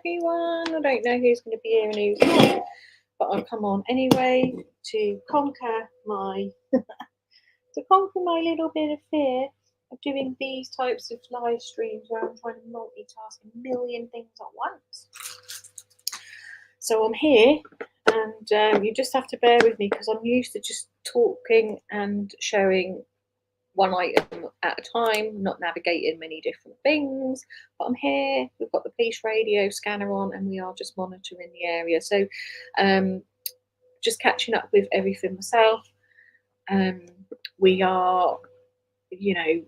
everyone. I don't know who's going to be here and who's not, but I've come on anyway to conquer my little bit of fear of doing these types of live streams where I'm trying to multitask a million things at once. So I'm here, and you just have to bear with me because I'm used to just talking and showing one item at a time, not navigating many different things. But I'm here, we've got the police radio scanner on, and we are just monitoring the area. So just catching up with everything myself. We are, you know,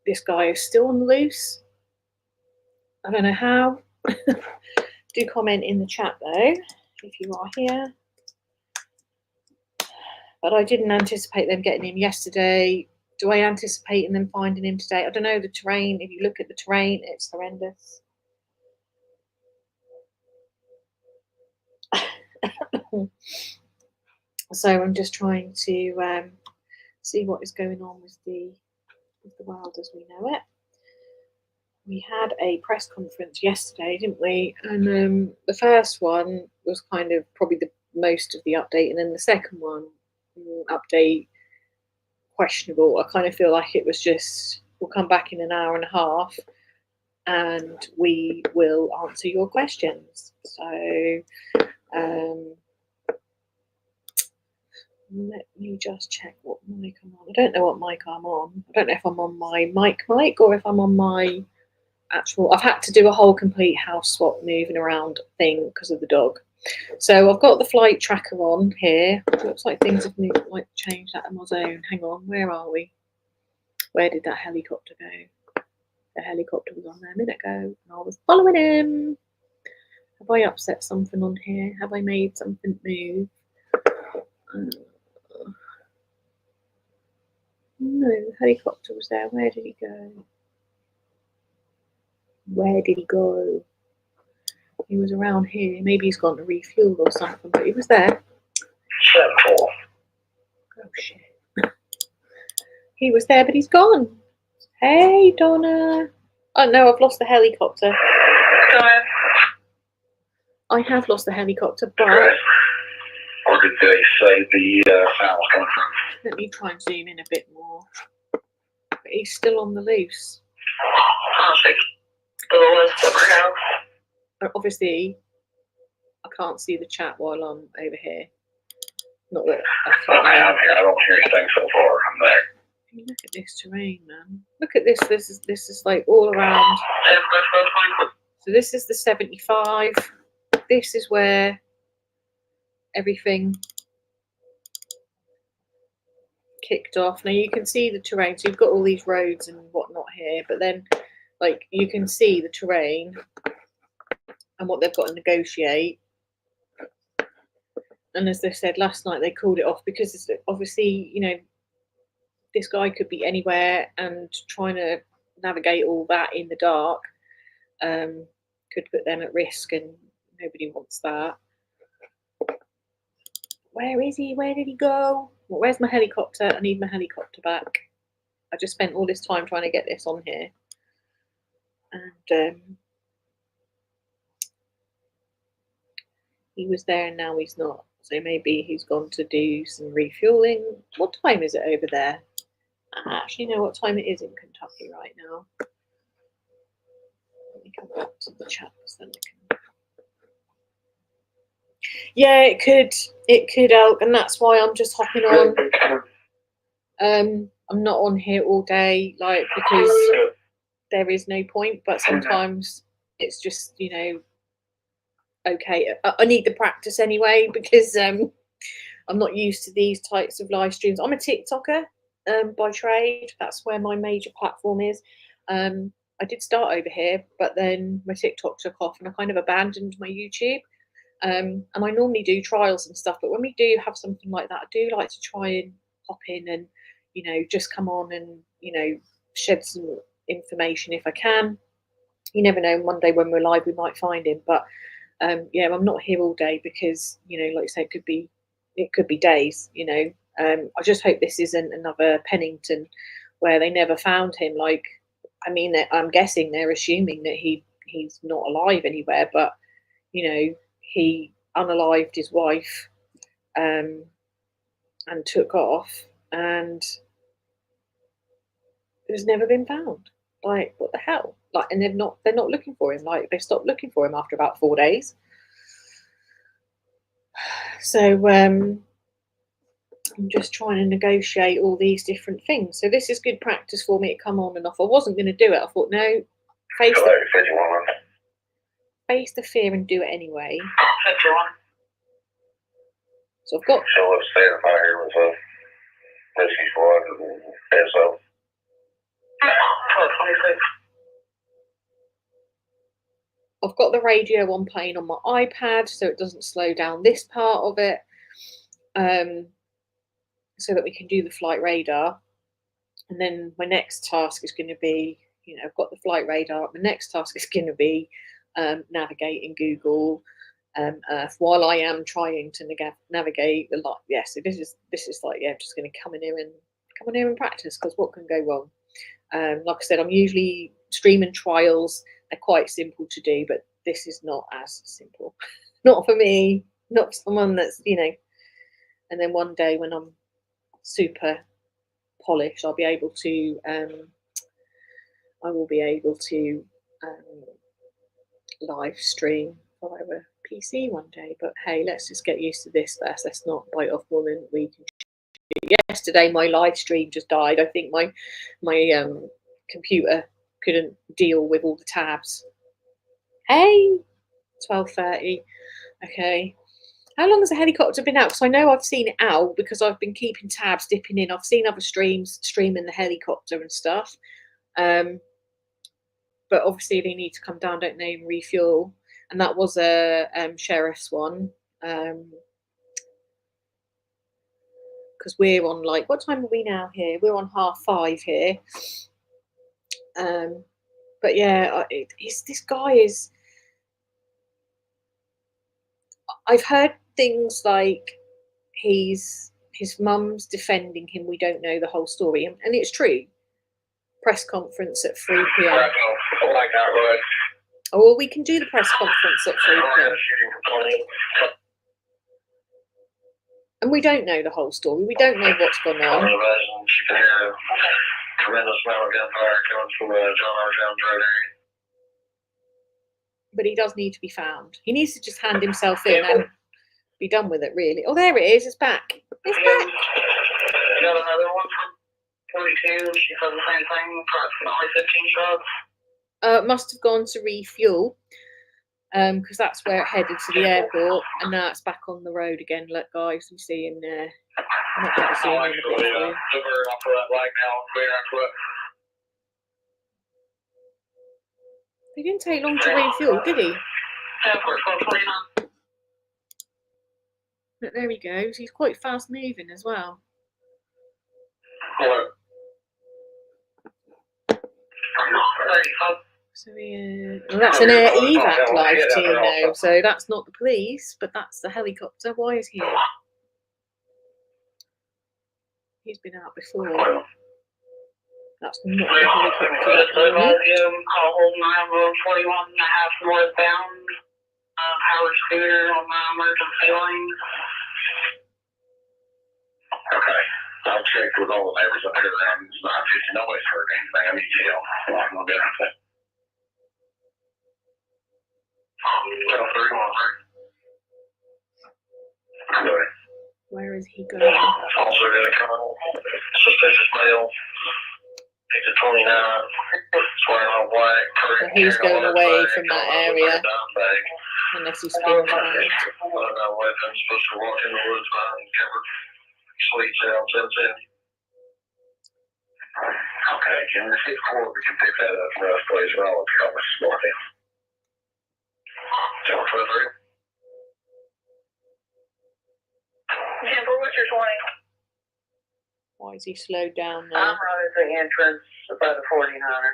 this guy is still on the loose. I don't know how. Do comment in the chat though, if you are here. But I didn't anticipate them getting him yesterday. Do I anticipate them finding him today? I don't know. The terrain, if you look at the terrain, it's horrendous. So I'm just trying to see what is going on with the world as we know it. We had a press conference yesterday, didn't we? And the first one was kind of probably the most of the update, and then the second one, update questionable. I kind of feel like it was just, we'll come back in an hour and a half and we will answer your questions. So let me just check what mic I'm on. I don't know what mic I'm on. I don't know if I'm on my mic or if I'm on my actual. I've had to do a whole complete house swap moving around thing because of the dog. So I've got the flight tracker on here. It looks like things have moved, like changed that on my zone. Hang on, where are we? Where did that helicopter go? The helicopter was on there a minute ago and I was following him. Have I upset something on here? Have I made something move? No, the helicopter was there. Where did he go? Where did he go? He was around here. Maybe he's gone to refuel or something, but he was there. Oh shit. He was there, but he's gone. Hey, Donna. Oh no, I've lost the helicopter. I have lost the helicopter, but... Or did they say the sound was coming from? Let me try and zoom in a bit more. But he's still on the loose. Obviously, I can't see the chat while I'm over here. Not that I don't hear anything so far. I'm there. Look at this terrain, man. Look at this. This is like all around. So this is the 75. This is where everything kicked off. Now you can see the terrain. So you've got all these roads and whatnot here, but then like you can see the terrain and what they've got to negotiate. And as they said last night, they called it off because it's obviously, you know, this guy could be anywhere, and trying to navigate all that in the dark could put them at risk, and nobody wants that. Where is he? Where did he go? Well, where's my helicopter? I need my helicopter back. I just spent all this time trying to get this on here. And he was there and now he's not. So maybe he's gone to do some refueling. What time is it over there? I actually know what time it is in Kentucky right now. Let me come back to the chat so then I can... Yeah, it could help, and that's why I'm just hopping on. I'm not on here all day, like, because there is no point, but sometimes it's just, you know, okay, I need the practice anyway, because I'm not used to these types of live streams. I'm a TikToker by trade. That's where my major platform is. I did start over here, but then my TikTok took off and I kind of abandoned my YouTube. And I normally do trials and stuff, but when we do have something like that, I do like to try and hop in and, you know, just come on and, you know, shed some information if I can. You never know, one day when we're live we might find him, but yeah, I'm not here all day because, you know, like I say, it could be days, you know. I just hope this isn't another Pennington where they never found him. Like, I mean, I'm guessing they're assuming that he he's not alive anywhere, but you know, he unalived his wife and took off, and has never been found. Like, what the hell? Like, and they're not looking for him. Like, they stopped looking for him after about 4 days. So I'm just trying to negotiate all these different things. So this is good practice for me to come on and off. I wasn't going to do it. I thought, no, face the fear and do it anyway. So I've got. So let's say the fire was a rescue squad and so. I've got the radio on playing on my iPad so it doesn't slow down this part of it, so that we can do the flight radar. And then my next task is going to be, you know, I've got the flight radar. My next task is going to be navigating Google Earth while I am trying to navigate the light. Yeah, so this is like, yeah, I'm just going to come in here and practice, because what can go wrong? Like I said, I'm usually streaming trials. They're quite simple to do, but this is not as simple. Not for me, not for someone that's, you know. And then one day when I'm super polished, I'll be able to, I will be able to live stream via a PC one day. But hey, let's just get used to this first. Let's not bite off more than we can. Yesterday my live stream just died. I think my computer couldn't deal with all the tabs. Hey, 12:30. Okay, how long has the helicopter been out? Because I know I've seen it out because I've been keeping tabs, dipping in. I've seen other streams streaming the helicopter and stuff, but obviously they need to come down, don't they, and refuel. And that was a sheriff's one. Because we're on, like, what time are we now here? We're on 5:30 here. But yeah, this guy is. I've heard things like his mum's defending him. We don't know the whole story, and it's true. Press conference at 3 p.m. Oh, well, we can do the press conference at 3 p.m. And we don't know the whole story. We don't know what's gone on. But he does need to be found. He needs to just hand himself in and be done with it, really. Oh, there it is. It's back. It's back. Got another one from 22. She said the same thing. Approximately 15 shots. Must have gone to refuel. Because that's where it headed to the airport, and now it's back on the road again. Look, guys, you see him there. I'm not going to see him in a bit for you. He didn't take long to refuel, did he? But there he goes. He's quite fast moving as well. So well, that's an air evac live team now. So that's not the police, but that's the helicopter. Why is he here? He's been out before. That's not the helicopter. Call 921 and a half northbound. Power scooter on my emergency lane. Okay. I'll check with all the neighbors up here. It's not just nobody's heard anything. I need to tell. I'm going to get out there. Where is he going? Also got a criminal suspicious male. He's a 29. Swearing on white. So he's going away from that area. Unless he spins around. Weapons supposed to walk in the woods behind covered sweet sounds. Okay, can we see before we can pick that up for us, please? We're all up here on this morning. Why is he slowed down there? I'm right at the entrance by the 49er.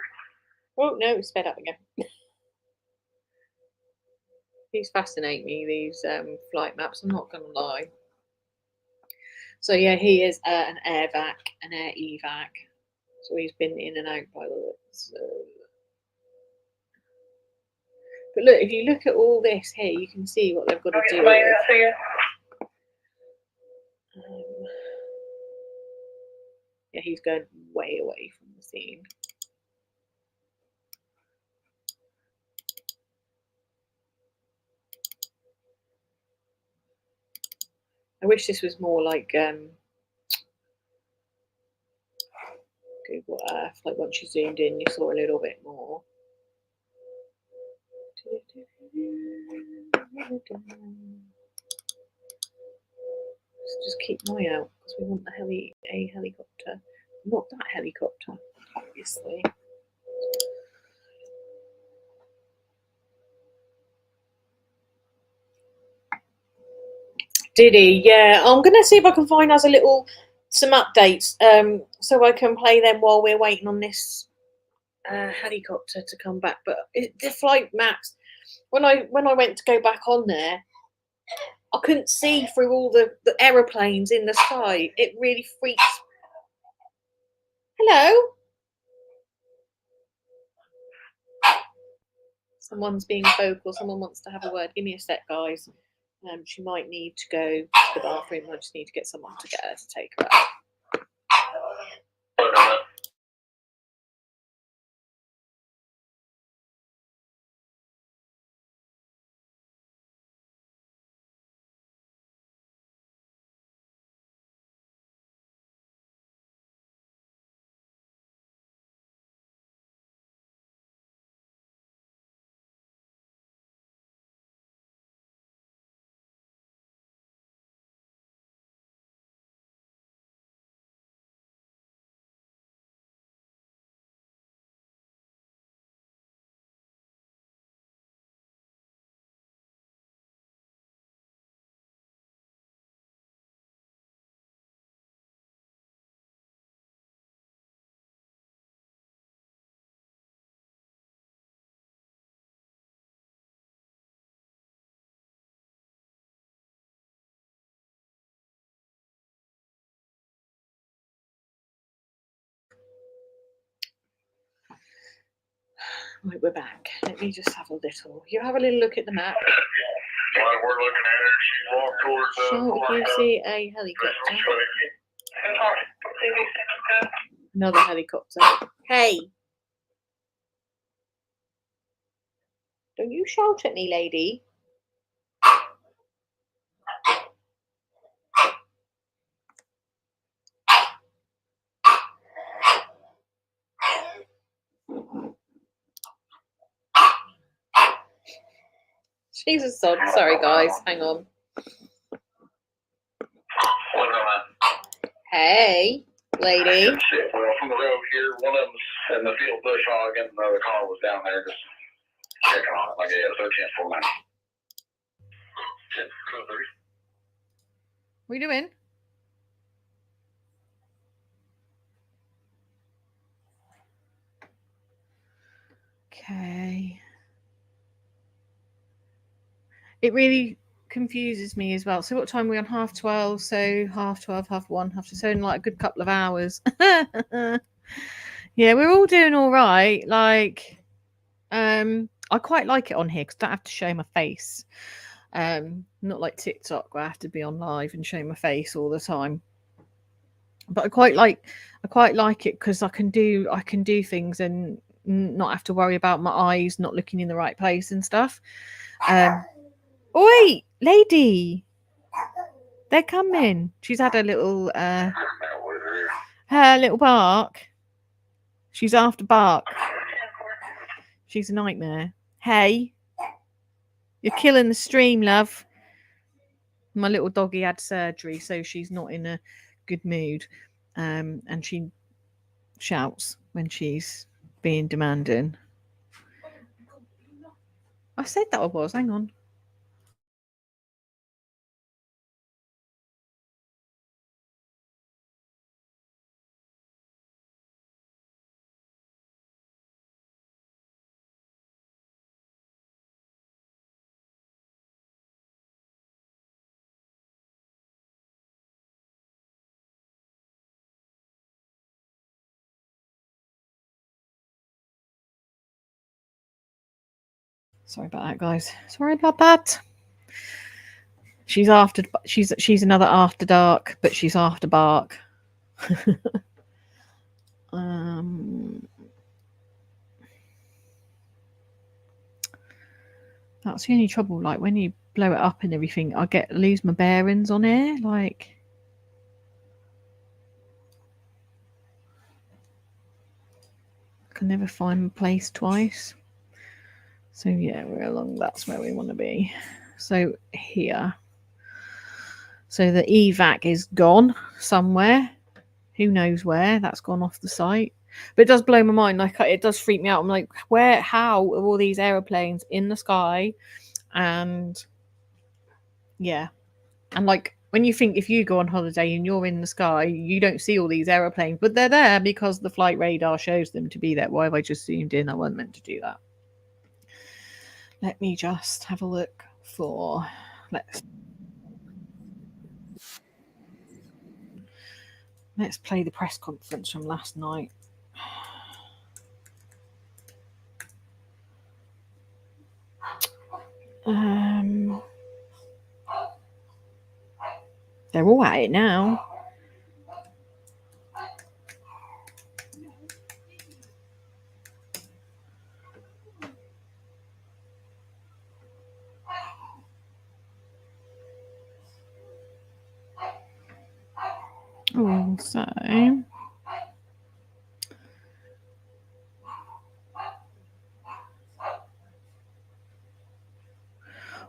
Oh no, it's sped up again. These fascinate me, these flight maps, I'm not going to lie. So yeah, he is an air evac. So he's been in and out by the way. So But look, if you look at all this here, you can see what they've got to do with. Yeah, he's going way away from the scene. I wish this was more like Google Earth. Like once you zoomed in, you saw a little bit more. Just keep my eye out because we want a helicopter. Not that helicopter, obviously. Did he? Yeah. I'm gonna see if I can find us some updates, so I can play them while we're waiting on this helicopter to come back. But the flight maps, when I went to go back on there, I couldn't see through all the aeroplanes in the sky. It really freaks. Hello. Someone's being vocal. Someone wants to have a word. Give me a sec, guys. She might need to go to the bathroom. I just need to get someone to get her to take her out. Right, we're back. Let me just have a little. You have a little look at the map. While we're looking at her, she walked towards the. So you see a helicopter. Another helicopter. Hey! Don't you shout at me, lady. She's a sod. Sorry, guys. Hang on. Hey, lady. Well, from the road here, one of them's in the field bush hog, and the other car was down there just checking on it like it had a 13 for minutes. What are you doing? Okay. It really confuses me as well. So what time are we on? 12:30. So 12:30, 1:30. So in like a good couple of hours. Yeah, we're all doing all right. Like, I quite like it on here because I don't have to show my face. Not like TikTok where I have to be on live and show my face all the time. But I quite like it because I can do things and not have to worry about my eyes not looking in the right place and stuff. Oi, lady. They're coming. She's had a little her little bark. She's after bark. She's a nightmare. Hey. You're killing the stream, love. My little doggy had surgery, so she's not in a good mood. And she shouts when she's being demanding. I said that I was. Hang on. Sorry about that, guys. Sorry about that. She's another after dark, but she's after bark. That's the only trouble. Like when you blow it up and everything, I lose my bearings on here. Like, I can never find my place twice. So yeah, we're along. That's where we want to be. So here. So the evac is gone somewhere. Who knows where? That's gone off the site. But it does blow my mind. Like, it does freak me out. I'm like, how are all these aeroplanes in the sky? And yeah. And like, when you think if you go on holiday and you're in the sky, you don't see all these aeroplanes, but they're there because the flight radar shows them to be there. Why have I just zoomed in? I wasn't meant to do that. Let me just have a look for... Let's play the press conference from last night. They're all at it now. So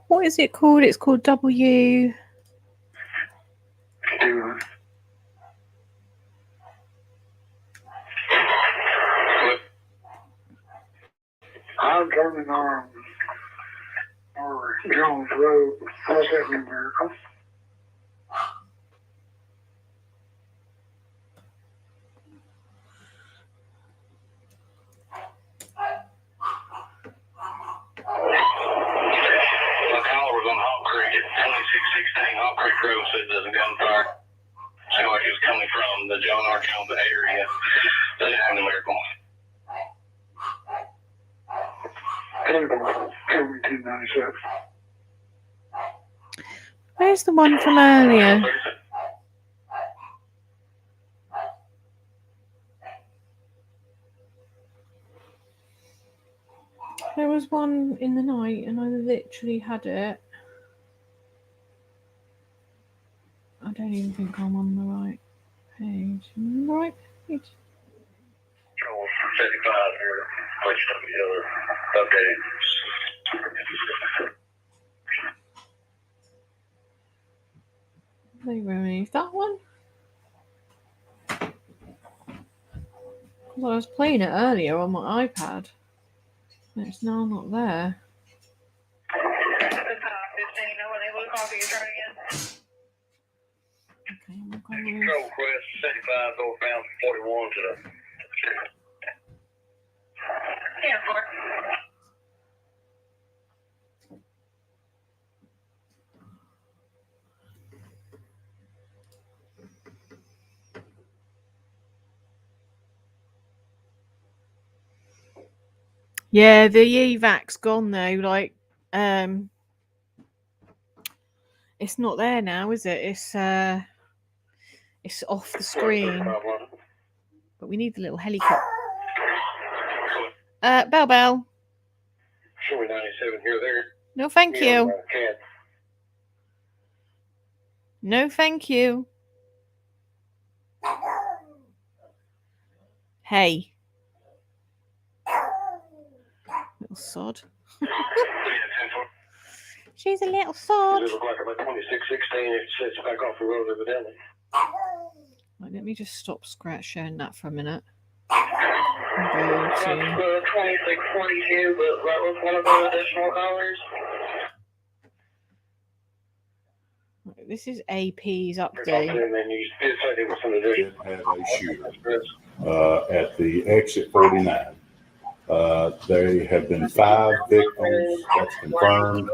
what is it called? It's called W. I'm turning on Jones Road, South America. Road said there's a gunfire. So like it was coming from the John R. Jones area. That's in the miracle. 297. Where's the one from earlier? There was one in the night and I literally had it. I don't even think I'm on the right page. Am I on the right page? Control 75 here. Which updated. They removed that one. Because I was playing it earlier on my iPad. And it's now not there. Okay, I'm going to... Control Quest 75 northbound 41 to the... Yeah, 4. Yeah, the evac's gone though. Like, it's not there now, is it? It's off the screen. But we need the little helicopter. Bell. Showing 97 here, there. No, thank you. No, thank you. Hey. Little sod. She's a little sod. It looks like about 2616. It sits back off the road evidently. Right, let me just stop sharing that for a minute. 2622, but that was one of the additional hours. This is AP's update. Did have a shooter at the exit 49. There have been 5 victims. That's confirmed.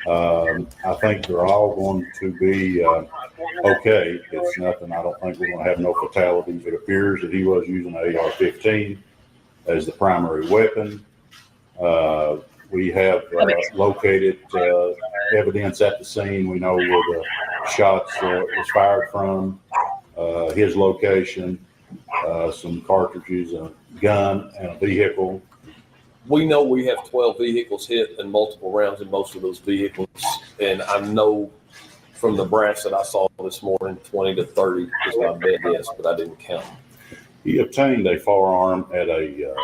I think they're all going to be okay. It's nothing. I don't think we're going to have no fatalities. It appears that he was using an AR-15 as the primary weapon. We have located evidence at the scene. We know where the shots was fired from, his location, some cartridges, a gun, and a vehicle. We know we have 12 vehicles hit and multiple rounds in most of those vehicles. And I know from the brass that I saw this morning, 20 to 30 is my best guess, but I didn't count. He obtained a firearm at a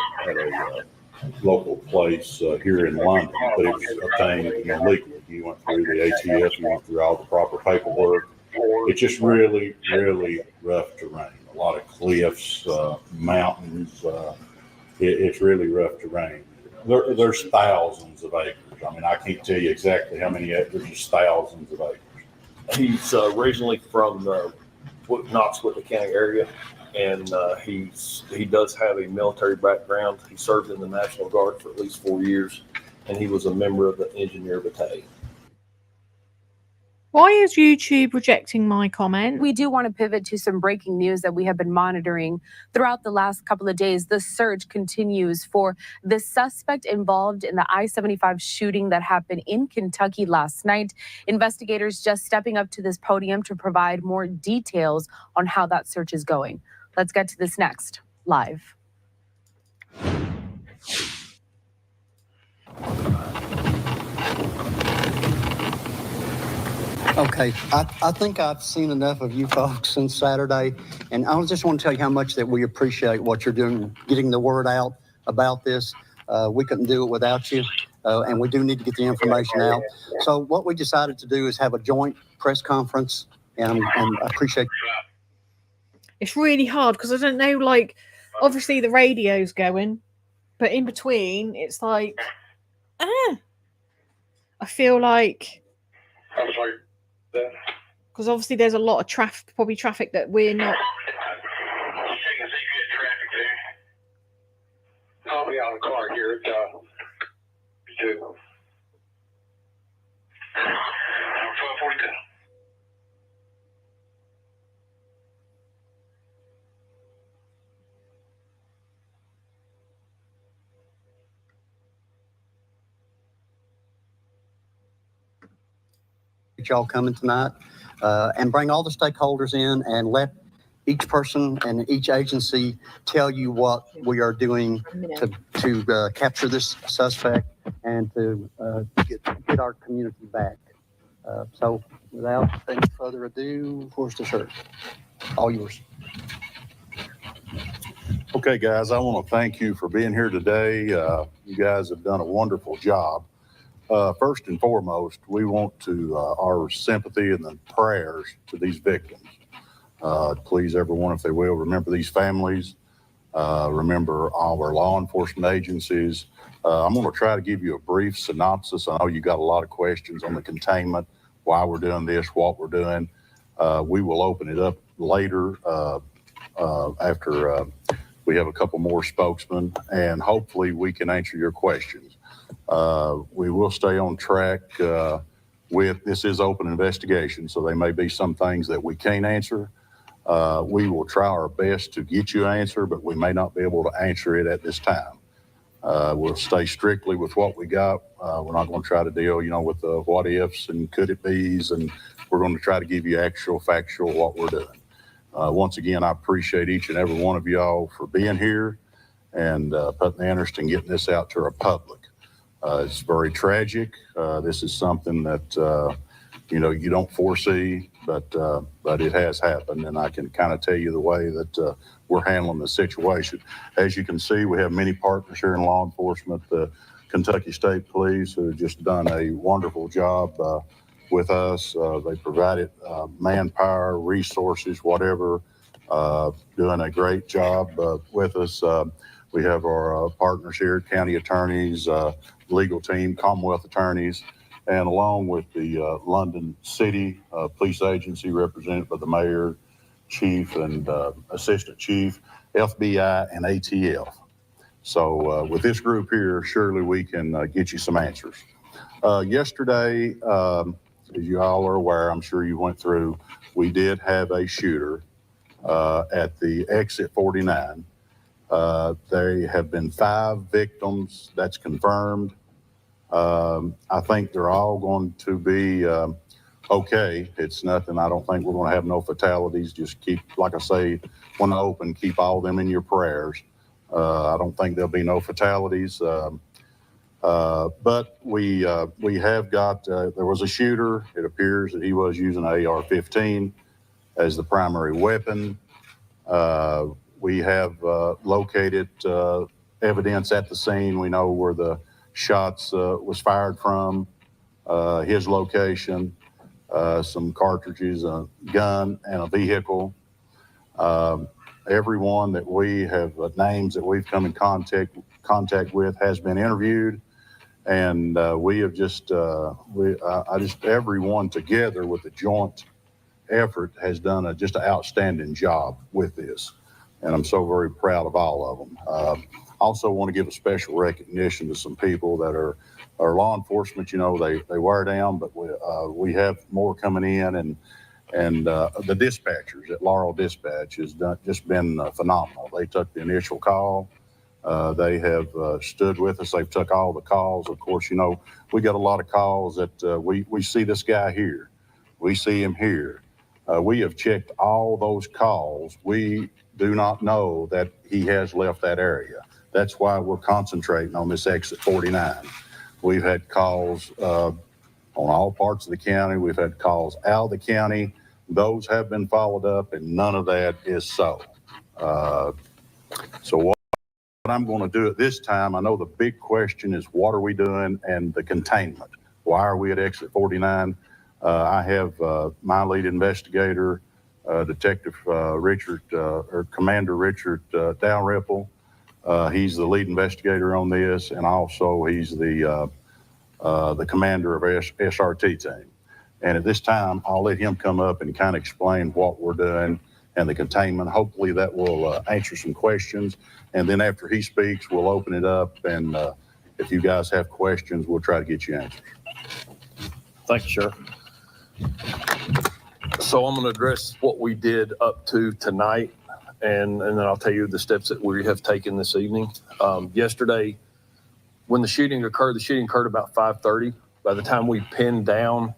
local place here in London, but it was obtained illegally. He went through the ATF, he went through all the proper paperwork. It's just really, really rough terrain. A lot of cliffs, mountains. It's really rough terrain. There's thousands of acres. I mean, I can't tell you exactly how many acres, just thousands of acres. He's originally from the Knoxville County area, and he does have a military background. He served in the National Guard for at least 4 years, and he was a member of the Engineer Battalion. Why is YouTube rejecting my comment? We do want to pivot to some breaking news that we have been monitoring throughout the last couple of days. The search continues for the suspect involved in the I-75 shooting that happened in Kentucky last night. Investigators just stepping up to this podium to provide more details on how that search is going. Let's get to this next, live. Okay, I think I've seen enough of you folks since Saturday, and I just want to tell you how much that we appreciate what you're doing, getting the word out about this. We couldn't do it without you, and we do need to get the information out. So what we decided to do is have a joint press conference, and I appreciate. It's really hard because I don't know, like, obviously the radio's going, but in between, it's like, I feel like, because obviously there's a lot of traffic that we're not. I'll be on the car here at 2. 12:42. Y'all coming tonight, and bring all the stakeholders in and let each person and each agency tell you what we are doing to capture this suspect and to get our community back. So without any further ado, where's the shirt? All yours. Okay, guys, I want to thank you for being here today. You guys have done a wonderful job. First and foremost, we want to our sympathy and the prayers to these victims. Please, everyone, if they will, remember these families. Remember all our law enforcement agencies. I'm going to try to give you a brief synopsis. I know you got a lot of questions on the containment, why we're doing this, what we're doing. We will open it up later after we have a couple more spokesmen, and hopefully we can answer your questions. We will stay on track with, this is open investigation, so there may be some things that we can't answer. We will try our best to get you an answer, but we may not be able to answer it at this time. We'll stay strictly with what we got. We're not going to try to deal, with the what ifs and could it be's, and we're going to try to give you actual, factual what we're doing. Once again, I appreciate each and every one of y'all for being here and putting the interest in getting this out to our public. It's very tragic. This is something that, you don't foresee, but it has happened. And I can kind of tell you the way that we're handling the situation. As you can see, we have many partners here in law enforcement, the Kentucky State Police, who have just done a wonderful job with us. They provided manpower, resources, whatever, doing a great job with us. We have our partners here, county attorneys, legal team, Commonwealth attorneys, and along with the London City Police Agency represented by the mayor, chief, and assistant chief, FBI, and ATF. So with this group here, surely we can get you some answers. Yesterday, as you all are aware, I'm sure you went through, we did have a shooter at the exit 49. There have been 5 victims, that's confirmed. I think they're all going to be okay. It's nothing. I don't think we're going to have no fatalities. Just keep, like I say, when open, keep all them in your prayers. I don't think there'll be no fatalities. But we have got, there was a shooter. It appears that he was using an AR-15 as the primary weapon. We have located evidence at the scene. We know where the shots was fired from, his location, some cartridges, a gun, and a vehicle. Everyone that we have, names that we've come in contact with has been interviewed. And we have just, everyone together with the joint effort has done just an outstanding job with this. And I'm so very proud of all of them. Also want to give a special recognition to some people that are law enforcement. You know, they wear down, but we have more coming in, and the dispatchers at Laurel Dispatch has just been phenomenal. They took the initial call. They have stood with us. They've took all the calls. Of course, you know, we got a lot of calls that we see this guy here. We see him here. We have checked all those calls. We do not know that he has left that area. That's why we're concentrating on this exit 49. We've had calls on all parts of the county. We've had calls out of the county. Those have been followed up, and none of that is so. So what I'm going to do at this time, I know the big question is what are we doing and the containment. Why are we at exit 49? I have my lead investigator, Detective Richard, or Commander Richard Dalrymple. He's the lead investigator on this, and also he's the commander of SRT team. And at this time, I'll let him come up and kind of explain what we're doing and the containment. Hopefully that will answer some questions. And then after he speaks, we'll open it up. And if you guys have questions, we'll try to get you answers. Thank you, Sheriff. So I'm going to address what we did up to tonight, and then I'll tell you the steps that we have taken this evening. Yesterday, when the shooting occurred about 5:30. By the time we pinned down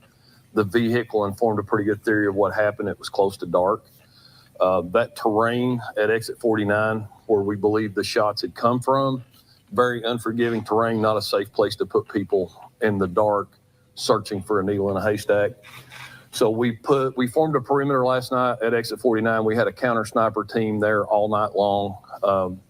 the vehicle and formed a pretty good theory of what happened, it was close to dark. That terrain at exit 49, where we believe the shots had come from, very unforgiving terrain, not a safe place to put people in the dark searching for a needle in a haystack. So we formed a perimeter last night at exit 49. We had a counter sniper team there all night long.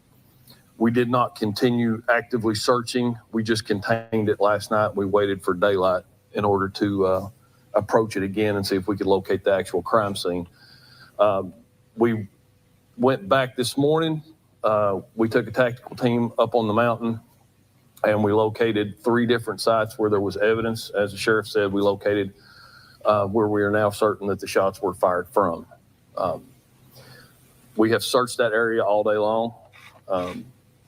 We did not continue actively searching. We just contained it last night. We waited for daylight in order to approach it again and see if we could locate the actual crime scene. We went back this morning. We took a tactical team up on the mountain, and we located 3 different sites where there was evidence. As the sheriff said, we located where we are now certain that the shots were fired from. We have searched that area all day long.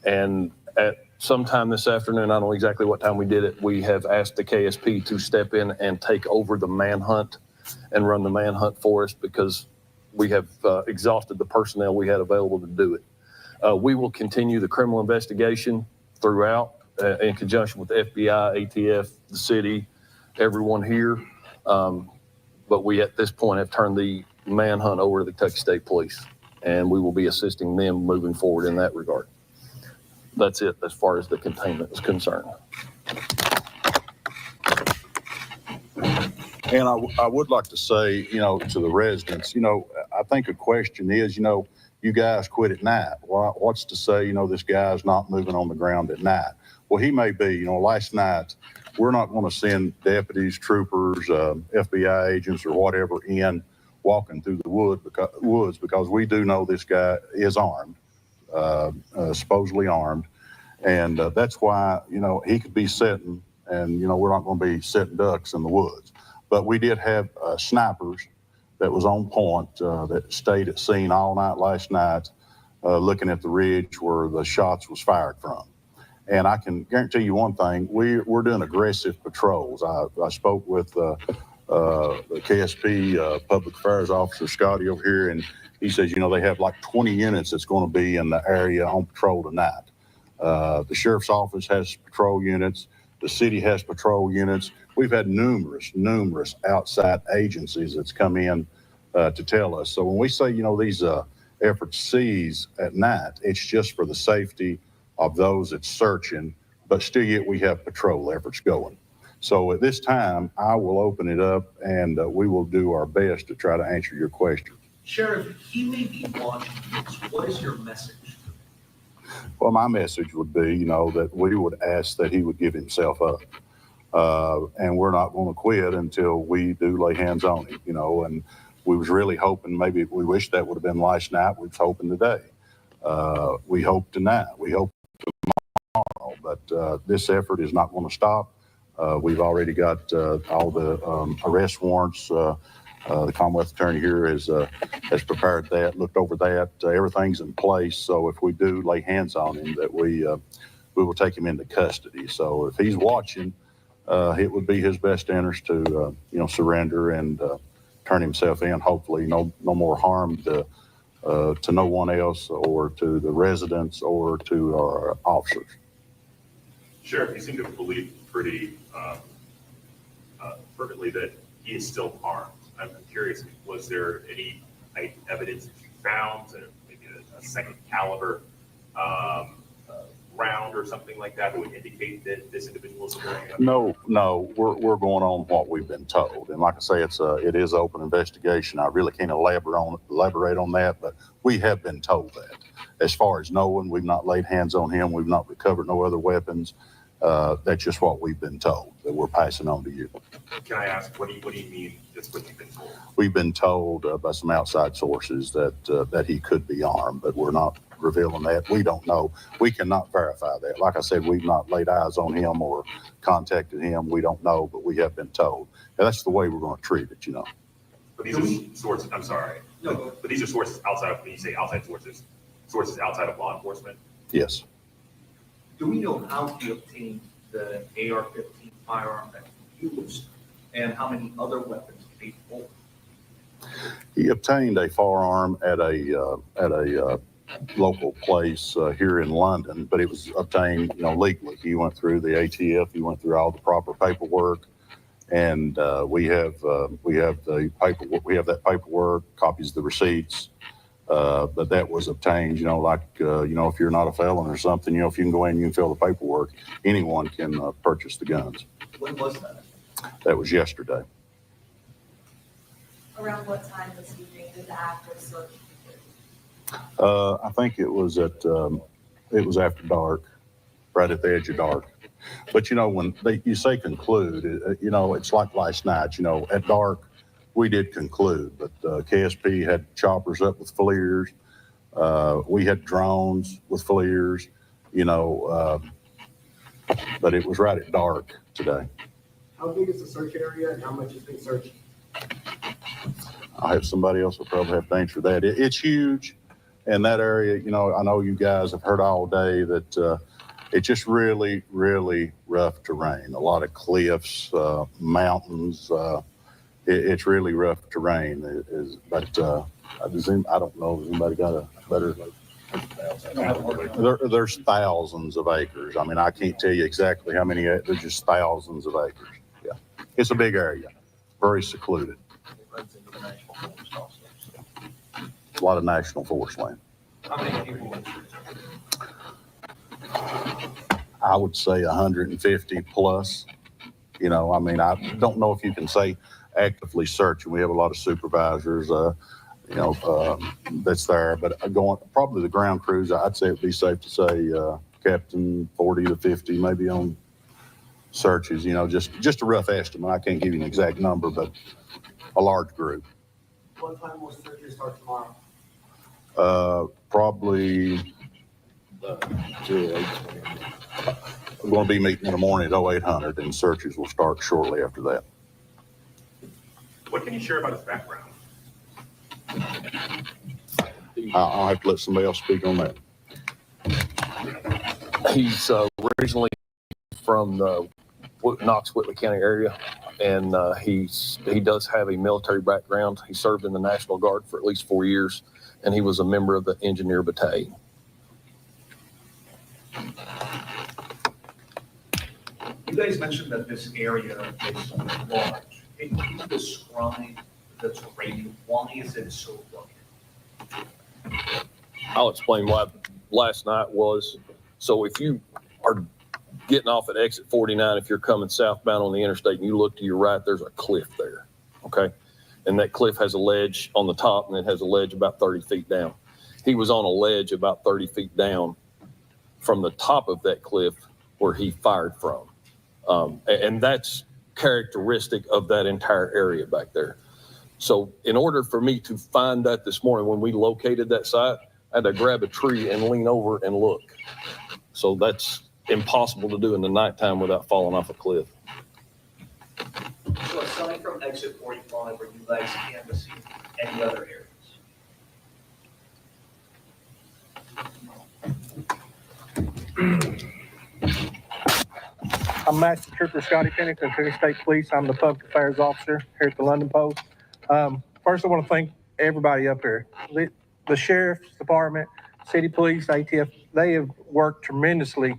And at some time this afternoon, I don't know exactly what time we did it, we have asked the KSP to step in and take over the manhunt and run the manhunt for us, because we have exhausted the personnel we had available to do it. We will continue the criminal investigation throughout in conjunction with the FBI, ATF, the city, everyone here. But we at this point have turned the manhunt over to the Kentucky State Police, and we will be assisting them moving forward in that regard. That's it as far as the containment is concerned. And I would like to say, you know, to the residents, you know, I think a question is, you know, you guys quit at night. What's to say, you know, this guy's not moving on the ground at night? Well, he may be. You know, last night, we're not going to send deputies, troopers, FBI agents, or whatever in walking through the woods because we do know this guy is armed, supposedly armed. And that's why, you know, he could be sitting, and, you know, we're not going to be sitting ducks in the woods. But we did have snipers that was on point that stayed at scene all night last night, looking at the ridge where the shots was fired from. And I can guarantee you one thing, we're doing aggressive patrols. I spoke with the KSP Public Affairs Officer, Scotty, over here, and he says, you know, they have like 20 units that's going to be in the area on patrol tonight. The Sheriff's Office has patrol units. The city has patrol units. We've had numerous outside agencies that's come in to tell us. So when we say, these efforts cease at night, it's just for the safety of those that's searching, but still yet we have patrol efforts going. So at this time, I will open it up and we will do our best to try to answer your question. Sheriff, he may be watching this. What is your message? Well, my message would be, that we would ask that he would give himself up. And we're not going to quit until we do lay hands on him, and we was really hoping, maybe we wish that would have been last night. We was hoping today. We hope tonight. We hope tomorrow. But this effort is not going to stop. We've already got all the arrest warrants. The Commonwealth Attorney here has prepared that, looked over that. Everything's in place. So if we do lay hands on him, that we will take him into custody. So if he's watching, it would be his best interest to surrender and turn himself in. Hopefully, no more harm to no one else, or to the residents, or to our officers. Sheriff, you seem to believe pretty fervently that he is still armed. I'm curious, was there any evidence that you found, maybe a second caliber round or something like that would indicate that this individual is carrying a No, we're going on what we've been told. And like I say, it is open investigation. I really can't elaborate on that, but we have been told that. As far as knowing, we've not laid hands on him. We've not recovered no other weapons. That's just what we've been told, that we're passing on to you. Can I ask, what do you mean that's what you've been told? We've been told by some outside sources that he could be armed, but we're not revealing that. We don't know. We cannot verify that. Like I said, we've not laid eyes on him or contacted him. We don't know, but we have been told. And that's the way we're going to treat it, But these are sources, I'm sorry, but these are sources outside of, when you say outside sources outside of law enforcement? Yes. Do we know how he obtained the AR-15 firearm that he used, and how many other weapons he hold? He obtained a firearm at a local place here in London, but it was obtained, legally. He went through the ATF. He went through all the proper paperwork, and we have the paperwork. We have that paperwork, copies of the receipts. But that was obtained, if you're not a felon or something, if you can go in, you can fill the paperwork. Anyone can purchase the guns. When was that? That was yesterday. Around what time was he doing the act of search? I think it was after dark, right at the edge of dark. But when you say conclude, it's like last night. At dark, we did conclude, but KSP had choppers up with FLIRs. We had drones with FLIRs. But it was right at dark today. How big is the search area and how much is being searched? I have somebody else will probably have to answer that. It's huge. And that area, I know you guys have heard all day that it's just really, really rough terrain. A lot of cliffs, mountains. It's really rough terrain. But I don't know if anybody got a better. There's thousands of acres. I mean, I can't tell you exactly how many. There's just thousands of acres. Yeah, it's a big area, very secluded. A lot of national forest land. How many people? I would say 150 plus. I don't know if you can say actively searching. We have a lot of supervisors, that's there. But probably the ground crews, I'd say it'd be safe to say, Captain, 40 to 50, maybe on searches. Just a rough estimate. I can't give you an exact number, but a large group. What time will searches start tomorrow? Probably. We're going to be meeting in the morning at 0800, and searches will start shortly after that. What can you share about his background? I'll have to let somebody else speak on that. He's originally from the Knox-Whitley County area, and he does have a military background. He served in the National Guard for at least 4 years, and he was a member of the Engineer Battalion. You guys mentioned that this area is large. Can you describe the terrain? Why is it so rugged? I'll explain why last night was. So if you are getting off at exit 49, if you're coming southbound on the interstate and you look to your right, there's a cliff there, okay? And that cliff has a ledge on the top and it has a ledge about 30 feet down. He was on a ledge about 30 feet down from the top of that cliff where he fired from. And that's characteristic of that entire area back there. So in order for me to find that this morning, when we located that site, I had to grab a tree and lean over and look. So that's impossible to do in the nighttime without falling off a cliff. So aside from exit 45, where you guys canvassing any other areas? I'm Master Trooper Scotty Pennington, Interstate Police. I'm the Public Affairs Officer here at the London Post. First, I want to thank everybody up here. The Sheriff's Department, City Police, ATF, they have worked tremendously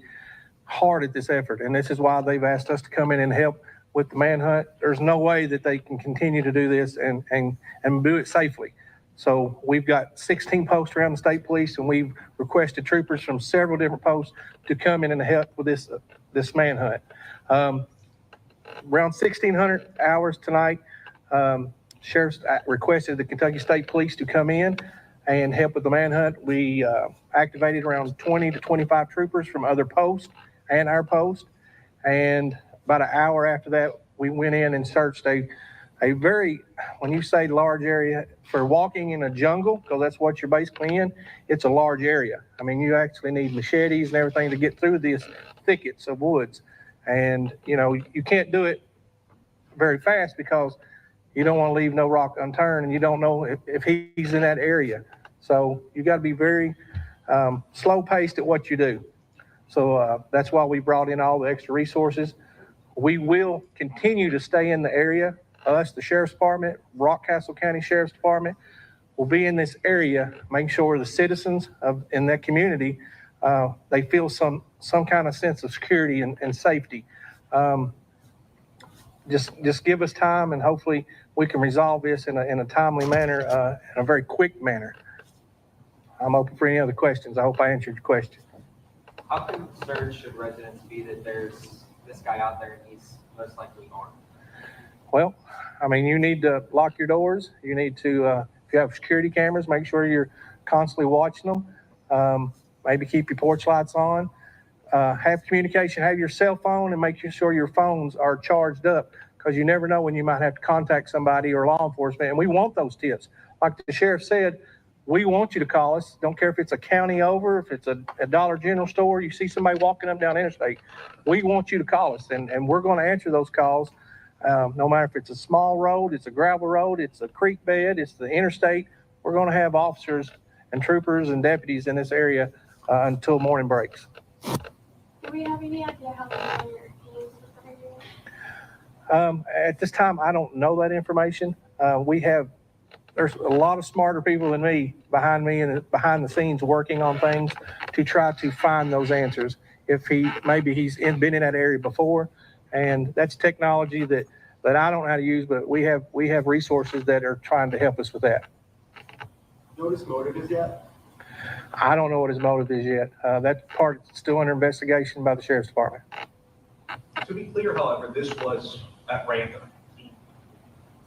hard at this effort, and this is why they've asked us to come in and help with the manhunt. There's no way that they can continue to do this and do it safely. So we've got 16 posts around the state police, and we've requested troopers from several different posts to come in and help with this manhunt. Around 1,600 hours tonight, Sheriff's requested the Kentucky State Police to come in and help with the manhunt. We activated around 20 to 25 troopers from other posts and our post. And about an hour after that, we went in and searched a very, when you say large area, for walking in a jungle, because that's what you're basically in, it's a large area. I mean, you actually need machetes and everything to get through these thickets of woods. And, you know, you can't do it very fast because you don't want to leave no rock unturned, and you don't know if he's in that area. So you got to be very slow paced at what you do. So that's why we brought in all the extra resources. We will continue to stay in the area. Us, the Sheriff's Department, Rockcastle County Sheriff's Department, will be in this area, making sure the citizens in that community, they feel some kind of sense of security and safety. Just give us time, and hopefully we can resolve this in a timely manner, in a very quick manner. I'm open for any other questions. I hope I answered your question. How concerned should residents be that there's this guy out there and he's most likely armed? Well, I mean, you need to lock your doors. You need to, if you have security cameras, make sure you're constantly watching them. Maybe keep your porch lights on. Have communication, have your cell phone, and make sure your phones are charged up, because you never know when you might have to contact somebody or law enforcement. And we want those tips. Like the sheriff said, we want you to call us. Don't care if it's a county over, if it's a Dollar General store, you see somebody walking up down interstate. We want you to call us, and we're going to answer those calls. No matter if it's a small road, it's a gravel road, it's a creek bed, it's the interstate. We're going to have officers and troopers and deputies in this area until morning breaks. Do we have any idea how long your teams are doing? At this time, I don't know that information. There's a lot of smarter people than me behind the scenes working on things to try to find those answers. If maybe he's been in that area before, and that's technology that I don't know how to use, but we have resources that are trying to help us with that. Know what his motive is yet? I don't know what his motive is yet. That part is still under investigation by the Sheriff's Department. To be clear, however, this was at random. He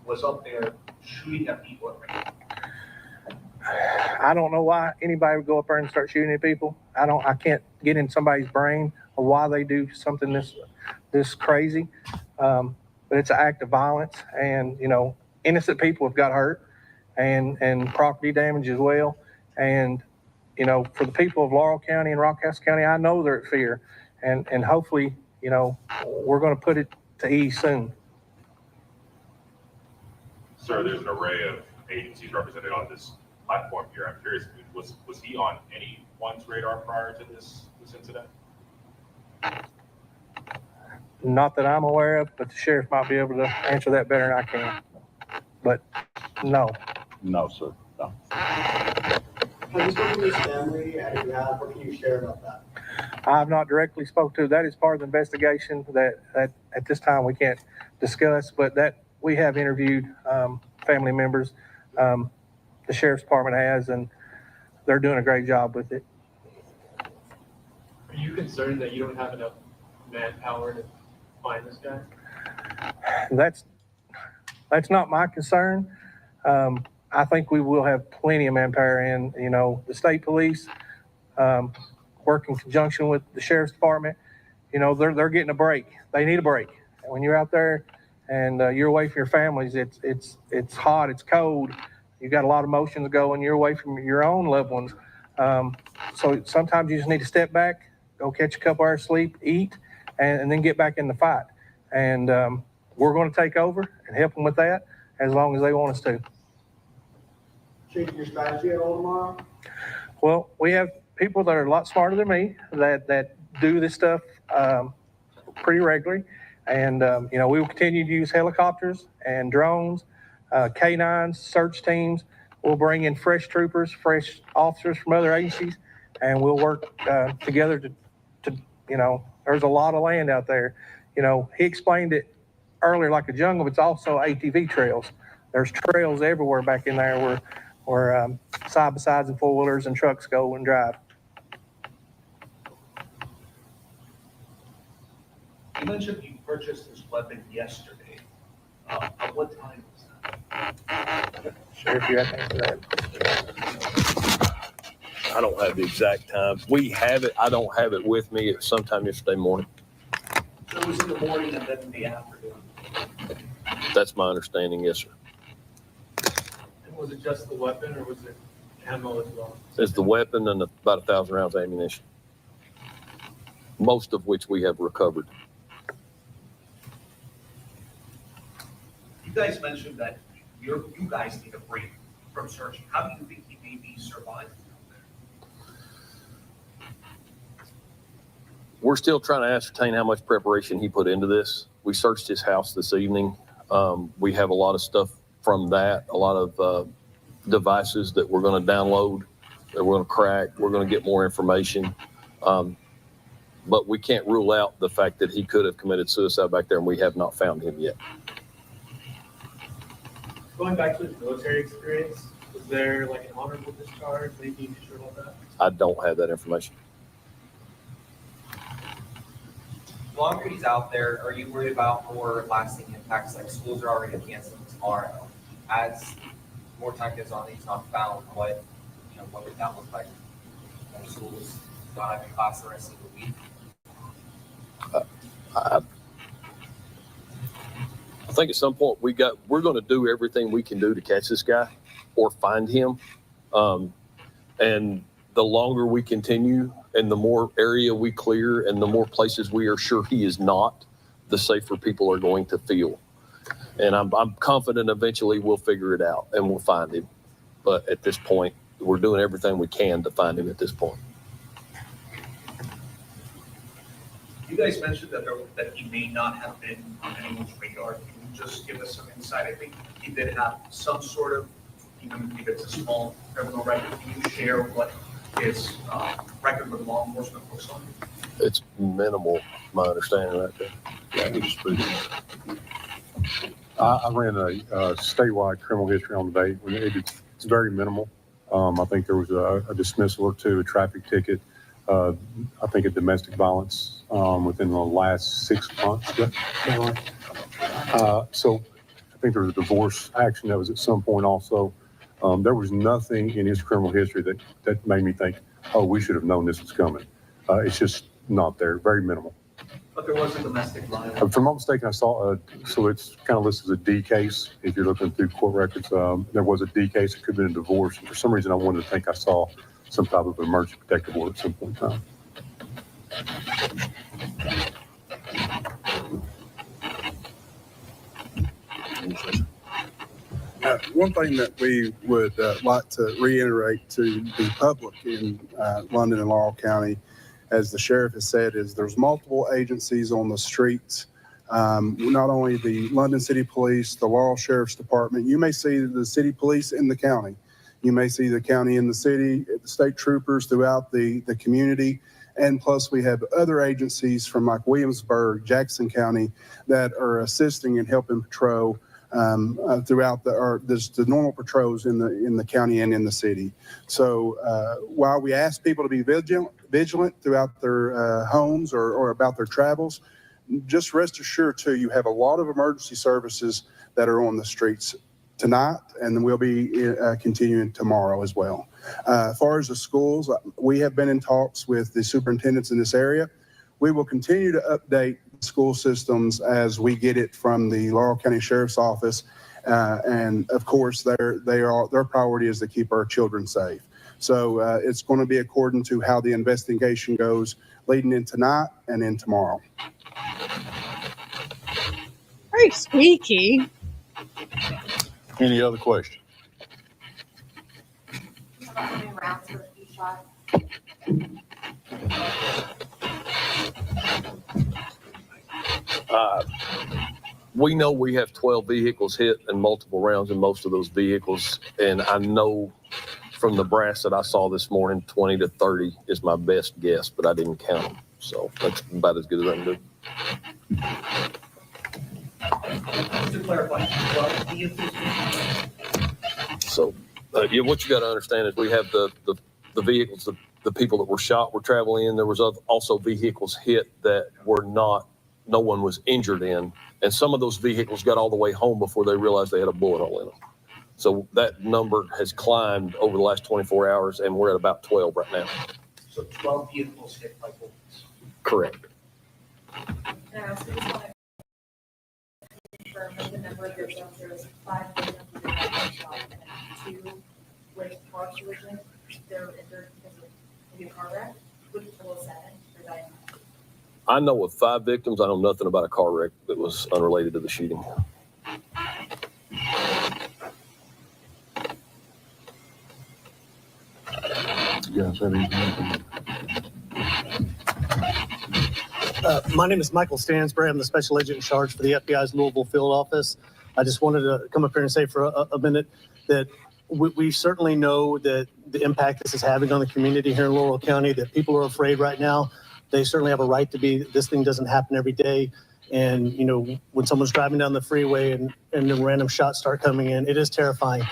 was up there shooting at people at random. I don't know why anybody would go up there and start shooting at people. I can't get in somebody's brain or why they do something this crazy. But it's an act of violence, and, you know, innocent people have got hurt and property damage as well. And, you know, for the people of Laurel County and Rockcastle County, I know they're at fear, and hopefully, you know, we're going to put it to ease soon. Sir, there's an array of agencies represented on this platform here. I'm curious, was he on anyone's radar prior to this incident? Not that I'm aware of, but the sheriff might be able to answer that better than I can. But no. No, sir. No. Have you spoken to his family, and if you have, what can you share about that? I've not directly spoke to, that is part of the investigation that at this time we can't discuss, but that we have interviewed family members. The sheriff's department has, and they're doing a great job with it. Are you concerned that you don't have enough manpower to find this guy? That's not my concern. I think we will have plenty of manpower, and the state police work in conjunction with the sheriff's department. They're getting a break. They need a break. And when you're out there and you're away from your families, it's hot, it's cold. You got a lot of emotions going. You're away from your own loved ones. So sometimes you just need to step back, go catch a couple hours sleep, eat, and then get back in the fight. And we're going to take over and help them with that as long as they want us to. Changing your strategy at all tomorrow? Well, we have people that are a lot smarter than me that do this stuff pretty regularly. And, we will continue to use helicopters and drones, K9s, search teams. We'll bring in fresh troopers, fresh officers from other agencies, and we'll work together to there's a lot of land out there. He explained it earlier like a jungle, but it's also ATV trails. There's trails everywhere back in there where side-by-sides and four-wheelers and trucks go and drive. You mentioned you purchased this weapon yesterday. At what time was that? Sheriff, you have to answer that. I don't have the exact time. We have it. I don't have it with me. It's sometime yesterday morning. So it was in the morning and then in the afternoon. That's my understanding, yes, sir. And was it just the weapon or was it ammo as well? It's the weapon and about 1,000 rounds of ammunition, most of which we have recovered. You guys mentioned that you guys need a break from searching. How do you think he may be surviving out there? We're still trying to ascertain how much preparation he put into this. We searched his house this evening. We have a lot of stuff from that, a lot of devices that we're going to download, that we're going to crack. We're going to get more information. But we can't rule out the fact that he could have committed suicide back there, and we have not found him yet. Going back to his military experience, was there like an honorable discharge? Maybe you sure about that? I don't have that information. The longer he's out there, are you worried about more lasting impacts? Like schools are already canceling tomorrow. As more time goes on, he's not found. What would that look like? More schools not having class the rest of the week. I think at some point we're going to do everything we can do to catch this guy or find him. And the longer we continue and the more area we clear and the more places we are sure he is not, the safer people are going to feel. And I'm confident eventually we'll figure it out and we'll find him. But at this point, we're doing everything we can to find him at this point. You guys mentioned that he may not have been on anyone's radar. Can you just give us some insight? I think he did have some sort of, even if it's a small criminal record. Can you share what his record with law enforcement looks like? It's minimal, my understanding right there. Yeah, we just put it. I ran a statewide criminal history on the day. It's very minimal. I think there was a dismissal or two, a traffic ticket. I think a domestic violence within the last 6 months. So I think there was a divorce action that was at some point also. There was nothing in his criminal history that made me think, oh, we should have known this was coming. It's just not there, very minimal. But there was a domestic violence. If I'm not mistaken, I saw, so it's kind of listed as a D case. If you're looking through court records, there was a D case. It could have been a divorce. For some reason, I wanted to think I saw some type of emergency protective order at some point in time. One thing that we would like to reiterate to the public in London and Laurel County, as the sheriff has said, is there's multiple agencies on the streets. Not only the London City Police, the Laurel Sheriff's Department. You may see the city police in the county. You may see the county and the city, the state troopers throughout the community. And plus we have other agencies from like Williamsburg, Jackson County that are assisting and helping patrol throughout the normal patrols in the county and in the city. So while we ask people to be vigilant throughout their homes or about their travels, just rest assured too, you have a lot of emergency services that are on the streets tonight, and then we'll be continuing tomorrow as well. As far as the schools, we have been in talks with the superintendents in this area. We will continue to update school systems as we get it from the Laurel County Sheriff's Office. And of course, their priority is to keep our children safe. So it's going to be according to how the investigation goes leading in tonight and in tomorrow. Very squeaky. Any other questions? How many rounds were you shot? We know we have 12 vehicles hit and multiple rounds in most of those vehicles. And I know from the brass that I saw this morning, 20 to 30 is my best guess, but I didn't count them. So that's about as good as I can do. Just to clarify, what do you think? So what you got to understand is we have the vehicles, the people that were shot were traveling in. There was also vehicles hit that were no one was injured in. And some of those vehicles got all the way home before they realized they had a bullet hole in them. So that number has climbed over the last 24 hours, and we're at about 12 right now. So 12 vehicles hit by bullets. Correct. And I also just want to confirm that the number of victims, there was 5 victims with a gunshot and 2 with car collision. They were injured because of maybe a car wreck. Which total 7 or 9? I know of 5 victims. I know nothing about a car wreck that was unrelated to the shooting. You guys have anything? My name is Michael Stansbury. I'm the special agent in charge for the FBI's Louisville field office. I just wanted to come up here and say for a minute that we certainly know that the impact this is having on the community here in Laurel County, that people are afraid right now. They certainly have a right to be. This thing doesn't happen every day. And, you know, when someone's driving down the freeway and then random shots start coming in, it is terrifying.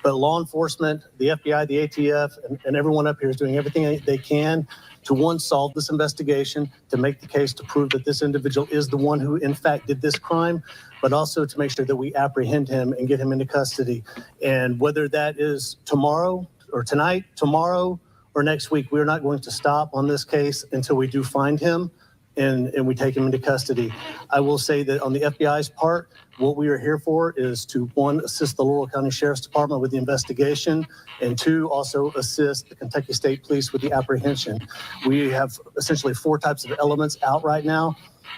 But law enforcement, the FBI, the ATF, and everyone up here is doing everything they can to, one, solve this investigation, to make the case to prove that this individual is the one who, in fact, did this crime, but also to make sure that we apprehend him and get him into custody. And whether that is tomorrow or tonight, tomorrow, or next week, we're not going to stop on this case until we do find him and we take him into custody. I will say that on the FBI's part, what we are here for is to, one, assist the Laurel County Sheriff's Department with the investigation, and 2, also assist the Kentucky State Police with the apprehension. We have essentially 4 types of elements out right now.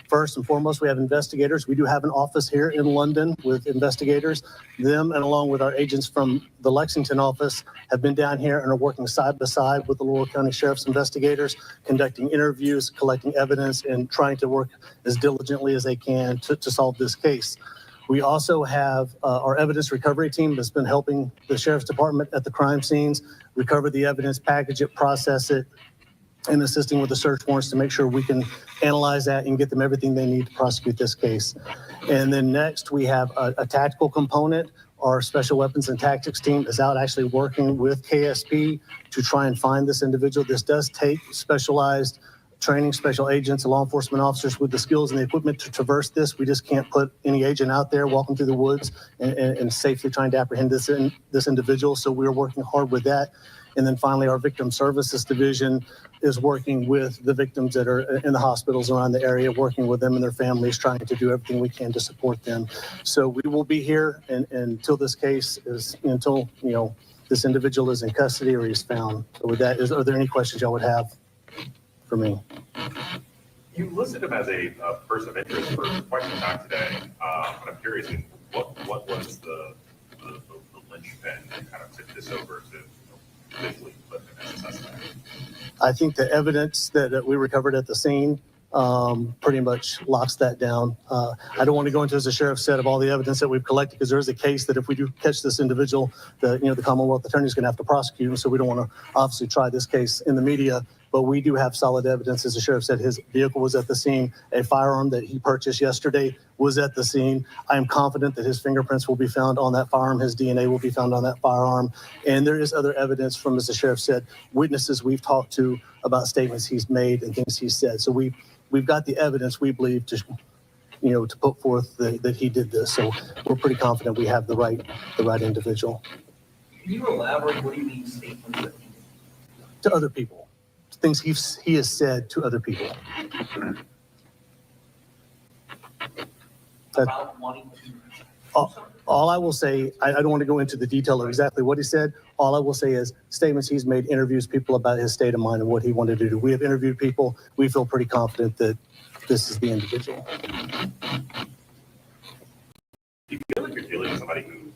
First and foremost, we have investigators. We do have an office here in London with investigators. Them, and along with our agents from the Lexington office, have been down here and are working side by side with the Laurel County Sheriff's investigators, conducting interviews, collecting evidence, and trying to work as diligently as they can to solve this case. We also have our evidence recovery team that's been helping the Sheriff's Department at the crime scenes recover the evidence, package it, process it, and assisting with the search warrants to make sure we can analyze that and get them everything they need to prosecute this case. And then next, we have a tactical component. Our special weapons and tactics team is out actually working with KSP to try and find this individual. This does take specialized training, special agents, and law enforcement officers with the skills and the equipment to traverse this. We just can't put any agent out there walking through the woods and safely trying to apprehend this individual. So we're working hard with that. And then finally, our victim services division is working with the victims that are in the hospitals around the area, working with them and their families, trying to do everything we can to support them. So we will be here until this case is, until, you know, this individual is in custody or he's found. So with that, are there any questions y'all would have for me? You listed him as a person of interest for quite some time today. But I'm curious, what was the linchpin that kind of took this over to officially put him as a suspect? I think the evidence that we recovered at the scene pretty much locks that down. I don't want to go into, as the sheriff said, of all the evidence that we've collected, because there is a case that if we do catch this individual, the Commonwealth Attorney is going to have to prosecute him. So we don't want to obviously try this case in the media, but we do have solid evidence. As the sheriff said, his vehicle was at the scene. A firearm that he purchased yesterday was at the scene. I am confident that his fingerprints will be found on that firearm. His DNA will be found on that firearm. And there is other evidence from, as the sheriff said, witnesses we've talked to about statements he's made and things he said. So we've got the evidence, we believe, to put forth that he did this. So we're pretty confident we have the right individual. Can you elaborate, what do you mean statements that he made? To other people. Things he has said to other people. About wanting to. All I will say, I don't want to go into the detail of exactly what he said. All I will say is statements he's made, interviews people about his state of mind and what he wanted to do. We have interviewed people. We feel pretty confident that this is the individual. Do you feel like you're dealing with somebody who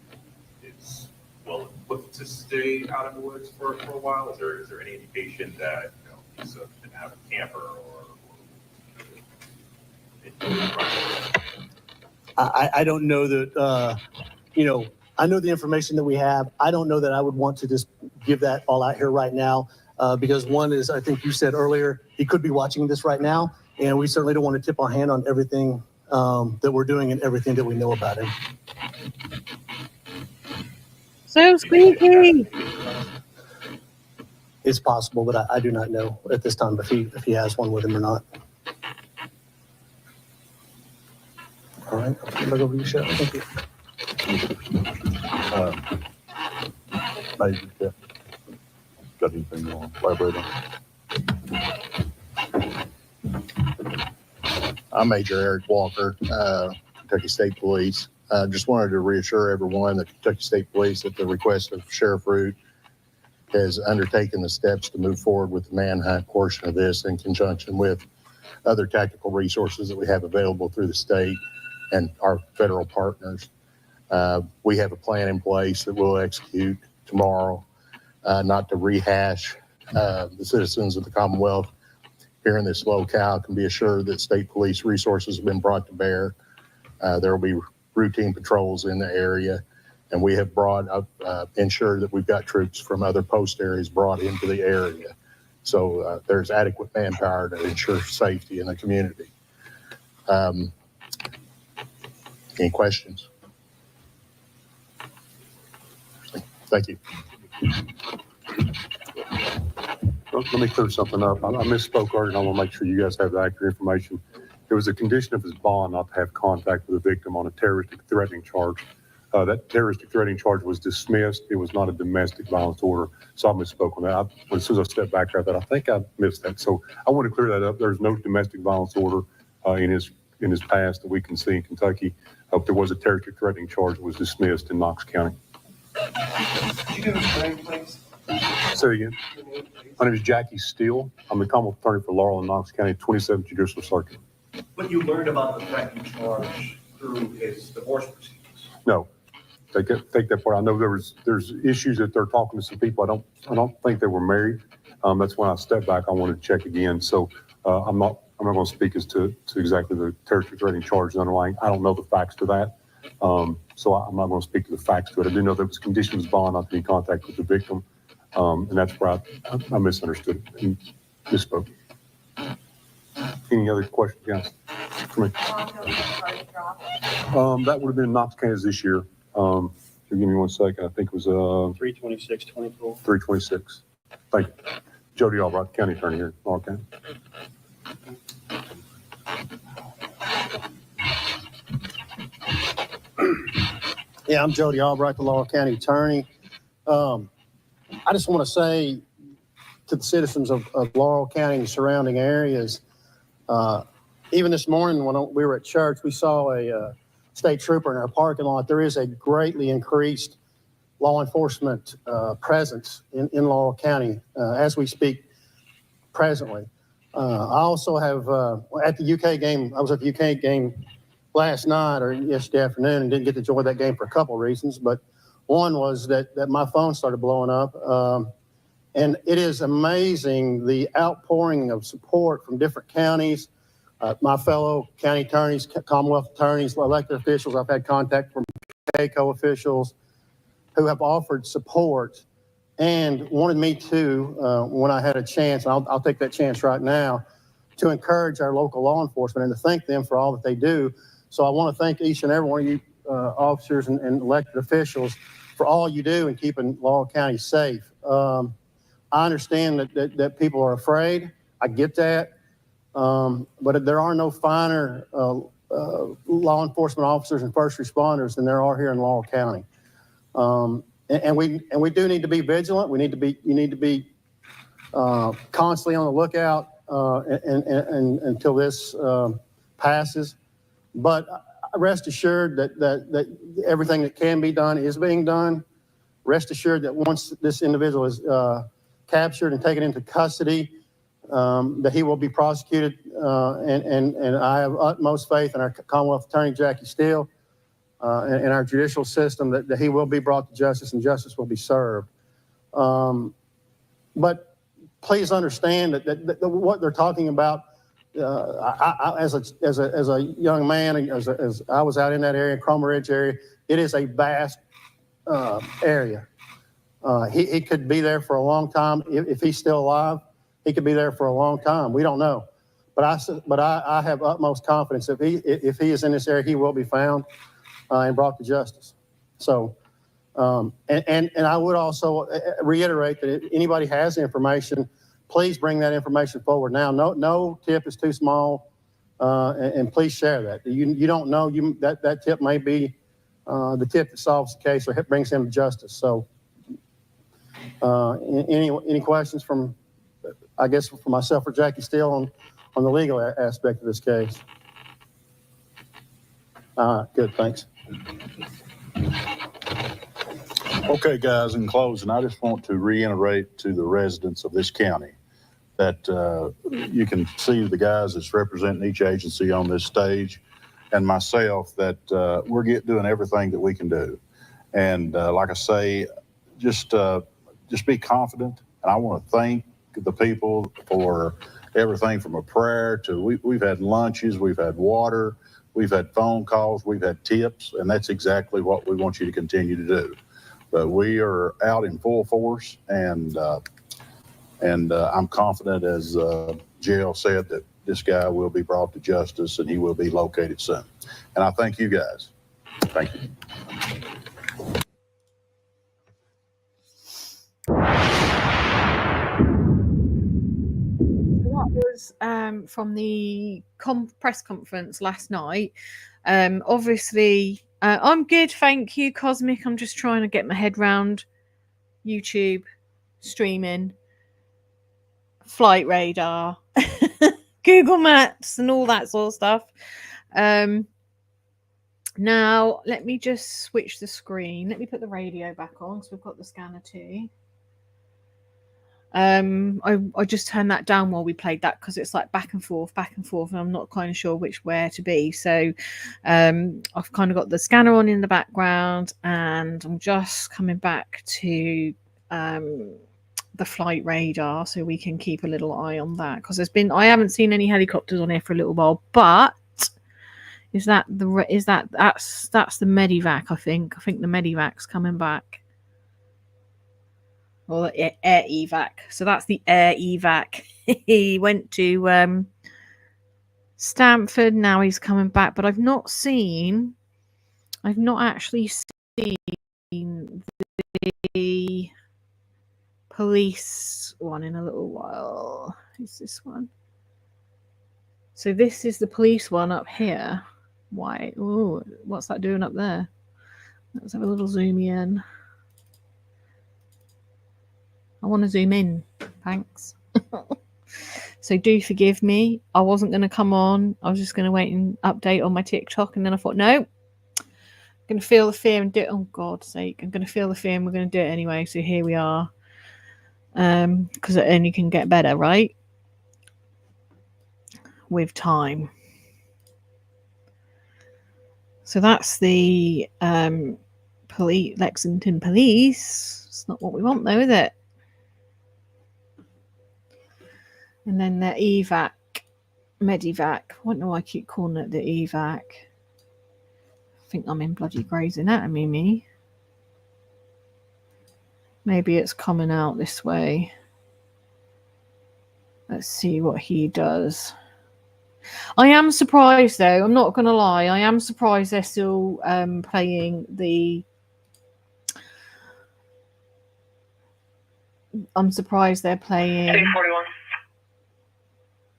is well equipped to stay out in the woods for a while? Is there any indication that he's an avid camper or I don't know that, I know the information that we have. I don't know that I would want to just give that all out here right now, because one is, I think you said earlier, he could be watching this right now, and we certainly don't want to tip our hand on everything that we're doing and everything that we know about him. So squeaky. It's possible, but I do not know at this time if he has one with him or not. All right, I'll turn it over to you, Sheriff. Thank you. Got anything you want to elaborate on? I'm Major Eric Walker, Kentucky State Police. Just wanted to reassure everyone that Kentucky State Police, at the request of Sheriff Root, has undertaken the steps to move forward with the manhunt portion of this in conjunction with other tactical resources that we have available through the state and our federal partners. We have a plan in place that we'll execute tomorrow, not to rehash. The citizens of the Commonwealth here in this locale can be assured that state police resources have been brought to bear. There will be routine patrols in the area, and we have ensured that we've got troops from other post areas brought into the area. So there's adequate manpower to ensure safety in the community. Any questions? Thank you. Let me clear something up. I misspoke earlier, and I want to make sure you guys have the accurate information. It was a condition of his bond not to have contact with the victim on a terroristic threatening charge. That terroristic threatening charge was dismissed. It was not a domestic violence order. So I misspoke on that. As soon as I stepped back, I thought, I think I missed that. So I want to clear that up. There's no domestic violence order in his past that we can see in Kentucky. There was a terroristic threatening charge that was dismissed in Knox County. Could you give us your name, please? Say again. My name is Jackie Steele. I'm the Commonwealth Attorney for Laurel and Knox County, 27th Judicial Circuit. But you learned about the threatening charge through his divorce proceedings? No. Take that part. I know there's issues that they're talking to some people. I don't think they were married. That's when I stepped back. I wanted to check again. So I'm not going to speak as to exactly the terroristic threatening charge underlying. I don't know the facts to that. So I'm not going to speak to the facts to it. I do know there was conditions bond not to be in contact with the victim. And that's where I misunderstood it and misspoke. Any other questions, guys? For me? That would have been Knox, Kansas this year. Give me 1 second. I think it was 326-24. 326. Thank you. Jody Albright, County Attorney here in Laurel County. Yeah, I'm Jody Albright, the Laurel County Attorney. I just want to say to the citizens of Laurel County and surrounding areas, even this morning when we were at church, we saw a state trooper in our parking lot. There is a greatly increased law enforcement presence in Laurel County as we speak presently. I also have, at the UK game, I was at the UK game last night or yesterday afternoon and didn't get to enjoy that game for a couple of reasons, but one was that my phone started blowing up. And it is amazing the outpouring of support from different counties, My fellow county attorneys, Commonwealth attorneys, elected officials, I've had contact from KCO officials who have offered support and wanted me to, when I had a chance, and I'll take that chance right now, to encourage our local law enforcement and to thank them for all that they do. So I want to thank each and every one of you officers and elected officials for all you do in keeping Laurel County safe. I understand that people are afraid. I get that. But there are no finer law enforcement officers and first responders than there are here in Laurel County. And we do need to be vigilant. You need to be constantly on the lookout and until this passes. But rest assured that everything that can be done is being done. Rest assured that once this individual is captured and taken into custody, that he will be prosecuted, and I have utmost faith in our Commonwealth Attorney, Jackie Steele, and our judicial system that he will be brought to justice and justice will be served. But please understand that what they're talking about, as a young man, as I was out in that area, Cromer Ridge area, it is a vast area. He could be there for a long time if he's still alive. He could be there for a long time. We don't know, but I have utmost confidence if he is in this area, he will be found and brought to justice. So, and I would also reiterate that if anybody has information, please bring that information forward now. No tip is too small, and please share that. You don't know that tip may be the tip that solves the case or brings him to justice. So, any questions from, I guess, for myself or Jackie Steele on the legal aspect of this case? Good, thanks. Okay, guys, in closing, I just want to reiterate to the residents of this county that you can see the guys that's representing each agency on this stage and myself that we're doing everything that we can do. And like I say, just be confident. And I want to thank the people for everything from a prayer to we've had lunches, we've had water, we've had phone calls, we've had tips, and that's exactly what we want you to continue to do. But we are out in full force, and I'm confident, as JL said, that this guy will be brought to justice and he will be located soon. And I thank you guys. Thank you. From the press conference last night. Obviously, I'm good, thank you, Cosmic. I'm just trying to get my head round YouTube, streaming, flight radar, Google Maps, and all that sort of stuff. Now, let me just switch the screen. Let me put the radio back on because we've got the scanner too. I just turned that down while we played that because it's like back and forth, and I'm not kind of sure where to be. So I've kind of got the scanner on in the background, and I'm just coming back to the flight radar so we can keep a little eye on that, because I haven't seen any helicopters on here for a little while. But that's the medivac? I think the medivac's coming back. Or air evac. So that's the air evac. He went to Stamford. Now he's coming back. But I've not actually seen the police one in a little while. Is this one? So this is the police one up here. Why? Oh, what's that doing up there? Let's have a little zoom in. I want to zoom in. Thanks. So do forgive me. I wasn't going to come on. I was just going to wait and update on my TikTok. And then I thought, no, I'm going to feel the fear and do it. Oh, God's sake. I'm going to feel the fear and we're going to do it anyway. So here we are. Because it only can get better, right? With time. So that's the Lexington police. It's not what we want though, is it? And then the evac Medivac. I don't know why I keep calling it the evac. I think I'm in bloody Grey's Anatomy, me. Maybe it's coming out this way. Let's see what he does. I am surprised, though. I'm not going to lie. I am surprised they're still playing the... I'm surprised they're playing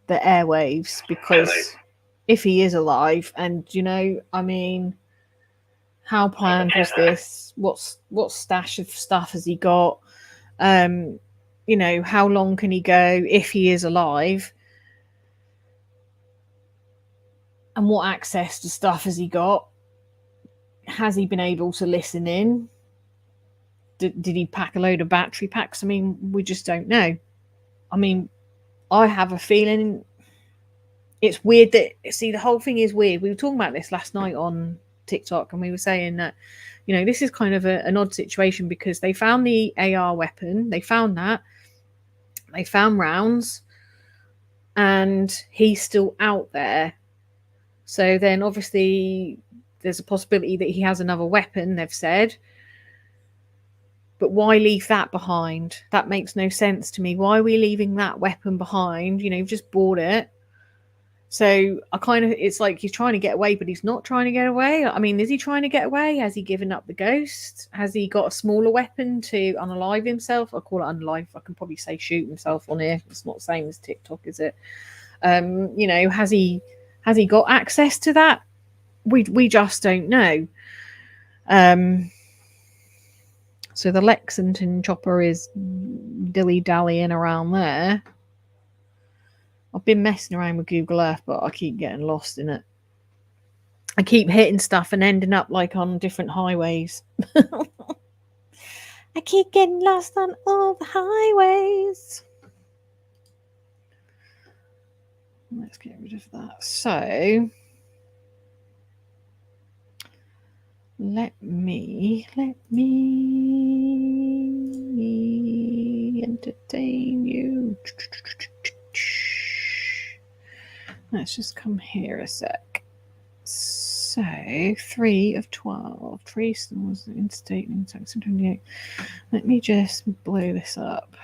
the airwaves, because if he is alive, and, you know, I mean, how planned was this? What stash of stuff has he got? You know, how long can he go if he is alive? And what access to stuff has he got? Has he been able to listen in? Did he pack a load of battery packs? I mean, we just don't know. I mean, I have a feeling it's weird that, see, the whole thing is weird. We were talking about this last night on TikTok, and we were saying that, you know, this is kind of an odd situation, because they found the AR weapon. They found that. They found rounds, and he's still out there. So then obviously there's a possibility that he has another weapon, they've said. But why leave that behind? That makes no sense to me. Why are we leaving that weapon behind? You know, you've just bought it. So I kind of, it's like he's trying to get away, but he's not trying to get away. I mean, is he trying to get away? Has he given up the ghost? Has he got a smaller weapon to unalive himself? I call it unalive. I can probably say shoot himself on here. It's not the same as TikTok, is it? You know, has he got access to that? We just don't know. So the Lexington chopper is dilly-dallying around there. I've been messing around with Google Earth, but I keep getting lost in it. I keep hitting stuff and ending up like on different highways. I keep getting lost on all the highways. Let's get rid of that. So let me entertain you. Let's just come here a sec. So 3 of 12. Treason was the Interstate in 28. Let me just blow this up.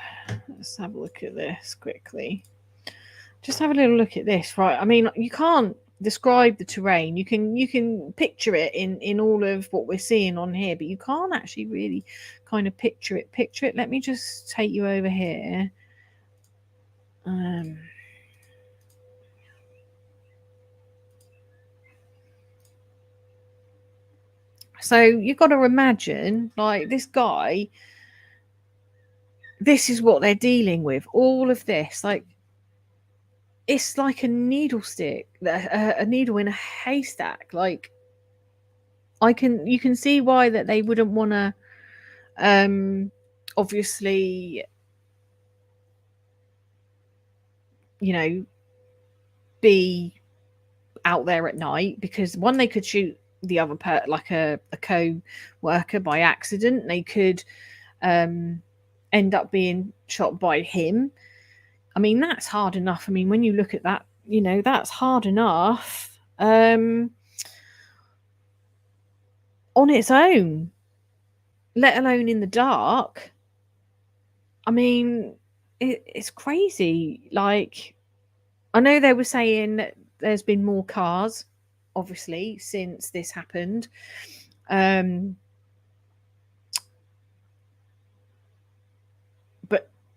Let's have a look at this quickly. Just have a little look at this, right? I mean, you can't describe the terrain. You can picture it in all of what we're seeing on here, but you can't actually really kind of picture it. Let me just take you over here. So you've got to imagine, like, this guy, this is what they're dealing with. All of this, like, it's like a needle stick, a needle in a haystack. Like, you can see why that they wouldn't want to, obviously, you know, be out there at night, because one, they could shoot the other like a co-worker by accident. They could end up being shot by him. I mean, that's hard enough. I mean, when you look at that, you know, that's hard enough on its own, let alone in the dark. I mean, it's crazy. Like, I know they were saying that there's been more cars, obviously, since this happened. But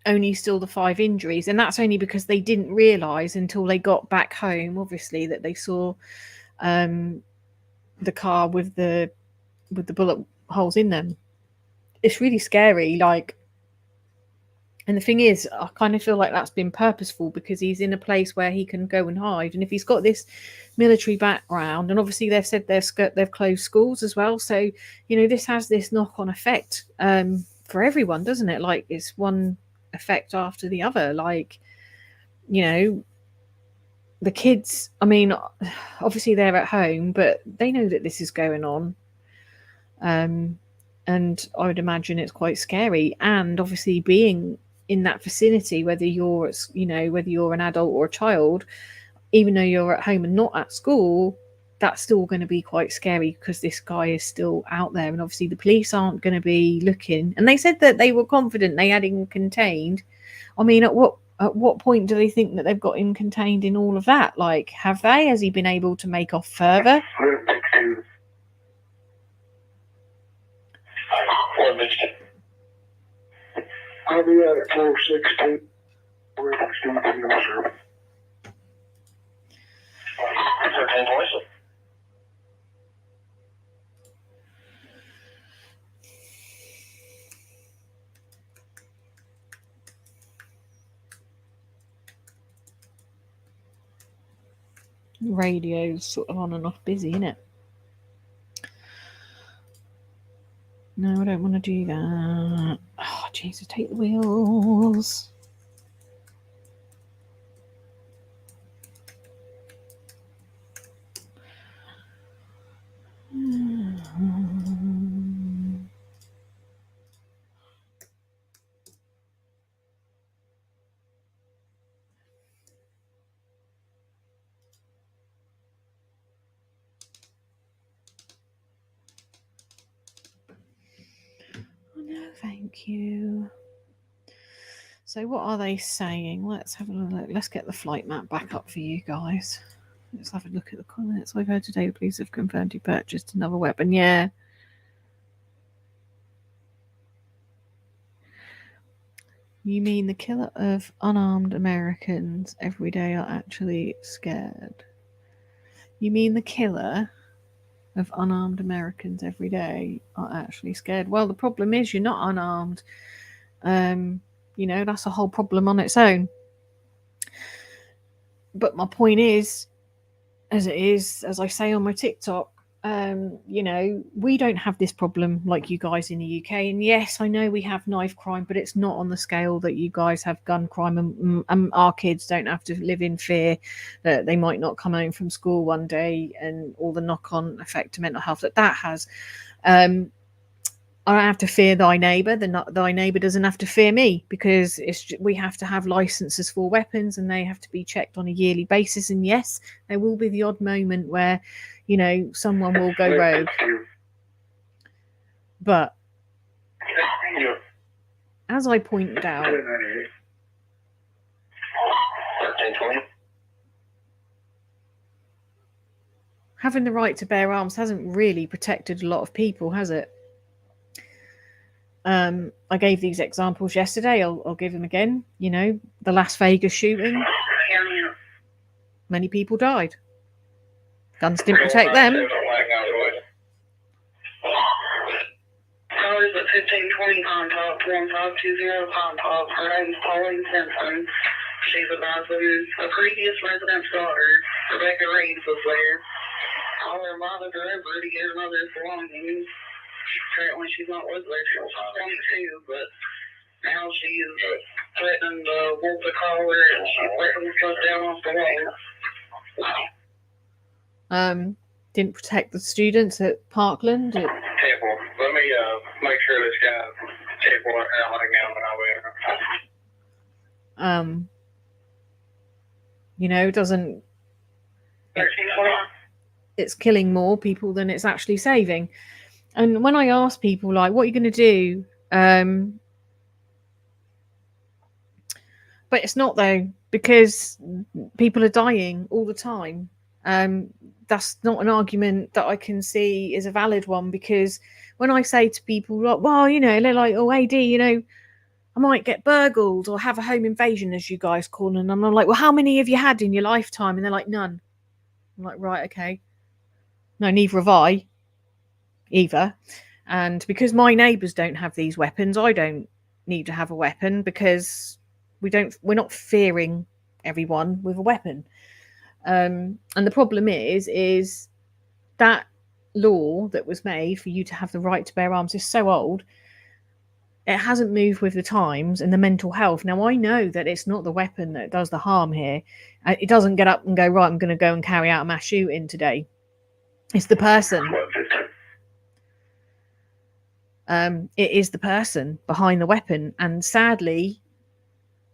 only still the 5 injuries. And that's only because they didn't realise until they got back home, obviously, that they saw the car with the bullet holes in them. It's really scary. Like, and the thing is, I kind of feel like that's been purposeful, because he's in a place where he can go and hide. And if he's got this military background, and obviously they've said they've closed schools as well. So, you know, this has this knock-on effect for everyone, doesn't it? Like, it's one effect after the other. Like, you know, the kids, I mean, obviously they're at home, but they know that this is going on. And I would imagine it's quite scary. And obviously being in that vicinity, whether you're, you know, whether you're an adult or a child, even though you're at home and not at school, that's still going to be quite scary because this guy is still out there, and obviously the police aren't going to be looking. And they said that they were confident they had him contained. I mean, at what point do they think that they've got him contained in all of that? Like, have they? Has he been able to make off further? I'll be at 416. Radio's sort of on and off busy, isn't it? No, I don't want to do that. Oh, Jesus, take the wheels. No, thank you. So what are they saying? Let's have a look. Let's get the flight map back up for you guys. Let's have a look at the comments. I've heard today the police have confirmed he purchased another weapon. Yeah. You mean the killer of unarmed Americans every day are actually scared? You mean the killer of unarmed Americans every day are actually scared? Well, the problem is you're not unarmed. You know, that's a whole problem on its own. But my point is, as I say on my TikTok, you know, we don't have this problem like you guys in the UK. And yes, I know we have knife crime, but it's not on the scale that you guys have gun crime. And our kids don't have to live in fear that they might not come home from school one day and all the knock-on effect to mental health that has. I don't have to fear thy neighbour. Thy neighbour doesn't have to fear me, because we have to have licenses for weapons and they have to be checked on a yearly basis. And yes, there will be the odd moment where, you know, someone will go rogue. But as I pointed out, having the right to bear arms hasn't really protected a lot of people, has it? I gave these examples yesterday. I'll give them again. You know, the Las Vegas shooting. Many people died. Guns didn't protect them. Cars at 1520 Pontoc, 1520 Pontoc. Her name's Pauline Simpson. She's a previous resident's daughter. Rebecca Reeves was there. All her mother delivered to get her mother's belongings. Apparently she's not with her. She was 22, but now she is threatening to wolf the collar and she's letting stuff down off the wall. Didn't protect the students at Parkland. Table. Let me make sure this guy's table and letting out when I win. You know, doesn't. It's killing more people than it's actually saving. And when I ask people, like, what are you going to do? But it's not, though, because people are dying all the time. That's not an argument that I can see is a valid one, because when I say to people, like, well, you know, they're like, oh, AD, you know, I might get burgled or have a home invasion, as you guys call them. And I'm like, well, how many have you had in your lifetime? And they're like, none. I'm like, right, okay. No, neither have I. Either. And because my neighbours don't have these weapons, I don't need to have a weapon, because we're not fearing everyone with a weapon. And the problem is that law that was made for you to have the right to bear arms is so old. It hasn't moved with the times and the mental health. Now, I know that it's not the weapon that does the harm here. It doesn't get up and go, right, I'm going to go and carry out a mass shooting today. It's the person. It is the person behind the weapon. And sadly,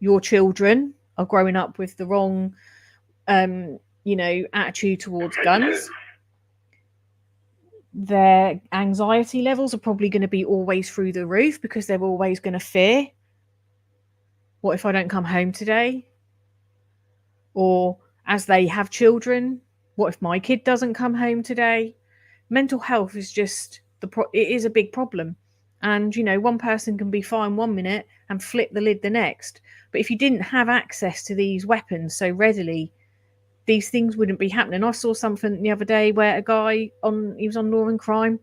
your children are growing up with the wrong attitude towards guns. Their anxiety levels are probably going to be always through the roof because they're always going to fear, what if I don't come home today? Or as they have children, what if my kid doesn't come home today? Mental health is just it is a big problem. And, one person can be fine 1 minute and flip the lid the next. But if you didn't have access to these weapons so readily, these things wouldn't be happening. I saw something the other day where a guy he was on Law and Crime,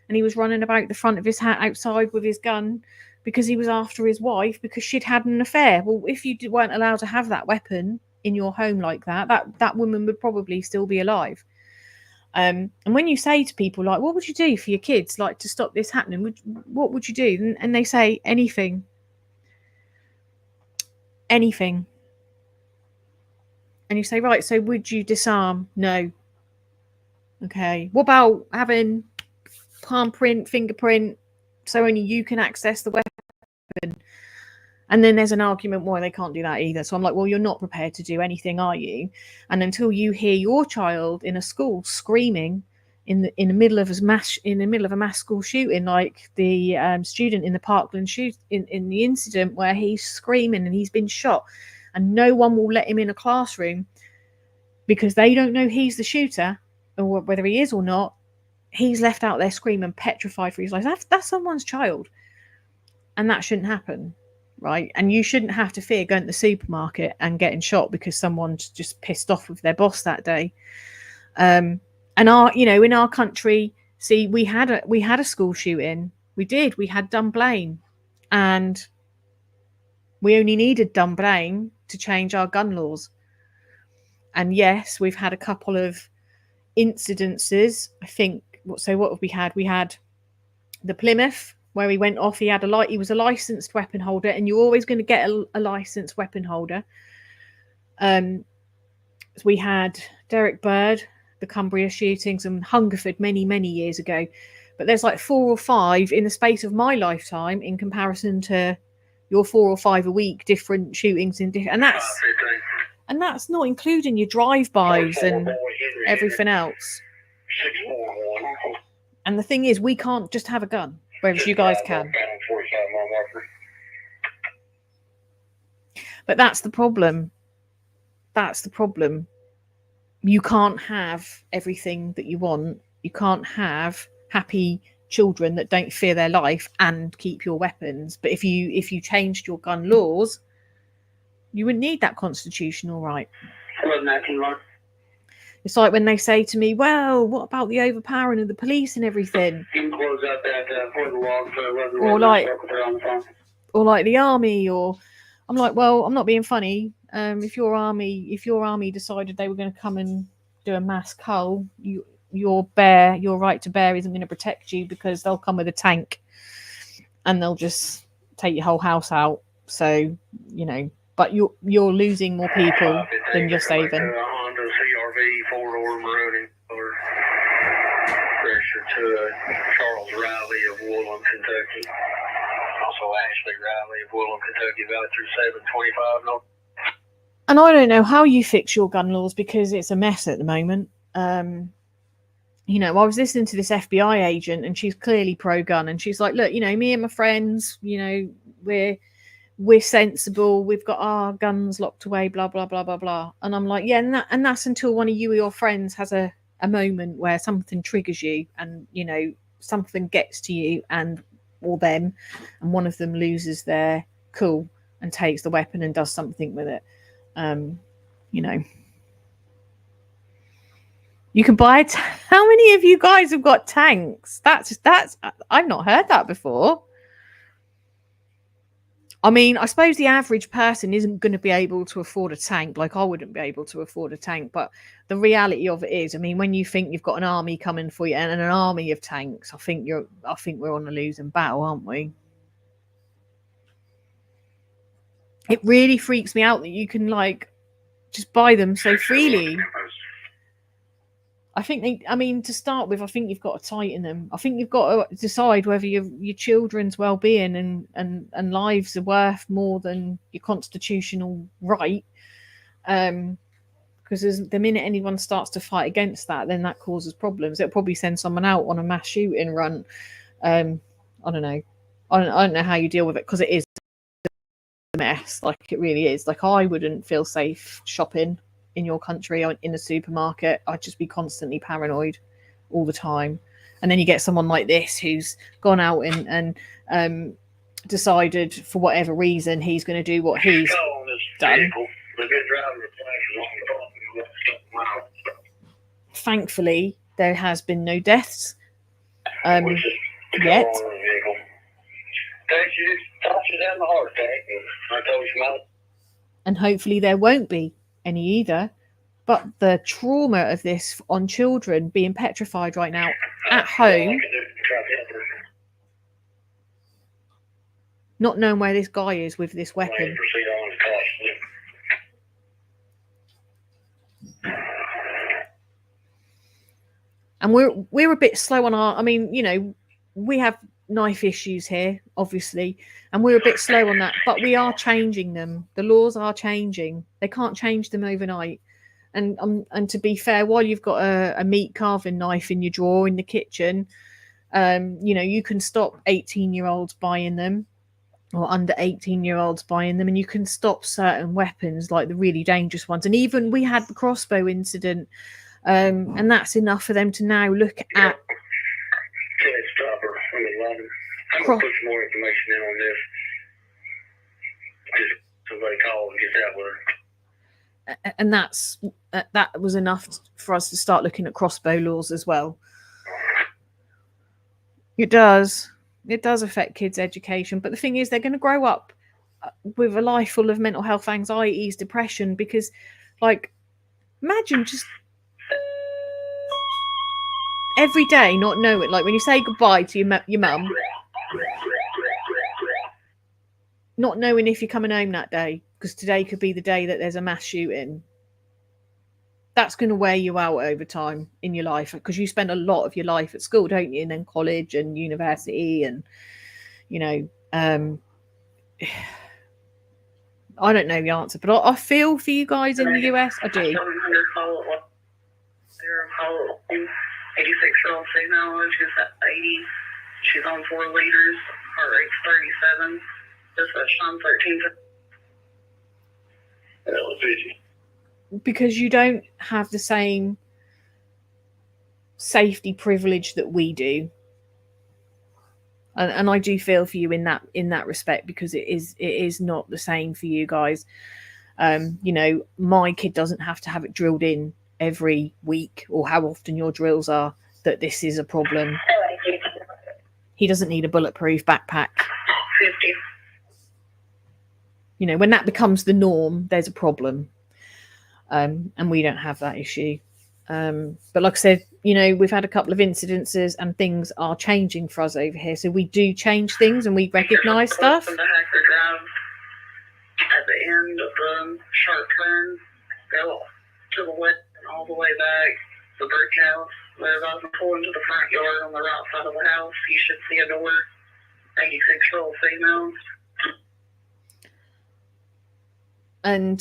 and he was running about the front of his hat outside with his gun because he was after his wife because she'd had an affair. Well, if you weren't allowed to have that weapon in your home like that woman would probably still be alive. And when you say to people, like, what would you do for your kids, like, to stop this happening? What would you do? And they say anything. Anything. And you say, right, so would you disarm? No. Okay. What about having palm print, fingerprint, so only you can access the weapon? And then there's an argument why they can't do that either. So I'm like, well, you're not prepared to do anything, are you? And until you hear your child in a school screaming in the middle of a mass school shooting, like the student in the Parkland in the incident where he's screaming and he's been shot, and no one will let him in a classroom because they don't know he's the shooter, or whether he is or not. He's left out there screaming, petrified for his life. That's someone's child, and that shouldn't happen. Right, and you shouldn't have to fear going to the supermarket and getting shot because someone's just pissed off with their boss that day. And in our country, see, we had a school shooting. We had Dunblane, and we only needed Dunblane to change our gun laws. And yes, we've had a couple of incidences. I think. So what have we had? We had the Plymouth, where he went off. He was a licensed weapon holder, and you're always going to get a licensed weapon holder. So we had Derek Bird, the Cumbria shootings, and Hungerford many, many years ago. But there's like 4 or 5 in the space of my lifetime in comparison to your 4 or 5 a week different shootings and that's not including your drive-bys and everything else. And the thing is, we can't just have a gun, whereas you guys can. But that's the problem. You can't have everything that you want. You can't have happy children that don't fear their life and keep your weapons. But if you changed your gun laws, you wouldn't need that constitutional right. It's like when they say to me, well, what about the overpowering of the police and everything? Or like the army, or I'm like, well, I'm not being funny. If your army decided they were going to come and do a mass cull, your right to bear isn't going to protect you because they'll come with a tank and they'll just take your whole house out. So, but you're losing more people than you're saving. Four-door Maroney or pressure to Charles Riley of Woodland, Kentucky. Also Ashley Riley of Woodland, Kentucky, Valley through 725 North. And I don't know how you fix your gun laws because it's a mess at the moment. I was listening to this FBI agent and she's clearly pro-gun, and she's like, look, me and my friends, we're sensible, we've got our guns locked away, blah blah blah blah blah. And I'm like, yeah, and that's until one of you or your friends has a moment where something triggers you and something gets to you or them, and one of them loses their cool and takes the weapon and does something with it. You can buy how many of you guys have got tanks? That's I've not heard that before. I mean, I suppose the average person isn't going to be able to afford a tank. Like I wouldn't be able to afford a tank, but the reality of it is, I mean, when you think you've got an army coming for you and an army of tanks, I think we're on a losing battle, aren't we? It really freaks me out that you can just buy them so freely. To start with, I think you've got to tighten them. I think you've got to decide whether your children's well-being and lives are worth more than your constitutional right. Because the minute anyone starts to fight against that, then that causes problems. It'll probably send someone out on a mass shooting run. I don't know. I don't know how you deal with it, because it is a mess. Like, it really is. Like, I wouldn't feel safe shopping in your country or in a supermarket. I'd just be constantly paranoid all the time. And then you get someone like this who's gone out and decided for whatever reason he's going to do what he's done. Thankfully, there has been no deaths yet. And hopefully there won't be any either. But the trauma of this on children being petrified right now at home, not knowing where this guy is with this weapon. And we're a bit slow on our, I mean, you know, we have knife issues here, obviously, and we're a bit slow on that, but we are changing them. The laws are changing. They can't change them overnight. And to be fair, while you've got a meat carving knife in your drawer in the kitchen, you know, you can stop 18-year-olds buying them, or under 18-year-olds buying them, and you can stop certain weapons, like the really dangerous ones. And even we had the crossbow incident, and that's enough for them to now look at. I'm gonna put some more information in on this. Just somebody call and get that with her. And that was enough for us to start looking at crossbow laws as well. It does affect kids' education, but the thing is, they're going to grow up with a life full of mental health, anxieties, depression, because, like, imagine just every day not knowing, like when you say goodbye to your mum, not knowing if you're coming home that day, because today could be the day that there's a mass shooting. That's going to wear you out over time in your life, because you spend a lot of your life at school, don't you? And then college and university, and, you know, I don't know the answer, but I feel for you guys in the US. I do. 86-year-old female, she's at 80. She's on 4 liters. Heart rate's 37. Just at Sean 13. Because you don't have the same safety privilege that we do, and I do feel for you in that respect, because it is not the same for you guys. You know, my kid doesn't have to have it drilled in every week, or how often your drills are, that this is a problem. He doesn't need a bulletproof backpack. 50. You know, when that becomes the norm, there's a problem. And we don't have that issue. But like I said, you know, we've had a couple of incidences and things are changing for us over here. So we do change things and we recognise stuff. From the Hacker Drive, at the end of the sharp turn, go to the left and all the way back, the brick house. Where I was pulling to the front yard on the right side of the house, you should see a door. 86-year-old female. And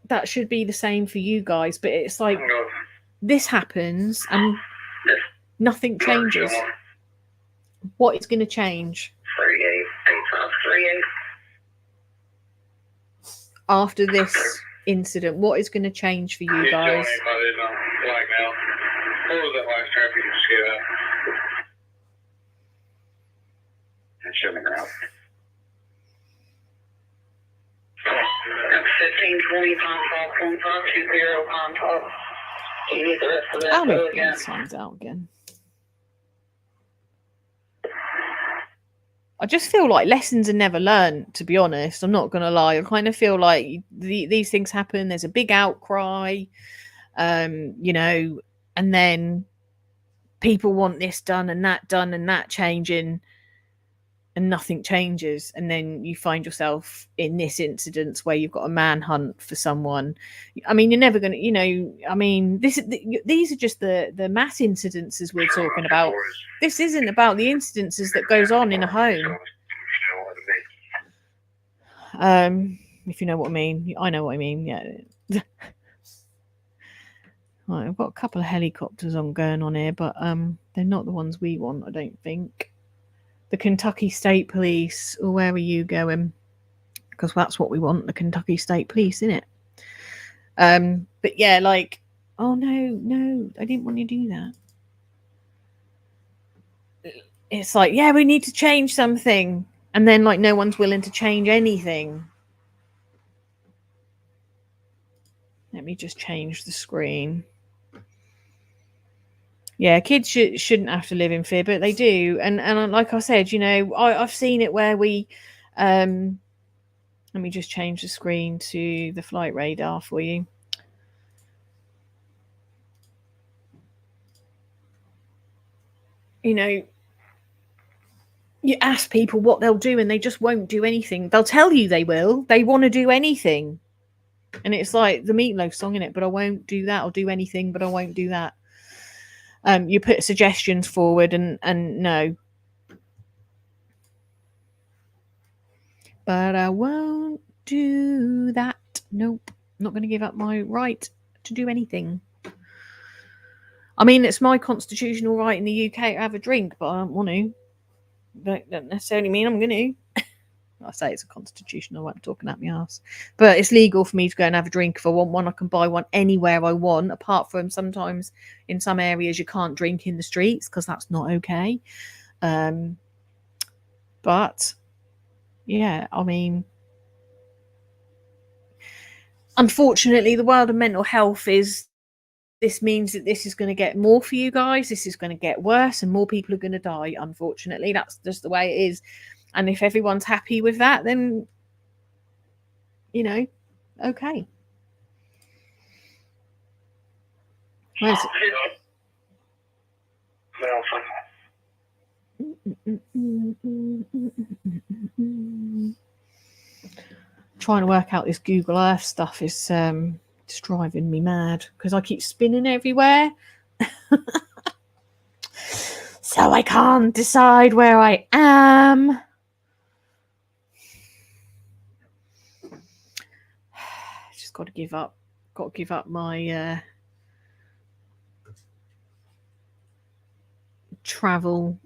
that should be the same for you guys, but it's like this happens and nothing changes. What is going to change? 38, after this incident, what is going to change for you guys? What was that last traffic you just get up? That's showing the ground. 1520 pound top, 1520 pound top. You need the rest of that. I'll make these signs out again. I just feel like lessons are never learned, to be honest. I'm not going to lie. I kind of feel like these things happen. There's a big outcry, you know, and then people want this done and that changing, and nothing changes. And then you find yourself in this incident where you've got a manhunt for someone. I mean, you're never going to, you know, I mean, these are just the mass incidences we're talking about. This isn't about the incidences that goes on in a home. if you know what I mean. I know what I mean, yeah. Right, I've got a couple of helicopters going on here, but they're not the ones we want, I don't think. The Kentucky State Police, or where are you going? Because that's what we want, the Kentucky State Police, isn't it? But yeah, like, oh no, I didn't want to do that. It's like, yeah, we need to change something, and then like no one's willing to change anything. Let me just change the screen. Yeah, kids shouldn't have to live in fear, but they do. And like I said, you know, I've seen it where we, let me just change the screen to the flight radar for you. You know, you ask people what they'll do and they just won't do anything. They'll tell you they will. They want to do anything. And it's like the Meatloaf song, innit? But I won't do that. I'll do anything, but I won't do that. You put suggestions forward and no. But I won't do that. Nope. I'm not going to give up my right to do anything. I mean, it's my constitutional right in the UK to have a drink, but I don't want to. That doesn't necessarily mean I'm going to. I say it's a constitutional right, I'm talking out my ass. But it's legal for me to go and have a drink. If I want one, I can buy one anywhere I want, apart from sometimes in some areas you can't drink in the streets because that's not okay. But yeah, I mean, unfortunately, the world of mental health this means that this is going to get more for you guys. This is going to get worse and more people are going to die. Unfortunately, that's just the way it is. And if everyone's happy with that, then, you know, okay. Where's it? Trying to work out this Google Earth stuff is just driving me mad because I keep spinning everywhere. So I can't decide where I am. Just got to give up. Got to give up my travel.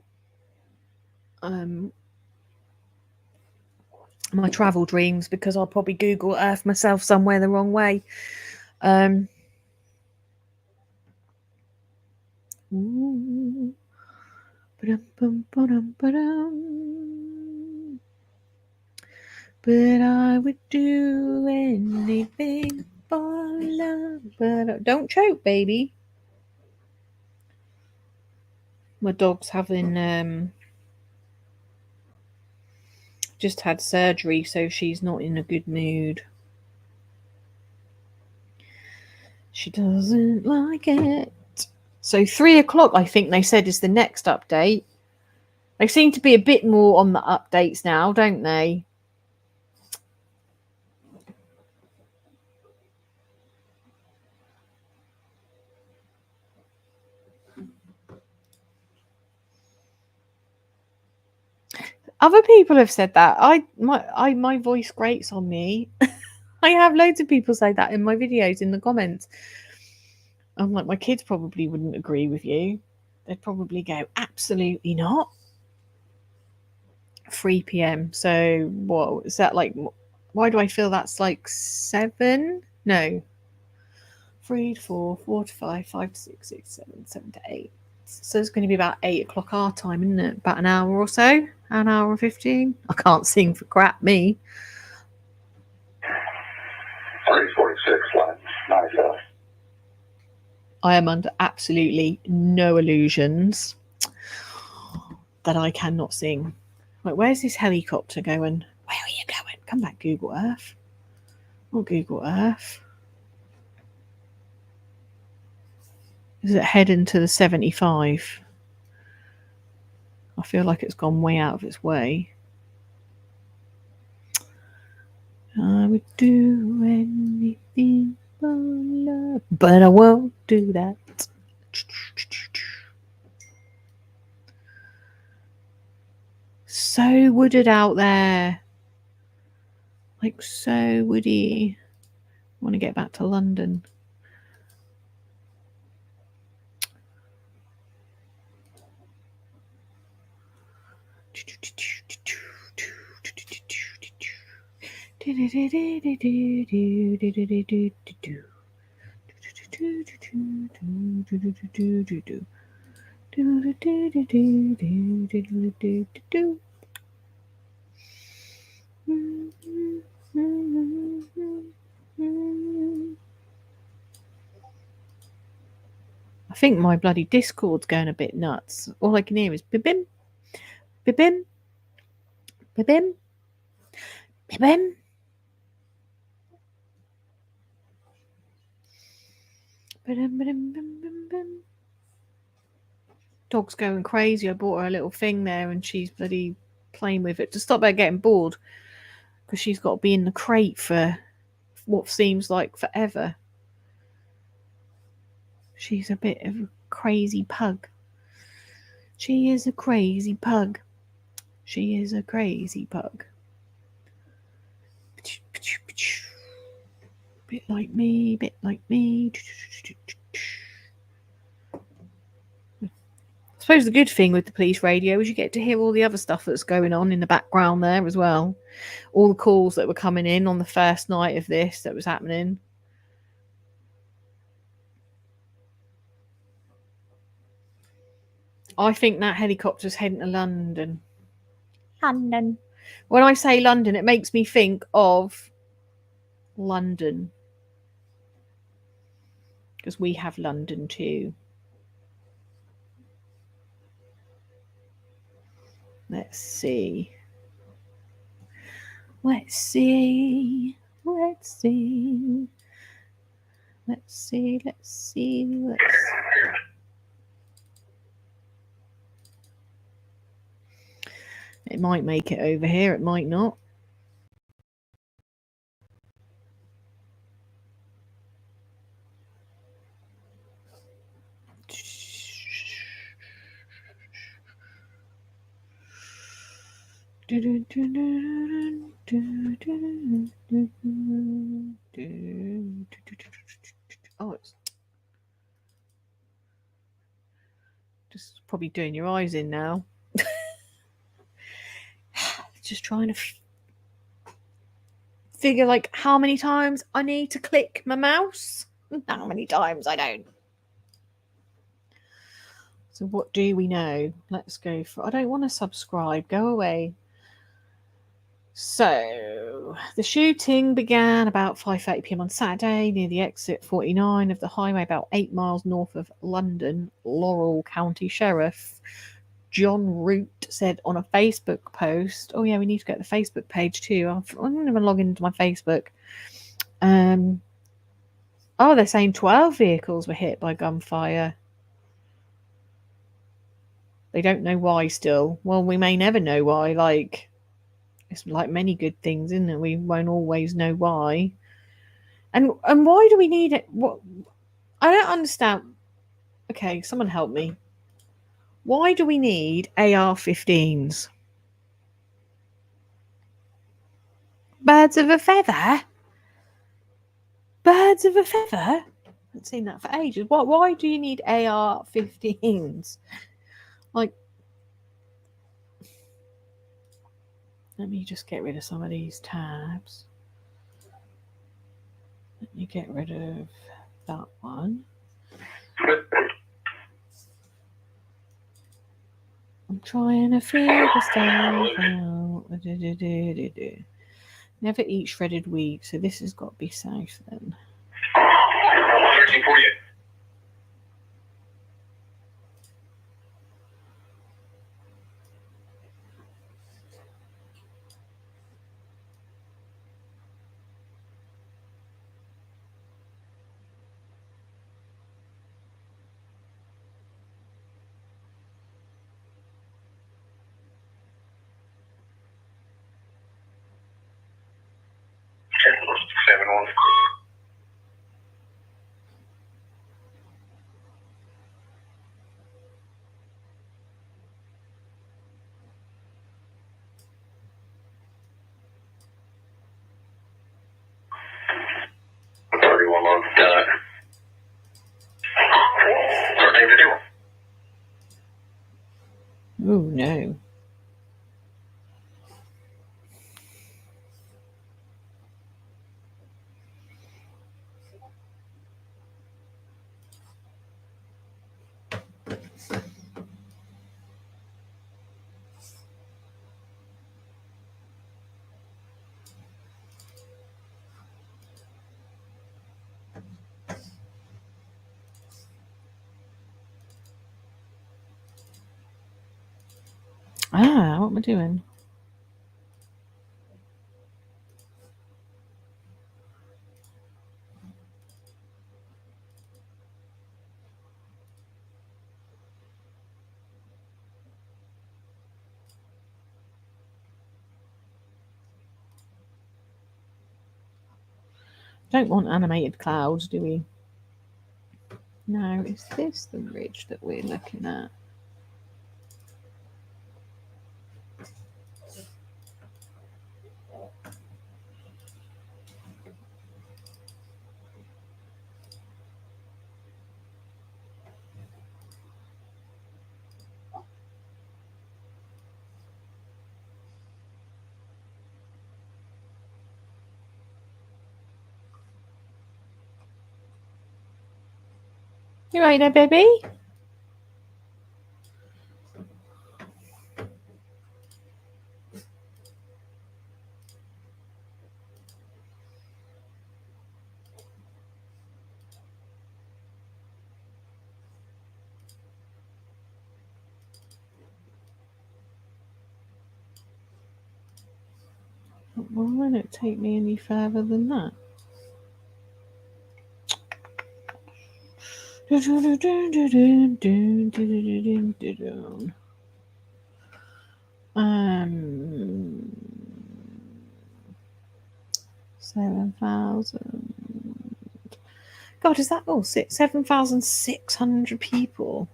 My travel dreams, because I'll probably Google Earth myself somewhere the wrong way. But I would do anything for love. But don't choke, baby. My dog's having just had surgery, so she's not in a good mood. She doesn't like it. So 3 o'clock, I think they said, is the next update. They seem to be a bit more on the updates now, don't they? Other people have said that. My voice grates on me. I have loads of people say that in my videos, in the comments. I'm like, my kids probably wouldn't agree with you. They'd probably go, absolutely not. 3 p.m. So what is that like? Why do I feel that's like 7? No. 3 to 4, 4 to 5, 5 to 6, 6 to 7, 7 to 8. So it's going to be about 8 o'clock our time, isn't it? About an hour or so. An hour and 15. I can't sing for crap, me. 346, line 97. I am under absolutely no illusions that I cannot sing. Like, where's this helicopter going? Where are you going? Come back, Google Earth. Not Google Earth. Is it heading to the 75? I feel like it's gone way out of its way. I would do anything for love, but I won't do that. So wooded out there. Like, so would he want to get back to London? I think my bloody Discord's going a bit nuts. All I can hear is bim, bim, bim, bim. Dog's going crazy. I bought her a little thing there and she's bloody playing with it to stop her getting bored, because she's got to be in the crate for what seems like forever. She's a bit of a crazy pug. She is a crazy pug. She is a crazy pug. Bit like me, bit like me. I suppose the good thing with the police radio is you get to hear all the other stuff that's going on in the background there as well. All the calls that were coming in on the first night of this that was happening. I think that helicopter's heading to London. London. When I say London, it makes me think of London. Because we have London too. Let's see. Let's see. Let's see. Let's see. Let's see. Let's see. It might make it over here. It might not. Oh, it's just probably doing your eyes in now. Just trying to figure like how many times I need to click my mouse. How many times I don't. So what do we know? Let's go for... I don't want to subscribe. Go away. So the shooting began about 5:30 p.m. on Saturday near the exit 49 of the highway, about 8 miles north of London. Laurel County Sheriff John Root said on a Facebook post. Oh yeah, we need to get the Facebook page too. I'm going to log into my Facebook. Oh, they're saying 12 vehicles were hit by gunfire. They don't know why still. Well, we may never know why. Like, it's like many good things, isn't it? We won't always know why. And why do we need it? What? I don't understand. Okay, someone help me. Why do we need AR-15s? Birds of a feather? Birds of a feather? I haven't seen that for ages. Why do you need AR-15s? Like, let me just get rid of some of these tabs. Let me get rid of that one. I'm trying to figure stuff out. Never eat shredded wheat, so this has got to be safe then. 1348. Ah, what am I doing? Don't want animated clouds, do we? No, is this the ridge that we're looking at? You right there, baby? Why won't it take me any further than that? Um, 7,000. God, is that all? 7,600 people.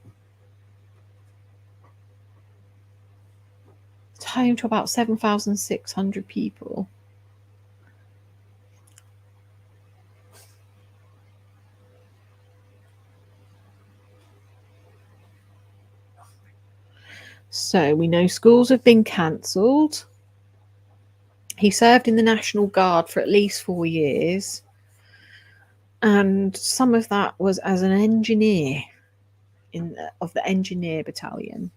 It's home to about 7,600 people. So we know schools have been cancelled. He served in the National Guard for at least 4 years. And some of that was as an engineer of the engineer battalion.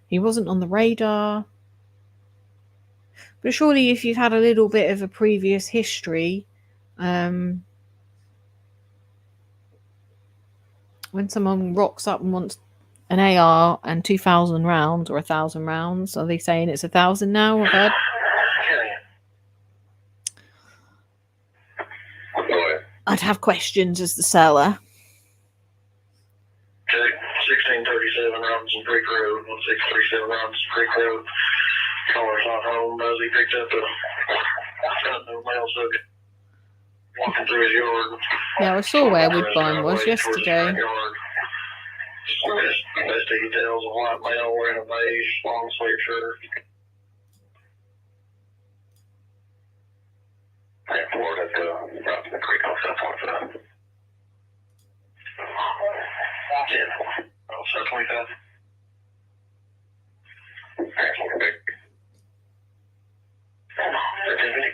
He wasn't on the radar. But surely if you've had a little bit of a previous history, when someone rocks up and wants an AR and 2,000 rounds or 1,000 rounds, are they saying it's 1,000 now? I've heard. I'd have questions as the seller. Okay, 1637 Robinson Creek Road, 1637 Robinson Creek Road. Caller's not home, as he picked up a mail sucker walking through his yard. Yeah, I saw where Woodbine was yesterday. Best details, a white male wearing a beige long sleeve shirt. Yeah, Florida at the creek off that point for that. Yeah, also 25. That's what big. Activity.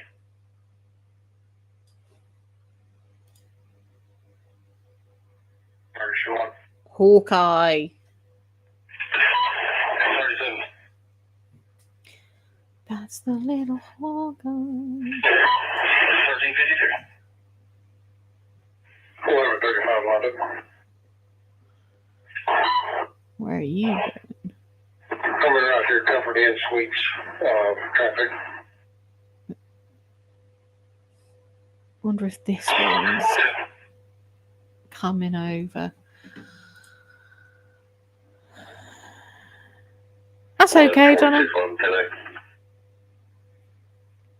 Very short. Hawkeye. 37. That's the little Hawkeye. 1353. 1135 London. Where are you going? Coming out here, Comfort Inn Suites, traffic. Wonder if this one's coming over. That's okay, Donna.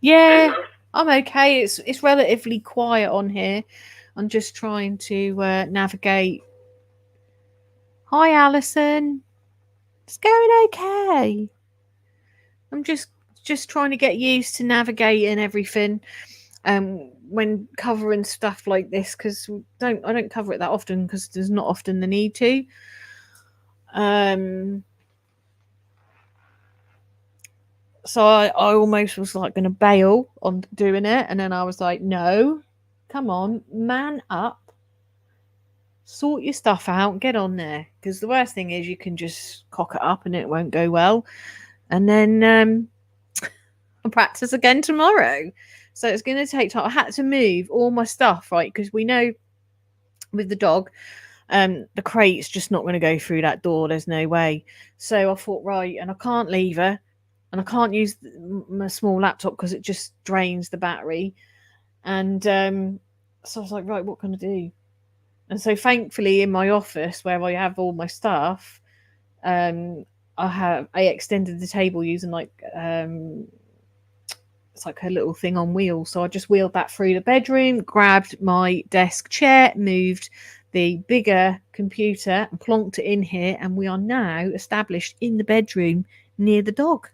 Yeah, I'm okay. It's relatively quiet on here. I'm just trying to navigate. Hi, Alison. It's going okay. I'm just trying to get used to navigating everything when covering stuff like this, because I don't cover it that often because there's not often the need to. So I almost was like going to bail on doing it, and then I was like, no, come on, man up. Sort your stuff out, get on there. Because the worst thing is you can just cock it up and it won't go well. And then I'll practice again tomorrow. So it's going to take time. I had to move all my stuff, right? Because we know with the dog, The crate's just not going to go through that door. There's no way. So I thought, right, and I can't leave her, and I can't use my small laptop because it just drains the battery. And so I was like, right, what can I do? And so thankfully in my office where I have all my stuff, I extended the table using like it's like a little thing on wheels. So I just wheeled that through the bedroom, grabbed my desk chair, moved the bigger computer and plonked it in here, and we are now established in the bedroom near the dog.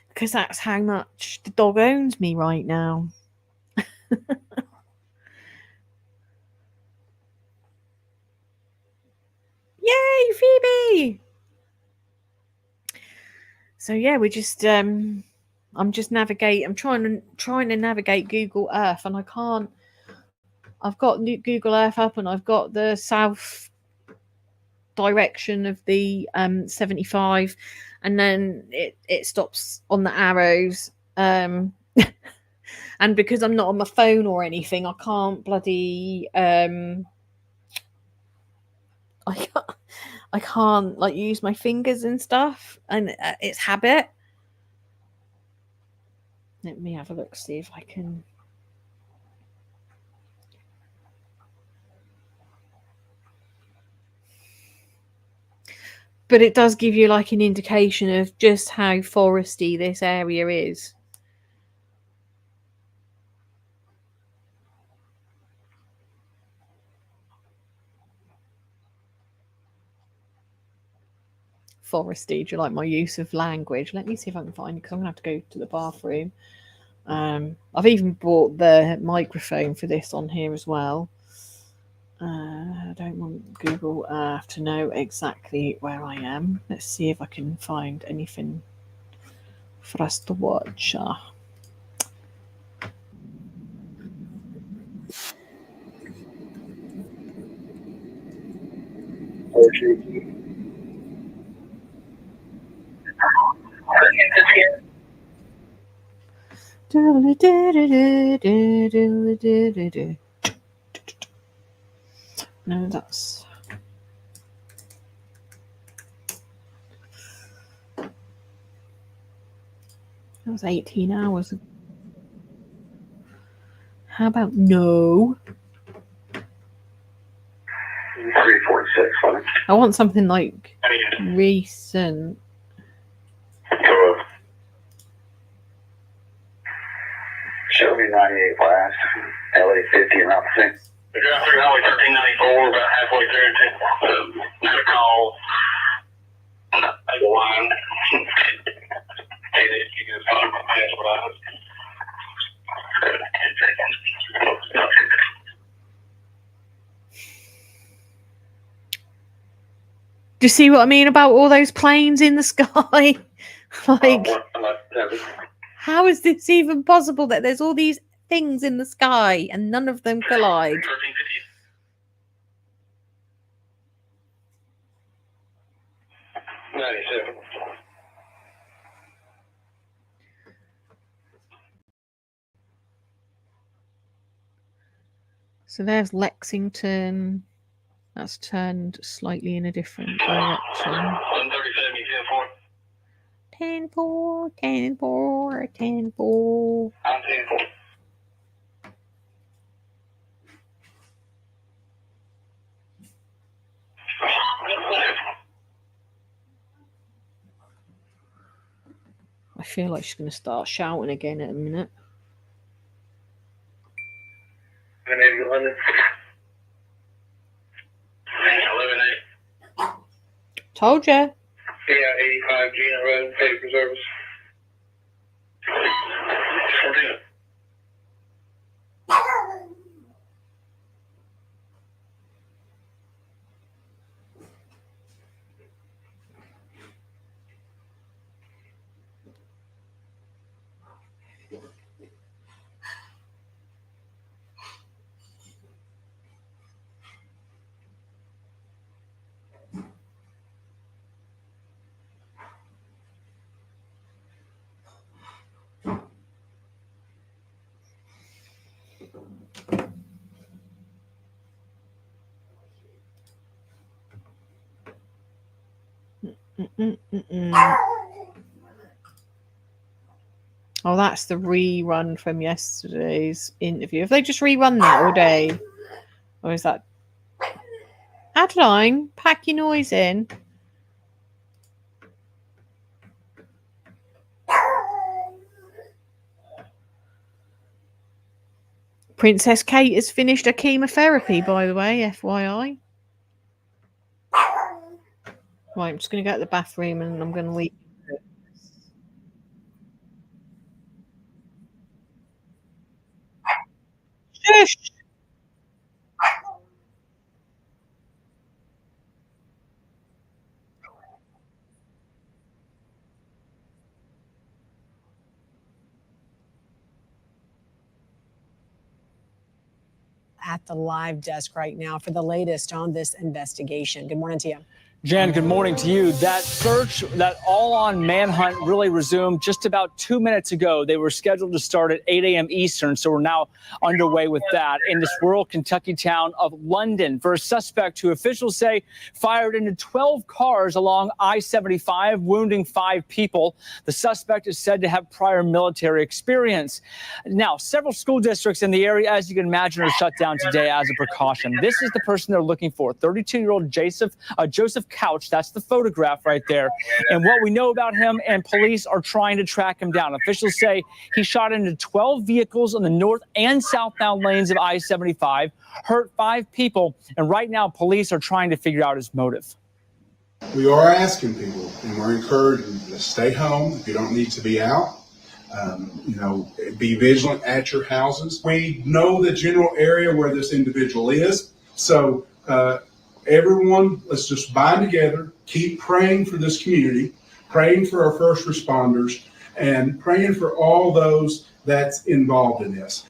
Because that's how much the dog owns me right now. Yay, Phoebe! So yeah, we're just I'm trying to navigate Google Earth, and I can't. I've got Google Earth up, and I've got the south direction of the 75, and then it stops on the arrows. And because I'm not on my phone or anything, I can't bloody I can't like use my fingers and stuff, and it's habit. Let me have a look, see if I can. But it does give you like an indication of just how foresty this area is. Foresty, do you like my use of language? Let me see if I can find it, because I'm going to have to go to the bathroom. I've even bought the microphone for this on here as well. I don't want Google Earth to know exactly where I am. Let's see if I can find anything for us to watch. No, that's that was 18 hours ago. How about no? 346. I want something like recent. Show me 98 last. LA 50 and opposite. We got through Highway 1394, about halfway through to had a call. The line. Hey, you guys follow my password. Do you see what I mean about all those planes in the sky? Like, how is this even possible that there's all these things in the sky and none of them collide? So there's Lexington. That's turned slightly in a different direction. 10-4, 10-4, 10-4. I feel like she's going to start shouting again in a minute. Told ya. Yeah, 85 Gina Road, paper service. I Oh, that's the rerun from yesterday's interview. Have they just rerun that all day? Or is that... Adeline, pack your noise in. Princess Kate has finished her chemotherapy, by the way, FYI. Right, I'm just going to go to the bathroom and I'm going to leave. Shush! At the live desk right now for the latest on this investigation. Good morning to you. Jan, good morning to you. That search, that all-on manhunt really resumed just about 2 minutes ago. They were scheduled to start at 8 a.m. Eastern, so we're now underway with that in this rural Kentucky town of London for a suspect who officials say fired into 12 cars along I-75, wounding 5 people. The suspect is said to have prior military experience. Now, several school districts in the area, as you can imagine, are shut down today as a precaution. This is the person they're looking for, 32-year-old Joseph Couch. That's the photograph right there. And what we know about him, and police are trying to track him down. Officials say he shot into 12 vehicles on the north and southbound lanes of I-75, hurt 5 people, and right now police are trying to figure out his motive. We are asking people, and we're encouraging to stay home if you don't need to be out. Be vigilant at your houses. We know the general area where this individual is, so everyone, let's just bind together, keep praying for this community, praying for our first responders, and praying for all those that's involved in this.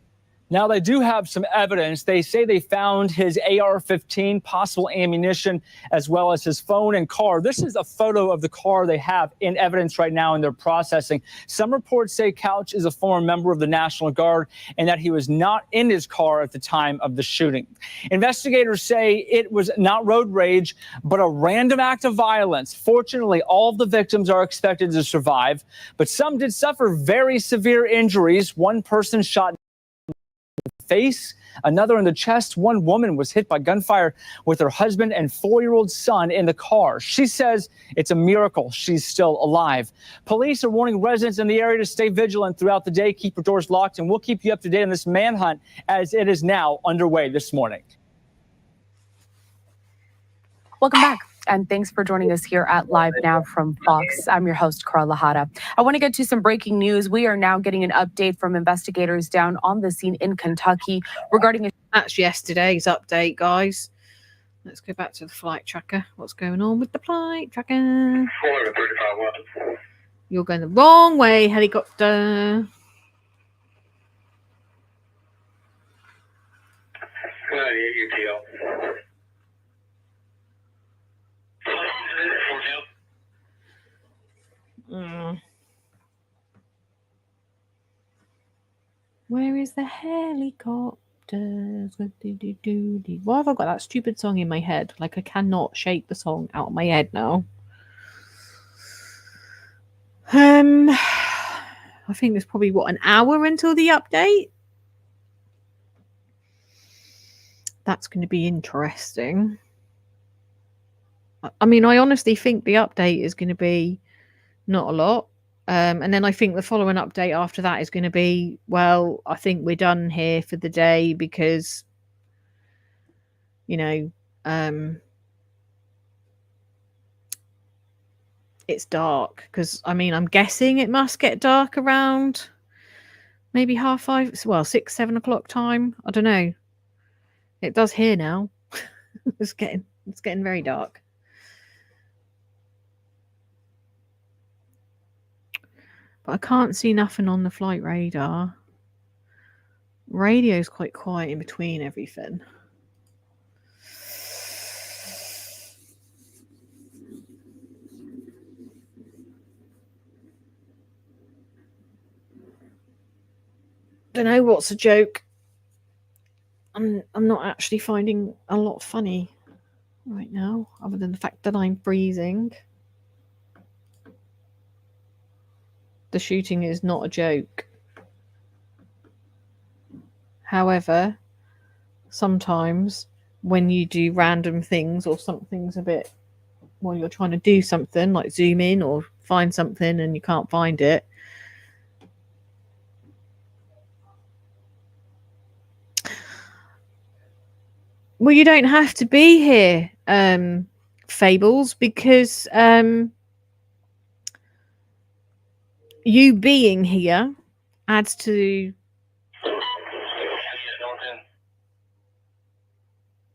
Now, they do have some evidence. They say they found his AR-15, possible ammunition, as well as his phone and car. This is a photo of the car they have in evidence right now, and they're processing. Some reports say Couch is a former member of the National Guard and that he was not in his car at the time of the shooting. Investigators say it was not road rage, but a random act of violence. Fortunately, all of the victims are expected to survive, but some did suffer very severe injuries. One person shot face, another in the chest. One woman was hit by gunfire with her husband and 4-year-old son in the car. She says it's a miracle she's still alive. Police are warning residents in the area to stay vigilant throughout the day, keep your doors locked, and we'll keep you up to date on this manhunt as it is now underway this morning. Welcome back. And thanks for joining us here at Live Now from Fox. I'm your host, Carla Hara. I want to get to some breaking news. We are now getting an update from investigators down on the scene in Kentucky regarding... That's yesterday's update, guys. Let's go back to the flight tracker. What's going on with the flight tracker? You're going the wrong way, helicopter. Where is the helicopter? Why have I got that stupid song in my head? Like I cannot shake the song out of my head now. I think there's probably an hour until the update. That's going to be interesting. I mean, I honestly think the update is going to be not a lot. And then I think the following update after that is going to be, well, I think we're done here for the day because, it's dark. Because, I mean, I'm guessing it must get dark around maybe 5:30, well, 6, 7 o'clock time. I don't know. It does here now. It's getting very dark. But I can't see nothing on the flight radar. Radio's quite quiet in between everything. Don't know what's a joke. I'm not actually finding a lot funny right now, other than the fact that I'm freezing. The shooting is not a joke. However, sometimes when you do random things or something's a bit, while you're trying to do something like zoom in or find something and you can't find it, well, you don't have to be here, Fables, because you being here adds to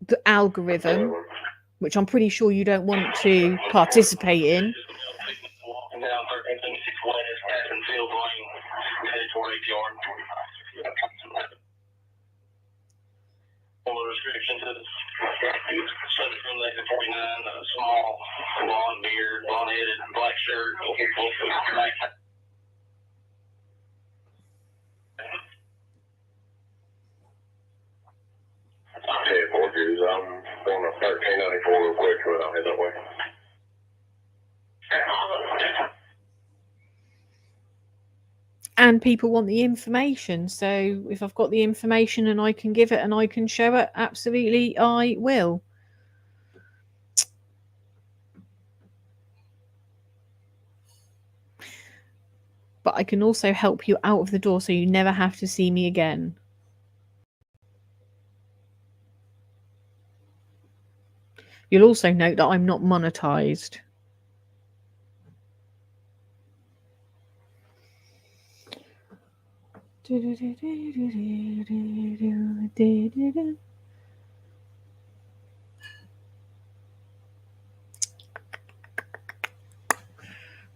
the algorithm, which I'm pretty sure you don't want to participate in. Restriction to the subject from Lexington 49, small, blonde beard, blonde headed, black shirt, black. Okay, Borges, I'm going to 1394 real quick, but I'll head that way. And people want the information, so if I've got the information and I can give it and I can show it, absolutely I will. But I can also help you out of the door so you never have to see me again. You'll also note that I'm not monetized.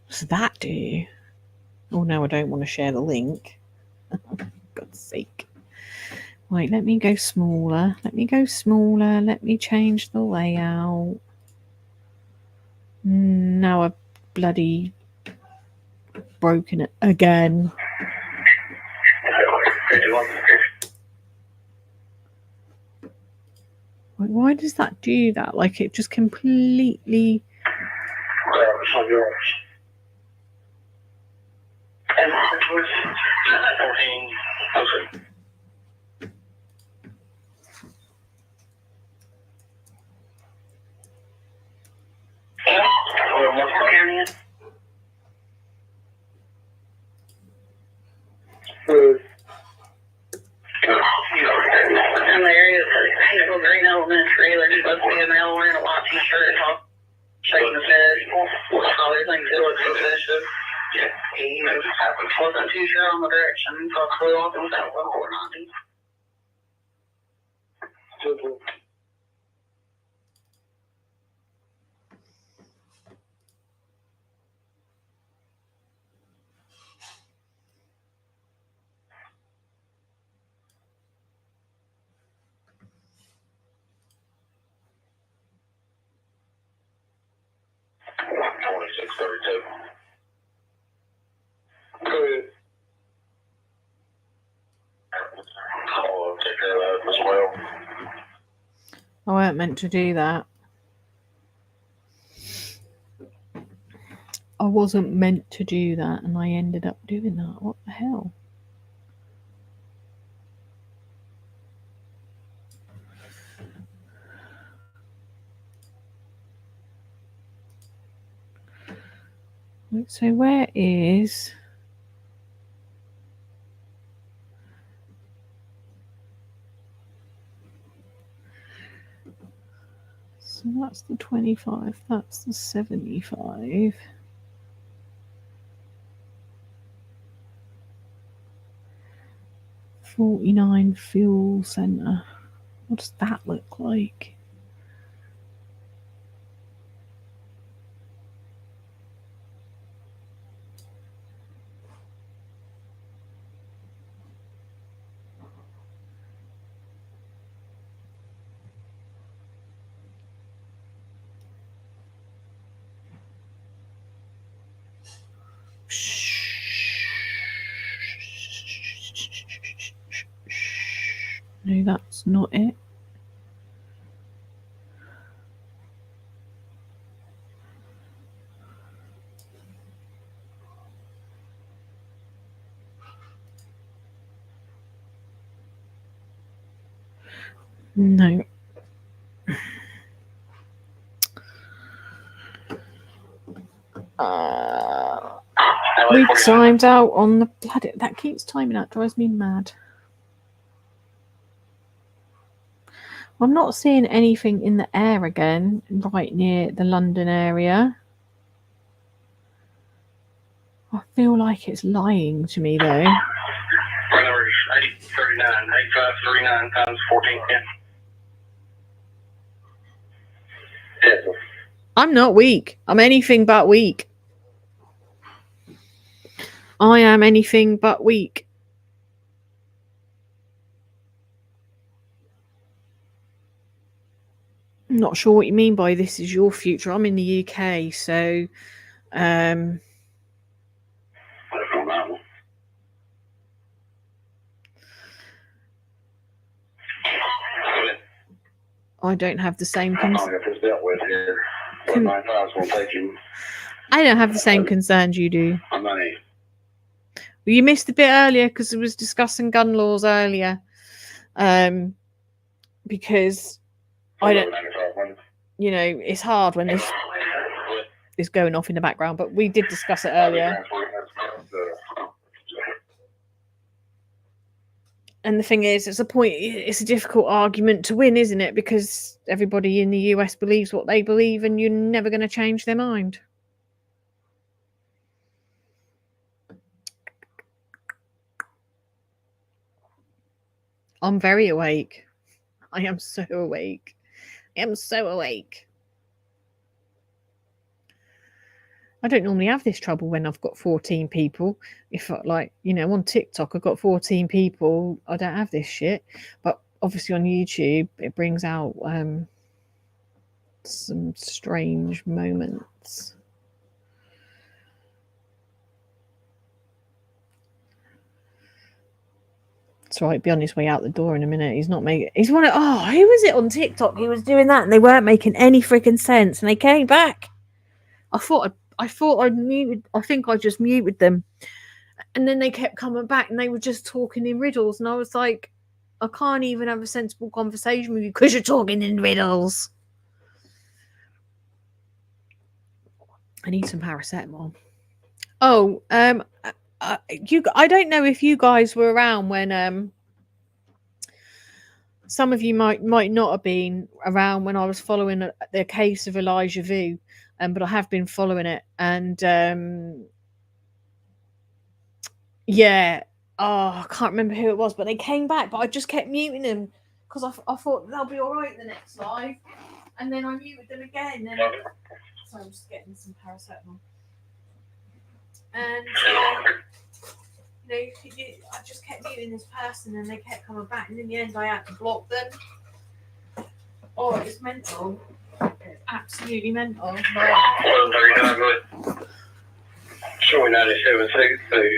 What's that do? Oh no, I don't want to share the link. God's sake. Right, let me go smaller. Let me go smaller. Let me change the layout. Now I've bloody broken it again. Why does that do that? Like it just completely... In the area of Hazel Green Elementary, there's supposed to be a male wearing a white t-shirt, shaking his head. Father thinks it looks suspicious. He wasn't too sure on the direction, so I flew off and without 490. Go ahead. I'll take care of that as well. I weren't meant to do that. I wasn't meant to do that, and I ended up doing that. What the hell? So where is... So that's the 25, that's the 75. $49 fuel center. What does that look like? No, that's not it. No. We timed out on the bloody. That keeps timing out. Drives me mad. I'm not seeing anything in the air again, right near the London area. I feel like it's lying to me, though. My number is 839, 8539 times 14. Yeah. I'm not weak. I'm anything but weak. I am anything but weak. I'm not sure what you mean by this is your future. I'm in the UK, so I don't have the same I don't have the same concerns you do. Well, you missed a bit earlier because it was discussing gun laws earlier. Because I don't, you know, it's hard when this is going off in the background, but we did discuss it earlier. And the thing is, it's a difficult argument to win, isn't it? Because everybody in the US believes what they believe and you're never going to change their mind. I'm very awake. I am so awake. I am so awake. I don't normally have this trouble when I've got 14 people. If like, you know, on TikTok, I've got 14 people. I don't have this shit. But obviously on YouTube, it brings out some strange moments. It's right, be on his way out the door in a minute. He's not making. He's one of. Oh, who was it on TikTok? He was doing that, and they weren't making any freaking sense. And they came back. I thought I'd muted. I think I just muted them, and then they kept coming back, and they were just talking in riddles. And I was like, I can't even have a sensible conversation with you because you're talking in riddles. I need some paracetamol. Oh, I don't know if you guys were around when some of you might not have been around when I was following the case of Elijah Vu, but I have been following it, and yeah, I can't remember who it was, but they came back, but I just kept muting them because I thought they'll be all right the next live, and then I muted them again. And so I'm just getting some paracetamol. And I just kept muting this person and they kept coming back, and in the end I had to block them. Oh, it's mental. It's absolutely mental.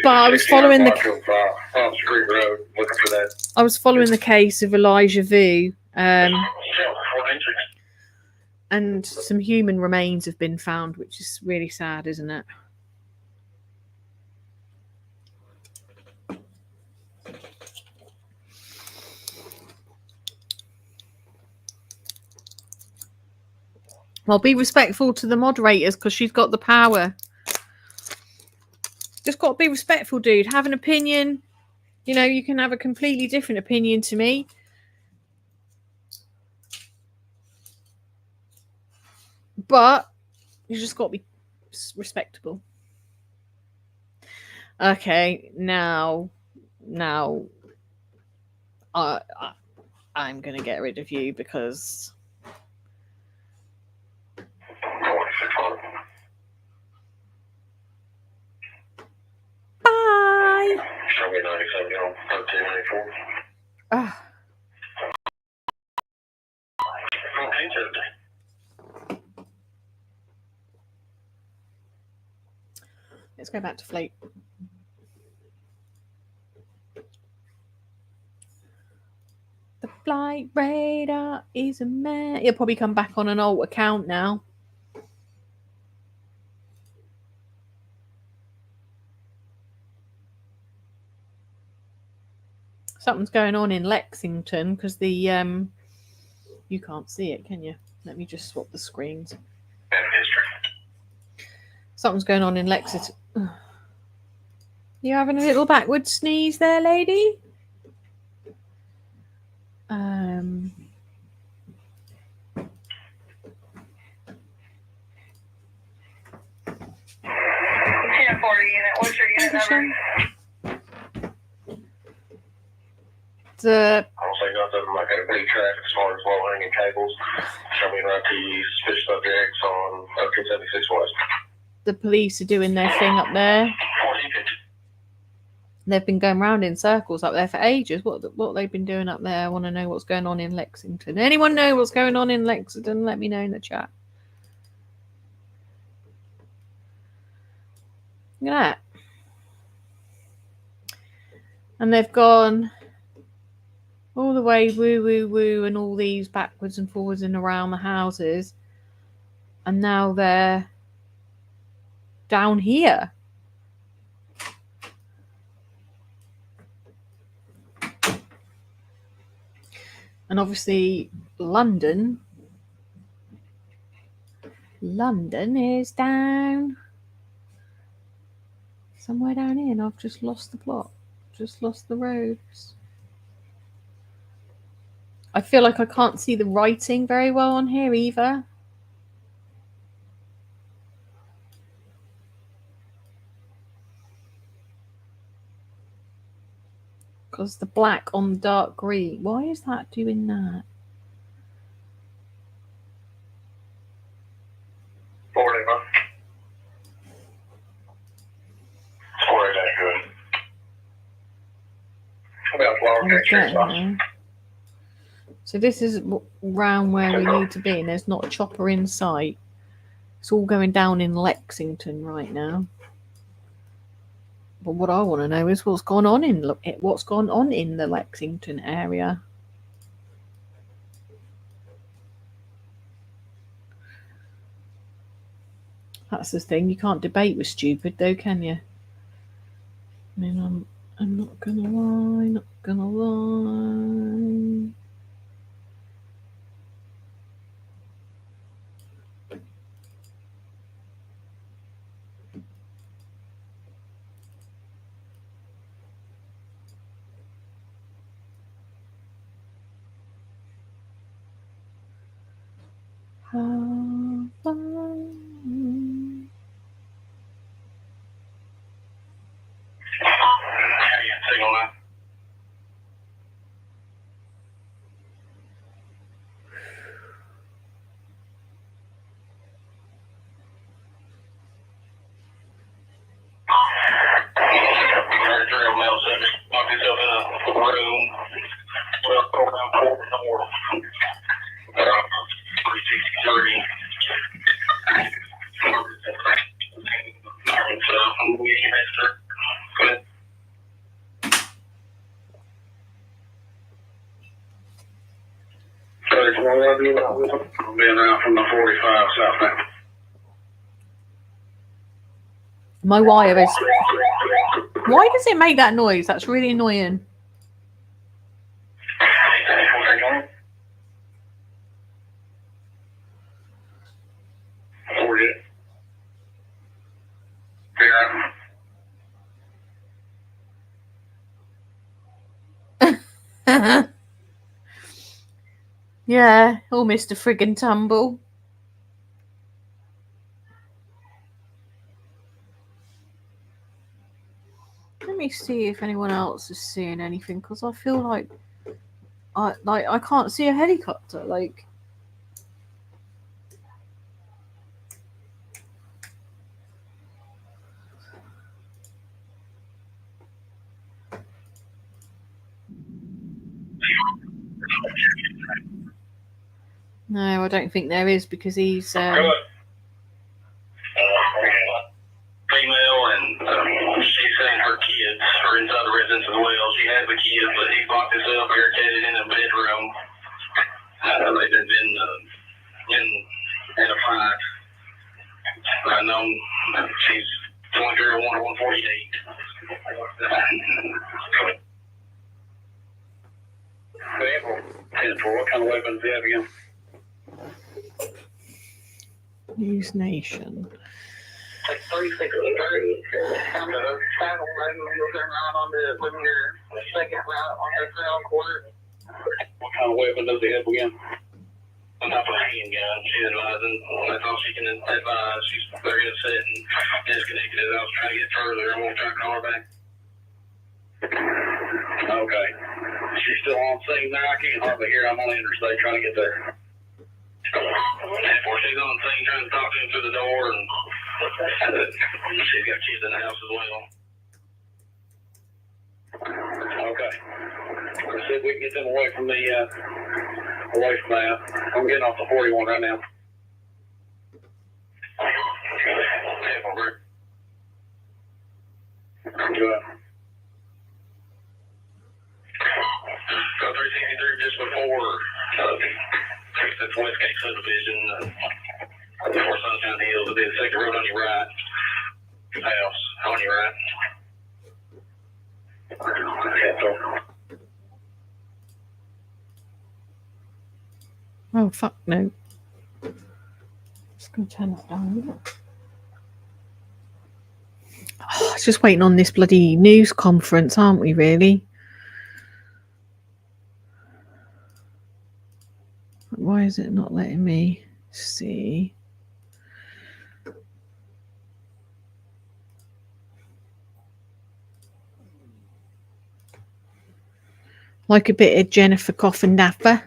But I was following the case of Elijah Vu, and some human remains have been found, which is really sad, isn't it? Well, be respectful to the moderators because she's got the power. Just got to be respectful, dude. Have an opinion. You know, you can have a completely different opinion to me. But you just got to be respectable. Okay, now I'm going to get rid of you because... Bye. Let's go back to Fleet. The flight radar is a man. He'll probably come back on an old account now. Something's going on in Lexington because the You can't see it, can you? Let me just swap the screens. Something's going on in Lexington. You having a little backward sneeze there, lady? What's your unit number? The Also got them like a big traffic as far as low hanging cables. Show me right the suspicious subjects on 276 West. the police are doing their thing up there. They've been going round in circles up there for ages. What they've been doing up there? I want to know what's going on in Lexington. Anyone know what's going on in Lexington? Let me know in the chat. Look at that. And they've gone all the way woo, woo, woo, and all these backwards and forwards and around the houses. And now they're down here. And obviously London is down somewhere down here, and I've just lost the plot. Just lost the roads. I feel like I can't see the writing very well on here either. Because the black on the dark green. Why is that doing that? So this is round where we need to be, and there's not a chopper in sight. It's all going down in Lexington right now. But what I want to know is what's gone on in the Lexington area. That's the thing. You can't debate with stupid, though, can you? I mean, I'm not gonna lie. My wire is... Why does it make that noise? That's really annoying. Yeah, all Mr. Friggin' Tumble. Let me see if anyone else is seeing anything, because I feel like I can't see a helicopter. Like, no, I don't think there is, because he's female, and she's saying her kids are inside the residence as well. She has the kids, but he's locked himself barricaded in a bedroom. They've been in a fight. I know she's 2301 or 148. 10-4, what kind of weapons do you have again? News Nation. Like 3630, on the saddle right moving around on your second route on the ground court. What kind of weapon does he have again? Some type of handgun. She's advising. That's all she can advise. She's very upset and disconnected as I was trying to get further. I won't try to call her back. Okay. She's still on scene now. I can't hardly hear. I'm on Interstate trying to get there. Before she's on scene trying to talk to him through the door, and she's got kids in the house as well. Okay. Let's see if we can get them away from that. I'm getting off the 41 right now. Good. So 363 just before that's Westgate subdivision, before Sunshine Hills, it'll be the second road on your right. House on your right. Oh, fuck no. Just going to turn that down. Oh, just waiting on this bloody news conference, aren't we, really? Why is it not letting me see? Like a bit of Jennifer Coffin Napper.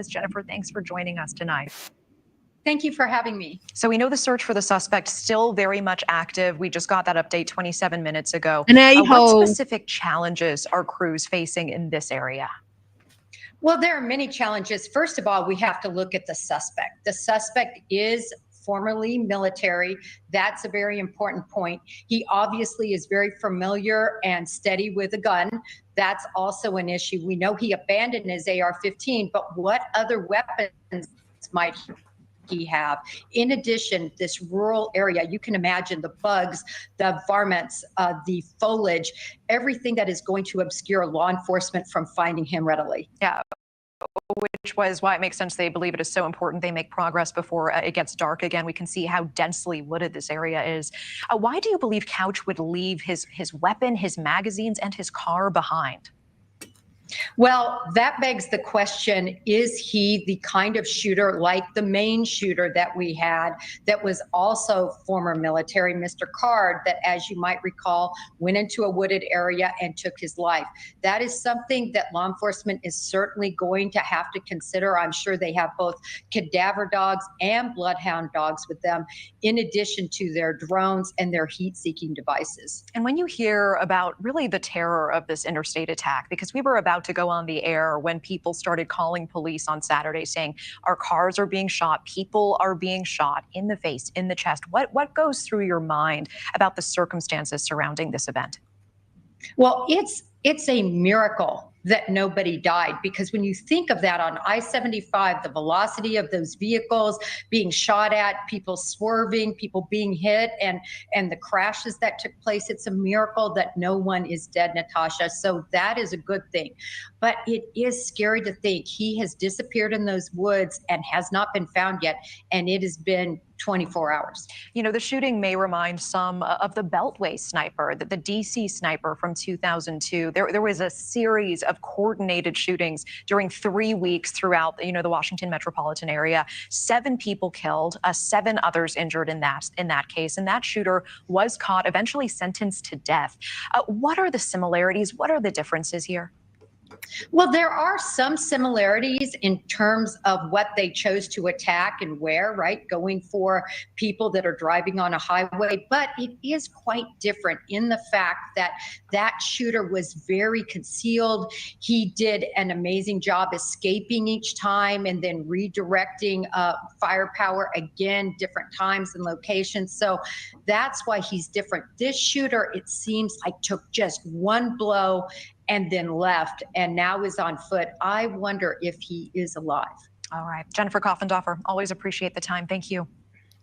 Jennifer, thanks for joining us tonight. Thank you for having me. So we know the search for the suspect still very much active. We just got that update 27 minutes ago. An a-hole. What specific challenges are crews facing in this area? Well, there are many challenges. First of all, we have to look at the suspect. The suspect is formerly military. That's a very important point. He obviously is very familiar and steady with a gun. That's also an issue. We know he abandoned his AR-15, but what other weapons might he have? In addition, this rural area, you can imagine the bugs, the varmints, the foliage, everything that is going to obscure law enforcement from finding him readily. Yeah. Which was why it makes sense they believe it is so important they make progress before it gets dark again. We can see how densely wooded this area is. Why do you believe Couch would leave his weapon, his magazines, and his car behind? Well, that begs the question, is he the kind of shooter like the main shooter that we had that was also former military, Mr. Card, that, as you might recall, went into a wooded area and took his life? That is something that law enforcement is certainly going to have to consider. I'm sure they have both cadaver dogs and bloodhound dogs with them, in addition to their drones and their heat-seeking devices. And when you hear about really the terror of this interstate attack, because we were about to go on the air when people started calling police on Saturday saying our cars are being shot, people are being shot in the face, in the chest. What goes through your mind about the circumstances surrounding this event? Well, it's a miracle that nobody died, because when you think of that on I-75, the velocity of those vehicles being shot at, people swerving, people being hit, and the crashes that took place, it's a miracle that no one is dead, Natasha. So that is a good thing. But it is scary to think he has disappeared in those woods and has not been found yet, and it has been 24 hours. You know, the shooting may remind some of the Beltway sniper, the DC sniper from 2002. There was a series of coordinated shootings during 3 weeks throughout, the Washington metropolitan area. 7 people killed, 7 others injured in that case. And that shooter was caught, eventually sentenced to death. What are the similarities? What are the differences here? Well, there are some similarities in terms of what they chose to attack and where, right? Going for people that are driving on a highway, but it is quite different in the fact that that shooter was very concealed. He did an amazing job escaping each time and then redirecting firepower again, different times and locations. So that's why he's different. This shooter, it seems like, took just one blow and then left, and now is on foot. I wonder if he is alive. All right. Jennifer Coffindoffer, always appreciate the time. Thank you.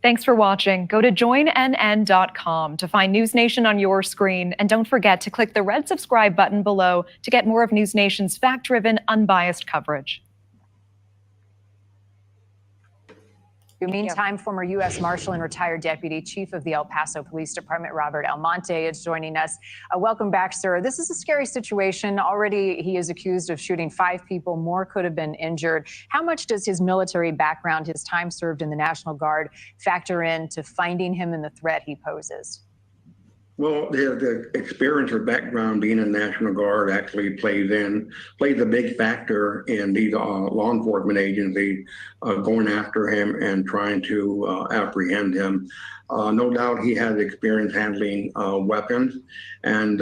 Thanks for watching. Go to joinnn.com to find News Nation on your screen. And don't forget to click the red subscribe button below to get more of News Nation's fact-driven, unbiased coverage. Meantime, former U.S. Marshal and retired Deputy Chief of the El Paso Police Department, Robert Almonte, is joining us. Welcome back, sir. This is a scary situation. Already, he is accused of shooting 5 people. More could have been injured. How much does his military background, his time served in the National Guard, factor into finding him and the threat he poses? Well, the experience or background being in the National Guard actually plays a big factor in these law enforcement agencies going after him and trying to apprehend him. No doubt he has experience handling weapons, and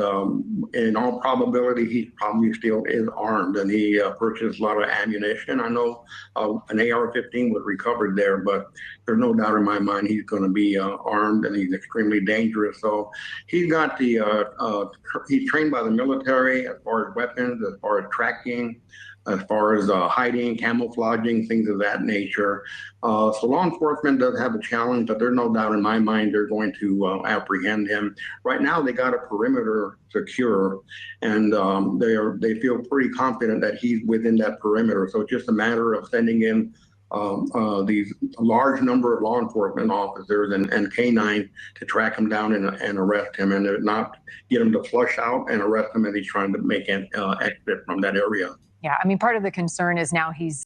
in all probability, he probably still is armed, and he purchased a lot of ammunition. I know an AR-15 was recovered there, but there's no doubt in my mind he's going to be armed, and he's extremely dangerous. So he's got he's trained by the military as far as weapons, as far as tracking, as far as hiding, camouflaging, things of that nature. So law enforcement does have a challenge, but there's no doubt in my mind they're going to apprehend him. Right now, they got a perimeter secure, and they feel pretty confident that he's within that perimeter. So it's just a matter of sending in these large number of law enforcement officers and canine to track him down and arrest him, and not get him to flush out and arrest him as he's trying to make an exit from that area. Yeah, I mean, part of the concern is now he's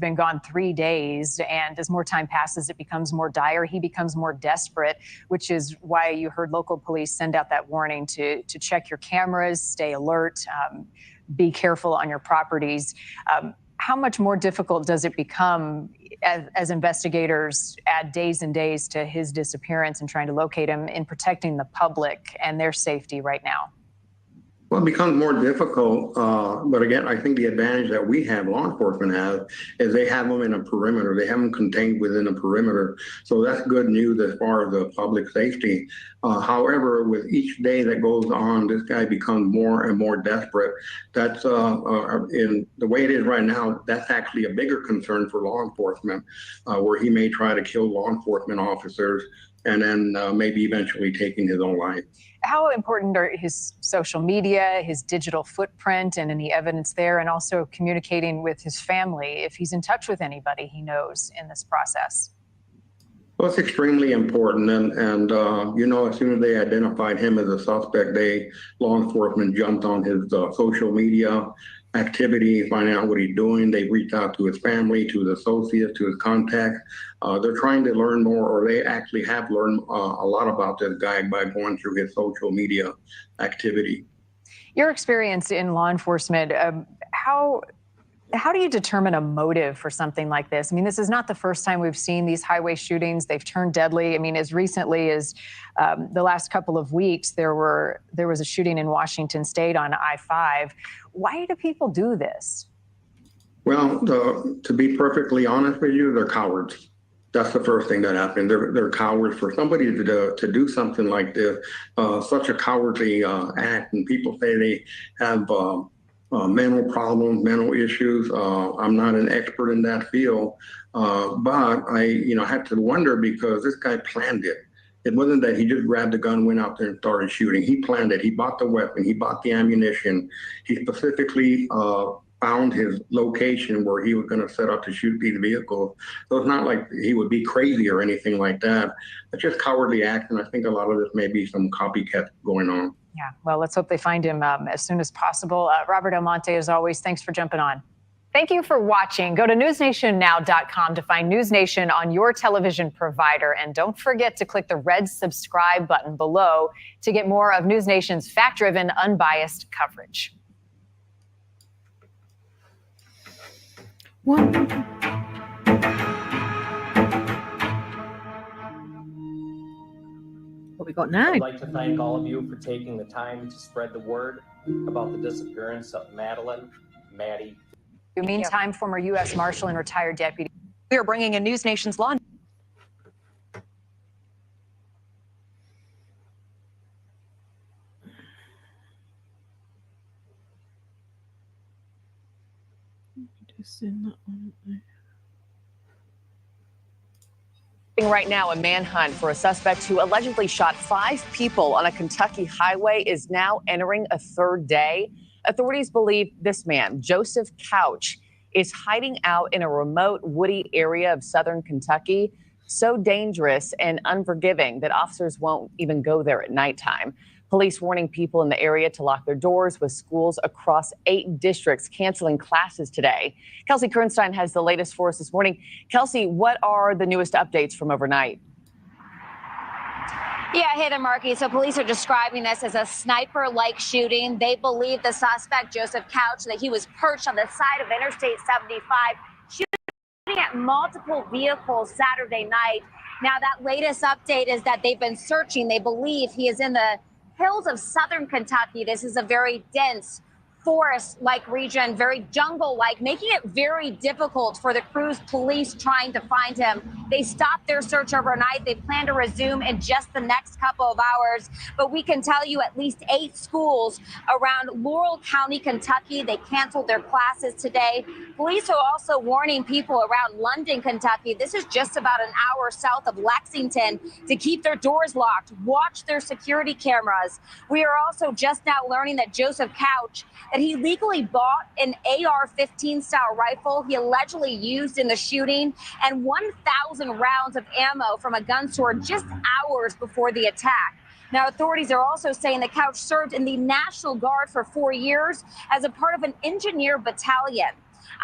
been gone 3 days, and as more time passes, it becomes more dire. He becomes more desperate, which is why you heard local police send out that warning to check your cameras, stay alert, be careful on your properties. How much more difficult does it become as investigators add days and days to his disappearance and trying to locate him in protecting the public and their safety right now? Well, it becomes more difficult, but again, I think the advantage that we have, law enforcement has, is they have them in a perimeter. They have them contained within a perimeter. So that's good news as far as the public safety. However, with each day that goes on, this guy becomes more and more desperate. That's in the way it is right now, that's actually a bigger concern for law enforcement, where he may try to kill law enforcement officers and then maybe eventually taking his own life. How important are his social media, his digital footprint, and any evidence there, and also communicating with his family if he's in touch with anybody he knows in this process? Well, it's extremely important, and you know, as soon as they identified him as a suspect, law enforcement jumped on his social media activity, finding out what he's doing. They reached out to his family, to his associates, to his contacts. They're trying to learn more, or they actually have learned a lot about this guy by going through his social media activity. Your experience in law enforcement, how do you determine a motive for something like this? I mean, this is not the first time we've seen these highway shootings. They've turned deadly. I mean, as recently as the last couple of weeks, there was a shooting in Washington State on I-5. Why do people do this? Well, to be perfectly honest with you, they're cowards. That's the first thing that happened. They're cowards. For somebody to do something like this, such a cowardly act, and people say they have mental problems, mental issues. I'm not an expert in that field, but I have to wonder, because this guy planned it. It wasn't that he just grabbed the gun, went out there and started shooting. He planned it. He bought the weapon. He bought the ammunition. He specifically found his location where he was going to set up to shoot these vehicles. So it's not like he would be crazy or anything like that. It's just cowardly act, and I think a lot of this may be some copycat going on. Yeah, well, let's hope they find him as soon as possible. Robert Almonte, as always, thanks for jumping on. Thank you for watching. Go to newsnationnow.com to find News Nation on your television provider. And don't forget to click the red subscribe button below to get more of News Nation's fact-driven, unbiased coverage. What we got now? I'd like to thank all of you for taking the time to spread the word about the disappearance of Maddie. Meantime, former U.S. Marshal and retired Deputy. We are bringing in News Nation's law. Just in that one. Right now, a manhunt for a suspect who allegedly shot 5 people on a Kentucky highway is now entering a third day. Authorities believe this man, Joseph Couch, is hiding out in a remote, woody area of southern Kentucky, so dangerous and unforgiving that officers won't even go there at nighttime. Police warning people in the area to lock their doors, with schools across 8 districts canceling classes today. Kelsey Kernstein has the latest for us this morning. Kelsey, what are the newest updates from overnight? Yeah, hey there, Marky. So police are describing this as a sniper-like shooting. They believe the suspect, Joseph Couch, that he was perched on the side of Interstate 75, shooting at multiple vehicles Saturday night. Now, that latest update is that they've been searching. They believe he is in the hills of southern Kentucky. This is a very dense forest-like region, very jungle-like, making it very difficult for the Cruz police trying to find him. They stopped their search overnight. They plan to resume in just the next couple of hours. But we can tell you at least 8 schools around Laurel County, Kentucky, they canceled their classes today. Police are also warning people around London, Kentucky. This is just about an hour south of Lexington, to keep their doors locked, watch their security cameras. We are also just now learning that Joseph Couch, that he legally bought an AR-15 style rifle he allegedly used in the shooting, and 1,000 rounds of ammo from a gun store just hours before the attack. Now, authorities are also saying that Couch served in the National Guard for 4 years as a part of an engineer battalion.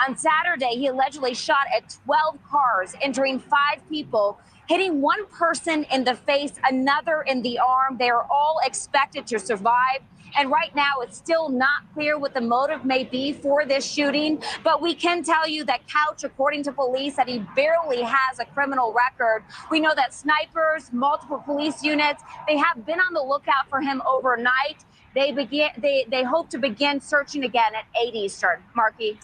On Saturday, he allegedly shot at 12 cars, injuring 5 people, hitting one person in the face, another in the arm. They are all expected to survive. And right now, it's still not clear what the motive may be for this shooting. But we can tell you that Couch, according to police, that he barely has a criminal record. We know that snipers, multiple police units, they have been on the lookout for him overnight. They hope to begin searching again at 8 Eastern. Marky.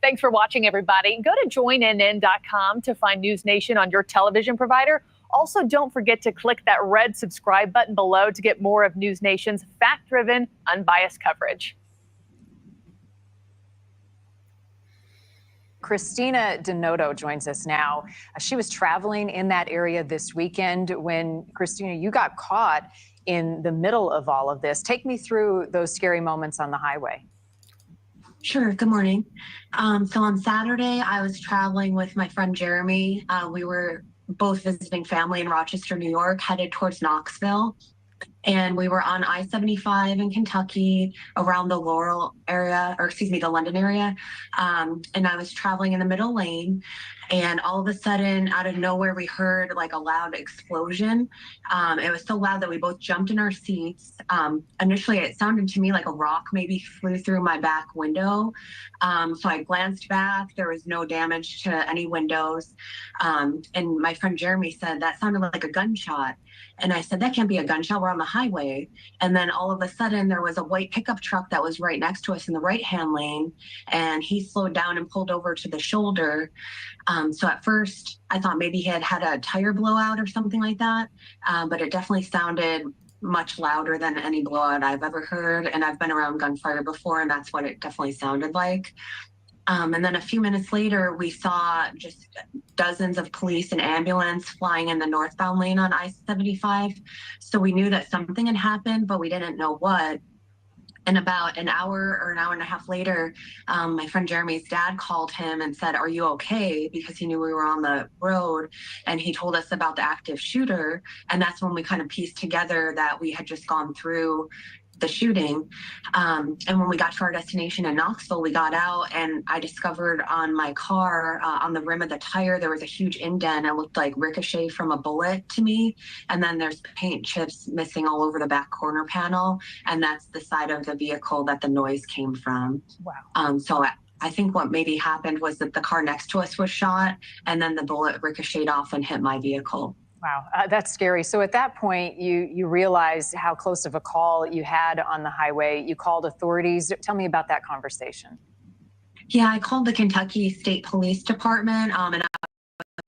Thanks for watching, everybody. Go to joinnn.com to find News Nation on your television provider. Also, don't forget to click that red subscribe button below to get more of News Nation's fact-driven, unbiased coverage. Christina Denoto joins us now. She was traveling in that area this weekend when, Christina, you got caught in the middle of all of this. Take me through those scary moments on the highway. Sure. Good morning. So on Saturday, I was traveling with my friend Jeremy. We were both visiting family in Rochester, New York, headed towards Knoxville. And we were on I-75 in Kentucky around the Laurel area, or excuse me, the London area. And I was traveling in the middle lane. And all of a sudden, out of nowhere, we heard like a loud explosion. It was so loud that we both jumped in our seats. Initially, it sounded to me like a rock maybe flew through my back window. So I glanced back. There was no damage to any windows. And my friend Jeremy said, that sounded like a gunshot. And I said, that can't be a gunshot. We're on the highway. And then all of a sudden, there was a white pickup truck that was right next to us in the right-hand lane. And he slowed down and pulled over to the shoulder. So at first, I thought maybe he had had a tire blowout or something like that. But it definitely sounded much louder than any blowout I've ever heard. And I've been around gunfire before, and that's what it definitely sounded like. And then a few minutes later, we saw just dozens of police and ambulance flying in the northbound lane on I-75. So we knew that something had happened, but we didn't know what. And about an hour or an hour and a half later, my friend Jeremy's dad called him and said, "Are you okay?" Because he knew we were on the road. And he told us about the active shooter. And that's when we kind of pieced together that we had just gone through the shooting. And when we got to our destination in Knoxville, we got out and I discovered on my car, on the rim of the tire, there was a huge indent. It looked like ricochet from a bullet to me. And then there's paint chips missing all over the back corner panel. And that's the side of the vehicle that the noise came from. Wow. So I think what maybe happened was that the car next to us was shot and then the bullet ricocheted off and hit my vehicle. Wow, that's scary. So at that point, you realized how close of a call you had on the highway. You called authorities. Tell me about that conversation. Yeah, I called the Kentucky State Police Department and I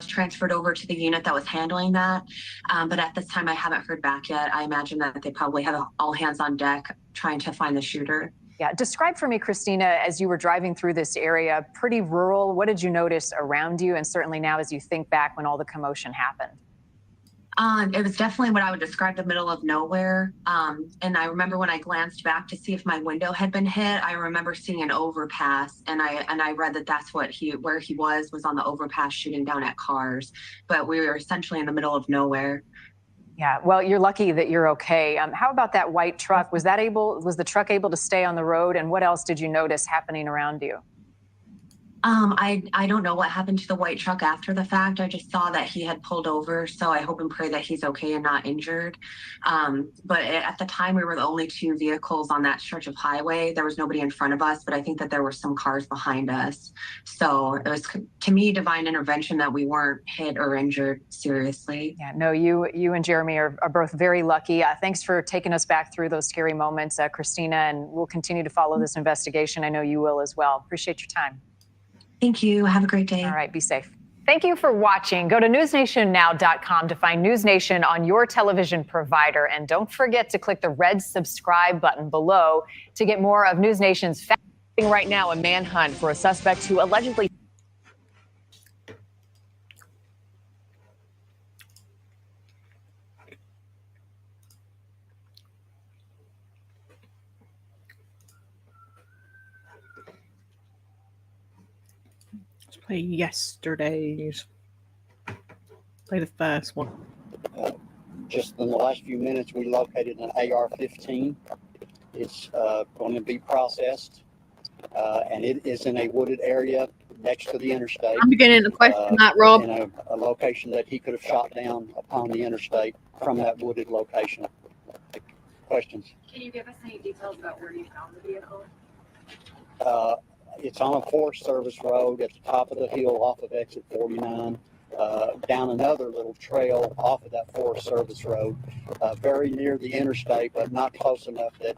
was transferred over to the unit that was handling that. But at this time, I haven't heard back yet. I imagine that they probably have all hands on deck trying to find the shooter. Yeah, describe for me, Christina, as you were driving through this area, pretty rural. What did you notice around you? And certainly now as you think back when all the commotion happened? It was definitely what I would describe the middle of nowhere. And I remember when I glanced back to see if my window had been hit, I remember seeing an overpass, and I read that that's where he was on the overpass shooting down at cars. But we were essentially in the middle of nowhere. Yeah, well, you're lucky that you're okay. How about that white truck? Was the truck able to stay on the road? And what else did you notice happening around you? I don't know what happened to the white truck after the fact. I just saw that he had pulled over, so I hope and pray that he's okay and not injured. But at the time, we were the only two vehicles on that stretch of highway. There was nobody in front of us, but I think that there were some cars behind us. So it was, to me, divine intervention that we weren't hit or injured seriously. Yeah, no, you and Jeremy are both very lucky. Thanks for taking us back through those scary moments, Christina, and we'll continue to follow this investigation. I know you will as well. Appreciate your time. Thank you. Have a great day. All right, be safe. Thank you for watching. Go to newsnationnow.com to find News Nation on your television provider. And don't forget to click the red subscribe button below to get more of News Nation's right now a manhunt for a suspect who allegedly Play yesterday's. Play the first one. Just in the last few minutes, we located an AR-15. It's going to be processed, and it is in a wooded area next to the interstate. I'm beginning to question that, Rob. In a location that he could have shot down upon the interstate from that wooded location. Questions? Can you give us any details about where you found the vehicle? It's on a Forest Service road at the top of the hill off of exit 49, down another little trail off of that Forest Service road, very near the interstate, but not close enough that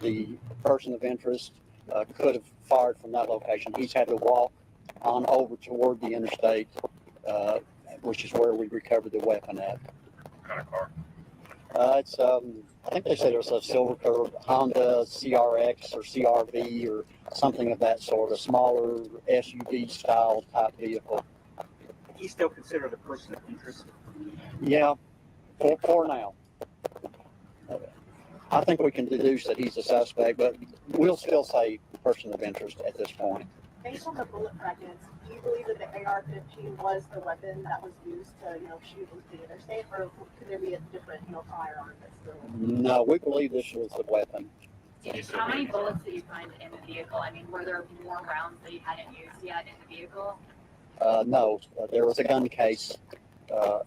the person of interest could have fired from that location. He's had to walk on over toward the interstate, which is where we recovered the weapon at. What kind of car? It's I think they said it was a silver color Honda CRX or CRV or something of that sort, a smaller SUV style type vehicle. He's still considered a person of interest? Yeah, for now. I think we can deduce that he's a suspect, but we'll still say person of interest at this point. Based on the bullet fragments, do you believe that the AR-15 was the weapon that was used to, shoot into the interstate, or could there be a different, firearm that's still? No, we believe this was the weapon. How many bullets did you find in the vehicle? I mean, were there more rounds that you hadn't used yet in the vehicle? No, there was a gun case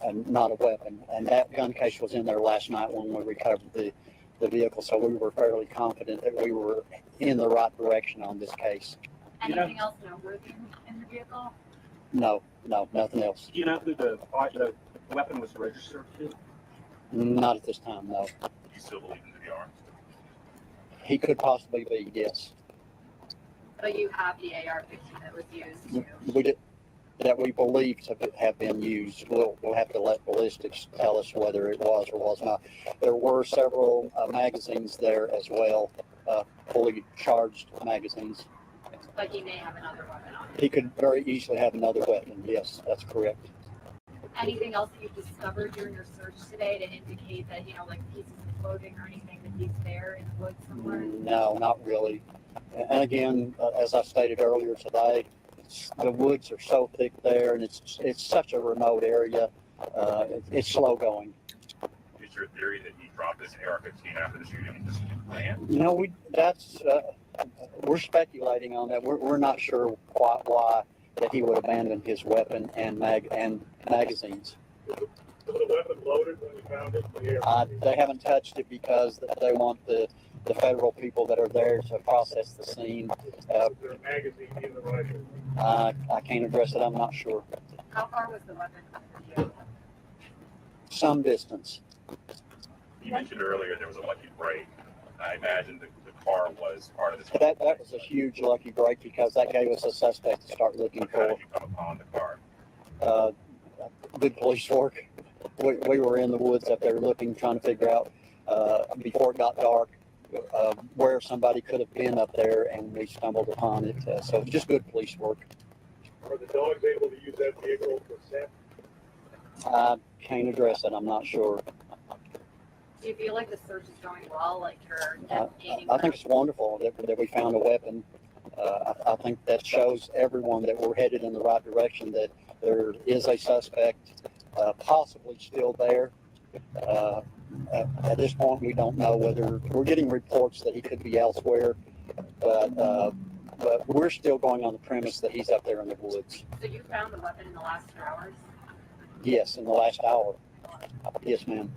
and not a weapon, and that gun case was in there last night when we recovered the vehicle, so we were fairly confident that we were in the right direction on this case. Anything else noteworthy in the vehicle? No, nothing else. Do you know who the weapon was registered to? Not at this time, no. Do you still believe in the arms? He could possibly be, yes. But you have the AR-15 that was used to... We did, that we believe to have been used. We'll have to let ballistics tell us whether it was or was not. There were several magazines there as well, fully charged magazines. But he may have another weapon on him. He could very easily have another weapon. Yes, that's correct. Anything else that you've discovered during your search today to indicate that, like pieces of clothing or anything that he's there in the woods somewhere? No, not really. And again, as I stated earlier today, the woods are so thick there, and it's such a remote area. It's slow going. Is your theory that he dropped his AR-15 after the shooting and just ran? No, we're speculating on that. We're not sure quite why that he would abandon his weapon and magazines. Was the weapon loaded when you found it? They haven't touched it because they want the federal people that are there to process the scene. Is there a magazine in the rifle? I can't address it. I'm not sure. How far was the weapon from the vehicle? Some distance. You mentioned earlier there was a lucky break. I imagine the car was part of this. That was a huge lucky break because that gave us a suspect to start looking for. How did you come upon the car? Good police work. We were in the woods up there looking, trying to figure out before it got dark where somebody could have been up there, and we stumbled upon it. So just good police work. Are the dogs able to use that vehicle for scent? I can't address it. I'm not sure. Do you feel like the search is going well? Like you're I think it's wonderful that we found a weapon. I think that shows everyone that we're headed in the right direction, that there is a suspect possibly still there. At this point, we don't know whether we're getting reports that he could be elsewhere, but we're still going on the premise that he's up there in the woods. So you found the weapon in the last 2 hours? Yes, in the last hour. Yes, ma'am.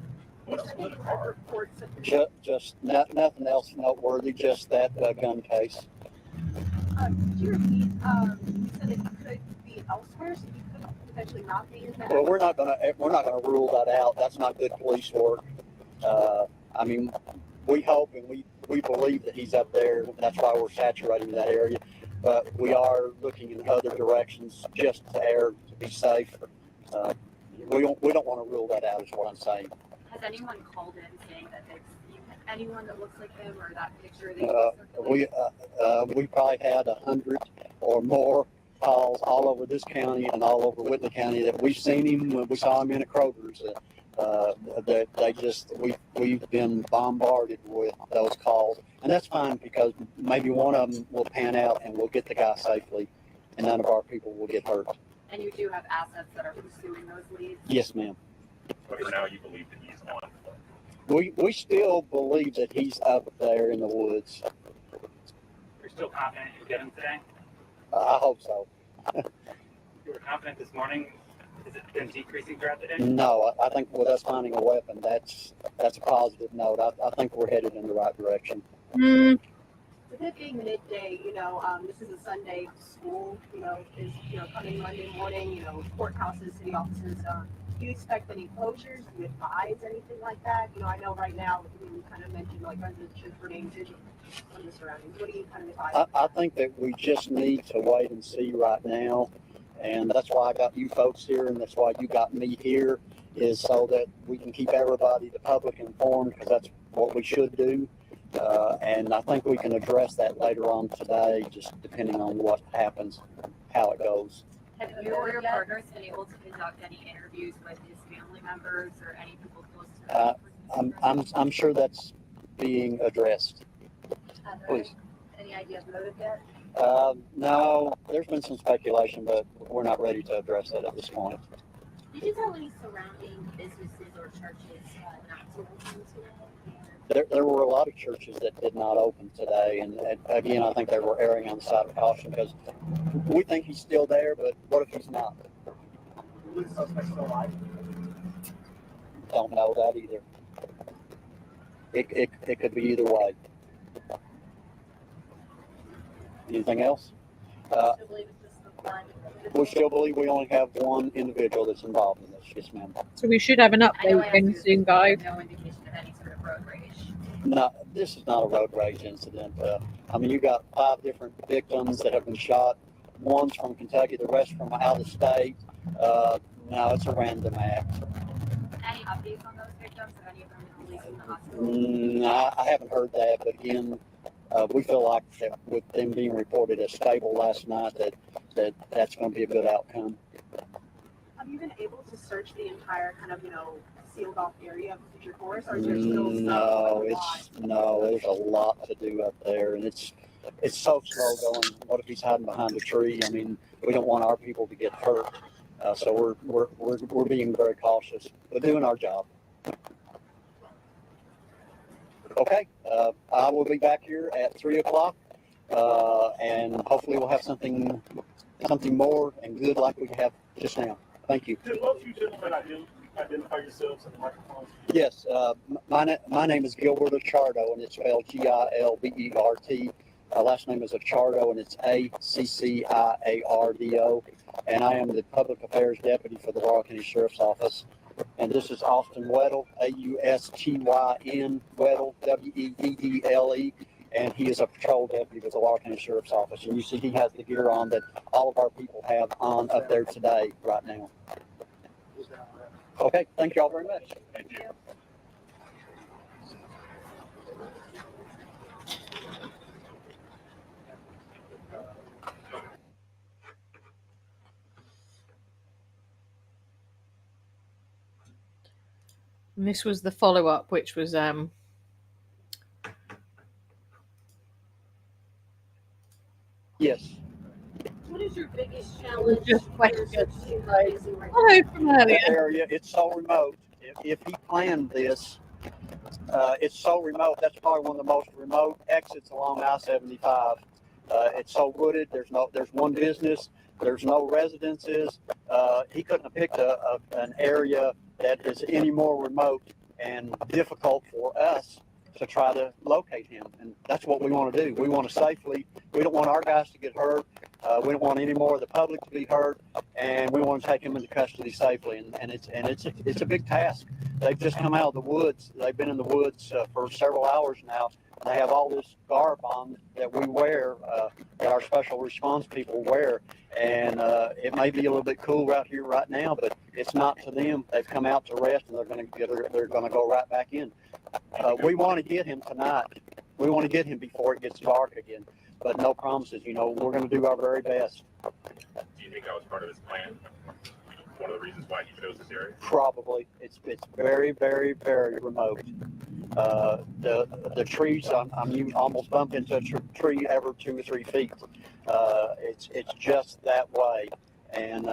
Just nothing else noteworthy, just that gun case. Could you repeat? You said it could be elsewhere, so you could potentially not be in that. Well, we're not gonna rule that out. That's not good police work. I mean, we hope and we believe that he's up there. That's why we're saturating that area. But we are looking in other directions just to err, to be safe. We don't want to rule that out, is what I'm saying. Has anyone called in saying that they've seen anyone that looks like him or that picture? We probably had 100 or more calls all over this county and all over Whitley County that we've seen him when we saw him in a Kroger's. We've been bombarded with those calls, and that's fine because maybe one of them will pan out and we'll get the guy safely, and none of our people will get hurt. And you do have assets that are pursuing those leads? Yes, ma'am. But for now, you believe that he's on. We still believe that he's up there in the woods. You're still confident you'll get him today? I hope so. You were confident this morning. Has it been decreasing throughout the day? No, I think with us finding a weapon, that's a positive note. I think we're headed in the right direction. With it being midday, this is a Sunday. School, is coming Monday morning. Courthouses, city offices. Do you expect any closures? Do you advise anything like that? I know right now you kind of mentioned like residents should remain vigilant on the surroundings. What do you kind of advise? I think that we just need to wait and see right now. And that's why I got you folks here, and that's why you got me here, is so that we can keep everybody, the public, informed, because that's what we should do. And I think we can address that later on today, just depending on what happens, how it goes. Have you or your partners been able to conduct any interviews with his family members or any people close to him? I'm sure that's being addressed. Please. Any idea of motive yet? No, there's been some speculation, but we're not ready to address that at this point. Did you tell any surrounding businesses or churches not to open today? There were a lot of churches that did not open today, and again, I think they were erring on the side of caution because we think he's still there, but what if he's not? Is the suspect still alive? Don't know that either. It could be either way. Anything else? We still believe we only have one individual that's involved in this. Yes, ma'am. So we should have an update again soon, guys. No indication of any sort of road rage. No, this is not a road rage incident. You got 5 different victims that have been shot. One's from Kentucky, the rest from out of state. No, it's a random act. Any updates on those victims? Have any of them been released from the hospital? No, I haven't heard that, but again, we feel like that with them being reported as stable last night, that's going to be a good outcome. Have you been able to search the entire kind of, sealed off area of future forest, or is there still No, there's a lot to do up there, and it's so slow going. What if he's hiding behind a tree? I mean, we don't want our people to get hurt, so we're being very cautious. We're doing our job. Okay, I will be back here at 3:00, and hopefully we'll have something more and good like we have just now. Thank you. Could both you gentlemen identify yourselves in the microphone? Yes, my name is Gilbert Acciardo, and it's spelled Gilbert. Last name is Acciardo, and it's Acciardo. And I am the Public Affairs Deputy for the Laurel County Sheriff's Office. And this is Austin Weddle, Austyn Weddle, Weddle, and he is a patrol deputy with the Laurel County Sheriff's Office. And you see he has the gear on that all of our people have on up there today, right now. Okay, thank you all very much. Thank you. And this was the follow-up, which was Yes. What is your biggest challenge? Just question. Hello from earlier. The area, it's so remote. If he planned this, it's so remote. That's probably one of the most remote exits along I-75. It's so wooded. There's one business. There's no residences. He couldn't have picked an area that is any more remote and difficult for us to try to locate him. And that's what we want to do. We want to safely. We don't want our guys to get hurt. We don't want any more of the public to be hurt, and we want to take him into custody safely. And it's a big task. They've just come out of the woods. They've been in the woods for several hours now. They have all this garb on that we wear, that our special response people wear, and it may be a little bit cool right here, right now, but it's not to them. They've come out to rest, and they're going to go right back in. We want to get him tonight. We want to get him before it gets dark again, but no promises. We're going to do our very best. Do you think that was part of his plan? One of the reasons why he chose this area? Probably. It's very, very, very remote. The trees, you almost bump into a tree every 2 or 3 feet. It's just that way, and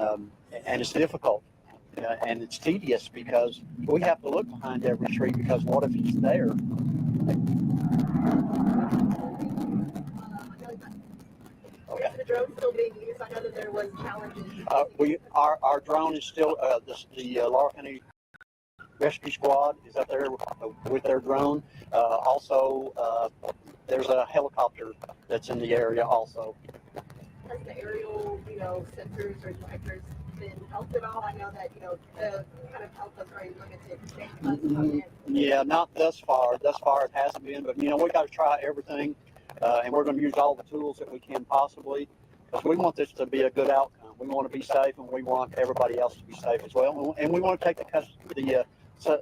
it's difficult. And it's tedious because we have to look behind every tree, because what if he's there? Okay. Is the drone still being used? I know that there was challenges. Our drone is still the Laurel County Rescue Squad is up there with their drone. Also, there's a helicopter that's in the area also. Has the aerial, sensors or detectors been helped at all? I know that, kind of helped us very limited. Yeah, not thus far. Thus far it hasn't been, but we got to try everything, and we're going to use all the tools that we can possibly, because we want this to be a good outcome. We want to be safe, and we want everybody else to be safe as well, and we want to take the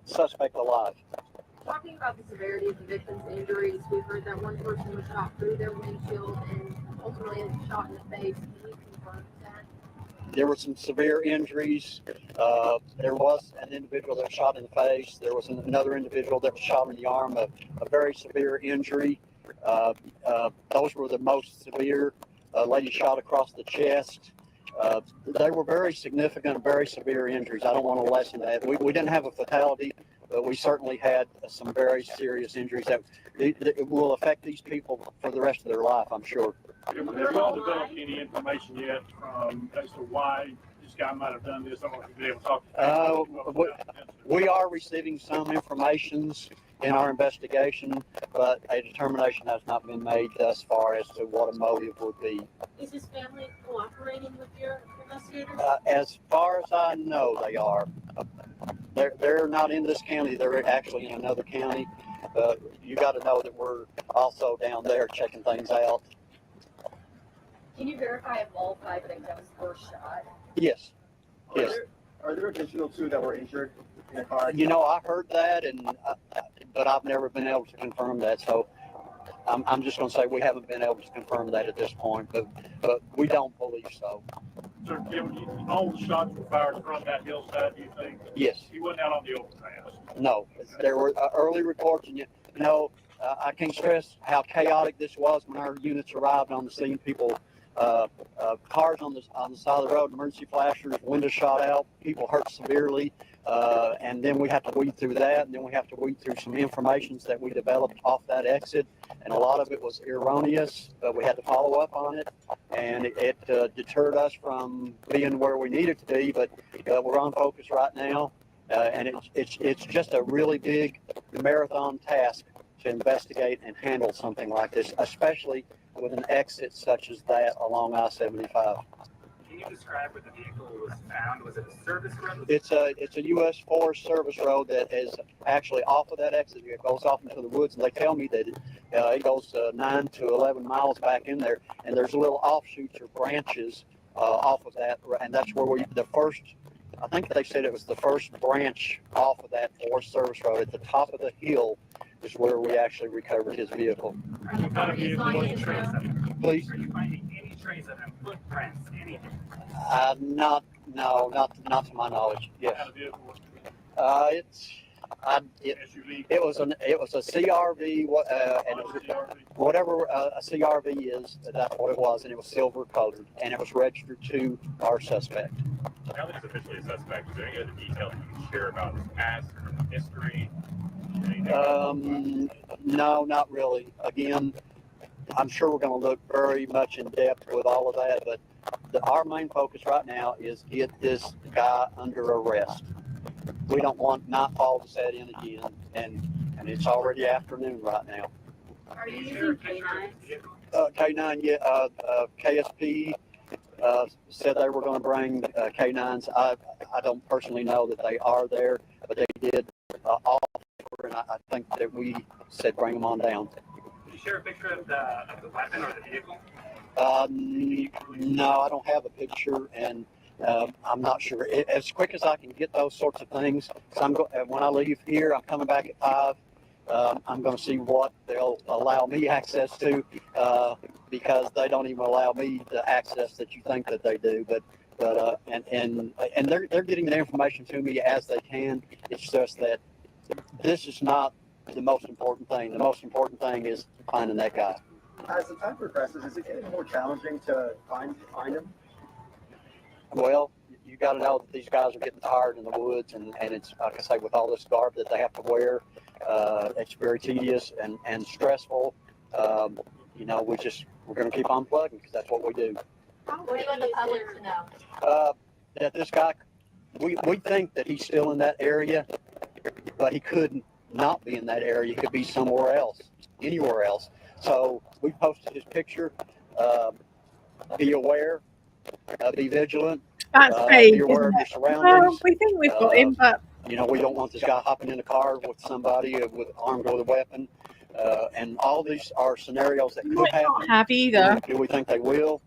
suspect alive. Talking about the severity of the victim's injuries, we've heard that one person was shot through their windshield and ultimately shot in the face. Can you confirm that? There were some severe injuries. There was an individual that was shot in the face. There was another individual that was shot in the arm, a very severe injury. Those were the most severe. A lady shot across the chest. They were very significant, very severe injuries. I don't want to lessen that. We didn't have a fatality, but we certainly had some very serious injuries that will affect these people for the rest of their life, I'm sure. Have you all developed any information yet as to why this guy might have done this? I don't know if you've been able to talk to we are receiving some information in our investigation, but a determination has not been made thus far as to what a motive would be. Is his family cooperating with your investigators? As far as I know, they are. They're not in this county. They're actually in another county. You got to know that we're also down there checking things out. Can you verify if all 5 victims were shot? Yes. Yes. Are there additional 2 that were injured in the car? I heard that, but I've never been able to confirm that. So I'm just going to say we haven't been able to confirm that at this point, but we don't believe so. So, all the shots were fired from that hillside, do you think? Yes. He wasn't out on the open pass? No. There were early reports, and I can't stress how chaotic this was when our units arrived on the scene. People, cars on the side of the road, emergency flashers, windows shot out, people hurt severely, and then we have to weed through that, and then we have to weed through some information that we developed off that exit, and a lot of it was erroneous, but we had to follow up on it, and it deterred us from being where we needed to be, but we're on focus right now, and it's just a really big marathon task to investigate and handle something like this, especially with an exit such as that along I-75. Can you describe where the vehicle was found? Was it a service road? It's a U.S. Forest Service road that is actually off of that exit. It goes off into the woods, and they tell me that it goes 9 to 11 miles back in there, and there's little offshoots or branches off of that, and that's where I think they said it was the first branch off of that Forest Service road at the top of the hill is where we actually recovered his vehicle. Are you finding any trace of him? Please? Are you finding any trace of him? Footprints? Anything? Not to my knowledge. Yes. It was a CRV, and it was whatever a CRV is. That's what it was, and it was silver colored, and it was registered to our suspect. Now that he's officially a suspect, is there any other details you can share about his past, history? No, not really. Again, I'm sure we're going to look very much in depth with all of that, but our main focus right now is get this guy under arrest. We don't want nightfall to set in again, and it's already afternoon right now. Are you using K9? K9, yeah. KSP said they were going to bring K9s. I don't personally know that they are there, but they did offer, and I think that we said bring them on down. Can you share a picture of the weapon or the vehicle? No, I don't have a picture, and I'm not sure. As quick as I can get those sorts of things, so when I leave here, I'm coming back at 5. I'm going to see what they'll allow me access to, because they don't even allow me the access that you think that they do. But they're getting the information to me as they can. It's just that this is not the most important thing. The most important thing is finding that guy. As the time progresses, is it getting more challenging to find him? Well, you got to know that these guys are getting tired in the woods, and it's, like I say, with all this garb that they have to wear, it's very tedious and stressful. We're going to keep on plugging because that's what we do. What do you want the public to know? That this guy, we think that he's still in that area, but he could not be in that area. He could be somewhere else, anywhere else. So we posted his picture. Be aware, be vigilant. That's vague, be aware of isn't your it? surroundings. Well, we think we've got him, but we don't want this guy hopping in a car with somebody armed with a weapon. And all these are scenarios that could might happen. not have either. Do we think they will?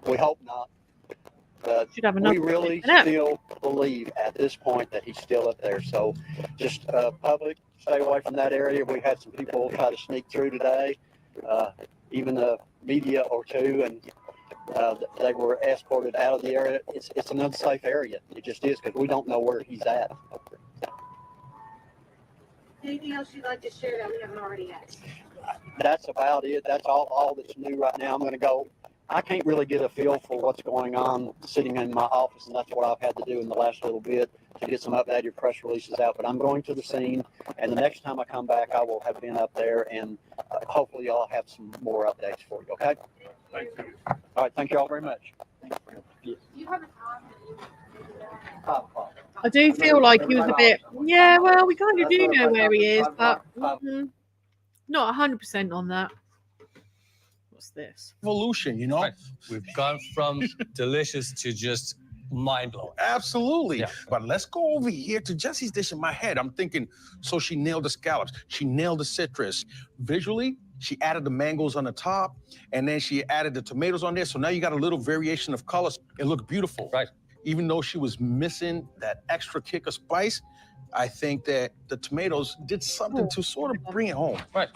We hope not. But Should have we another really one. still believe at this point that he's still up there. So just public, stay away from that area. We had some people try to sneak through today, even a media or two, and they were escorted out of the area. It's an unsafe area. It just is, because we don't know where he's at. Anything else you'd like to share that we haven't already asked? That's about it. That's all that's new right now. I'm going to go. I can't really get a feel for what's going on sitting in my office, and that's what I've had to do in the last little bit to get some updated press releases out. But I'm going to the scene, and the next time I come back, I will have been up there, and hopefully I'll have some more updates for you, okay? Thank you. All right, thank you all very much. Do you have a I do feel like he was a bit. Yeah, well, we kind of do know where he is, but not 100% on that. What's this? Evolution, you know? Right. We've gone from delicious to just mind-blowing. Absolutely. Yeah. But let's go over here to Jesse's dish in my head. I'm thinking, so she nailed the scallops. She nailed the citrus. Visually, she added the mangoes on the top, and then she added the tomatoes on there. So now you got a little variation of colors. It looked beautiful. Right. Even though she was missing that extra kick of spice, I think that the tomatoes did something to sort of bring it home. Right.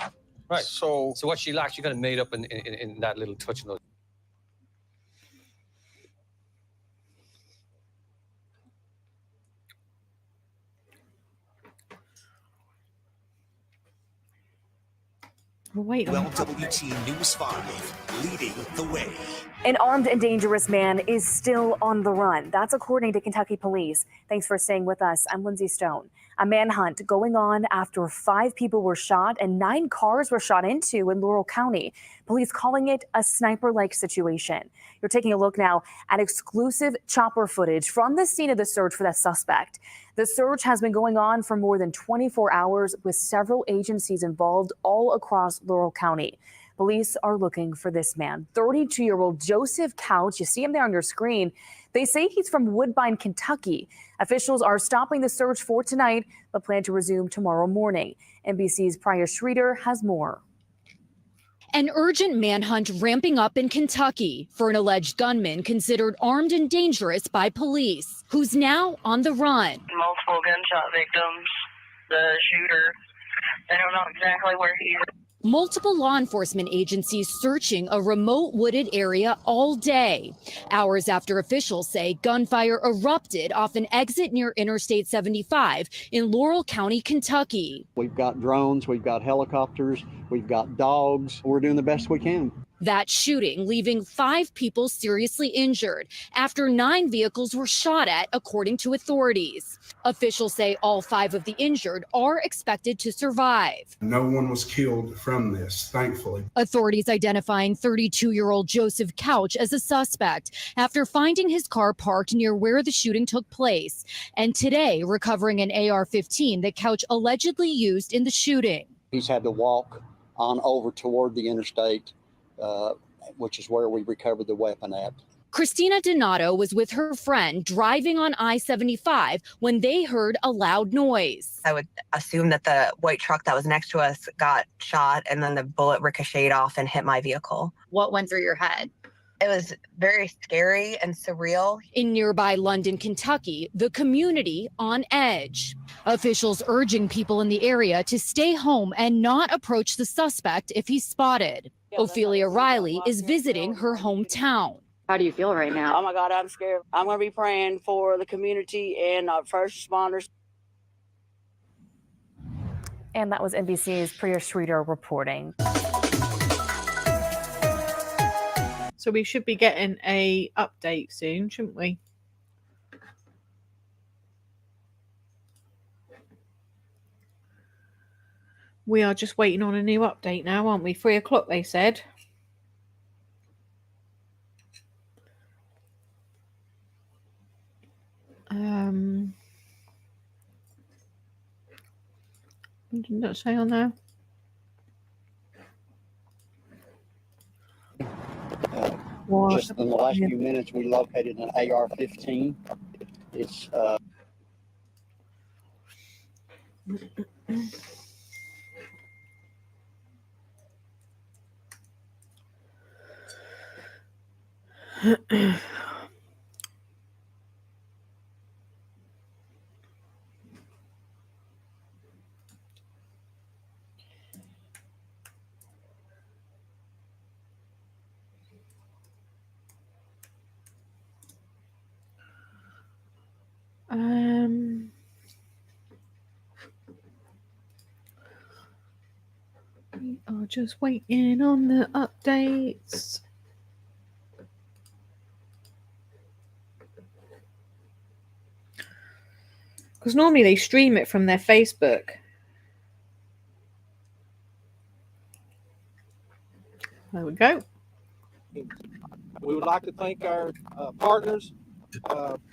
Right. So what she lacked, she kind of made up in that little touch. Of Wait. WT News 5 leading the way. An armed and dangerous man is still on the run. That's according to Kentucky police. Thanks for staying with us. I'm Lindsay Stone. A manhunt going on after 5 people were shot and 9 cars were shot into in Laurel County. Police calling it a sniper-like situation. You're taking a look now at exclusive chopper footage from the scene of the search for that suspect. The search has been going on for more than 24 hours with several agencies involved all across Laurel County. Police are looking for this man, 32-year-old Joseph Couch. You see him there on your screen. They say he's from Woodbine, Kentucky. Officials are stopping the search for tonight, but plan to resume tomorrow morning. NBC's Priya Schreeder has more. An urgent manhunt ramping up in Kentucky for an alleged gunman considered armed and dangerous by police, who's now on the run. Multiple gunshot victims. The shooter, they don't know exactly where he is. Multiple law enforcement agencies searching a remote wooded area all day, hours after officials say gunfire erupted off an exit near Interstate 75 in Laurel County, Kentucky. We've got drones, we've got helicopters, we've got dogs. We're doing the best we can. That shooting leaving 5 people seriously injured after 9 vehicles were shot at, according to authorities. Officials say all 5 of the injured are expected to survive. No one was killed from this, thankfully. Authorities identifying 32-year-old Joseph Couch as a suspect after finding his car parked near where the shooting took place, and today recovering an AR-15 that Couch allegedly used in the shooting. He's had to walk on over toward the interstate, which is where we recovered the weapon at. Christina Donato was with her friend driving on I-75 when they heard a loud noise. I would assume that the white truck that was next to us got shot and then the bullet ricocheted off and hit my vehicle. What went through your head? It was very scary and surreal. In nearby London, Kentucky, the community on edge. Officials urging people in the area to stay home and not approach the suspect if he's spotted. Ophelia Riley is visiting her hometown. How do you feel right now? Oh my God, I'm scared. I'm going to be praying for the community and our first responders. And that was NBC's Priya Sridhar reporting. So we should be getting a update soon, shouldn't we? We are just waiting on a new update now, aren't we? 3 o'clock, they said. What did that say on there? Just in the last few minutes, we located an AR-15. It's we are just waiting on the updates. Because normally they stream it from their Facebook. There we go. We would like to thank our partners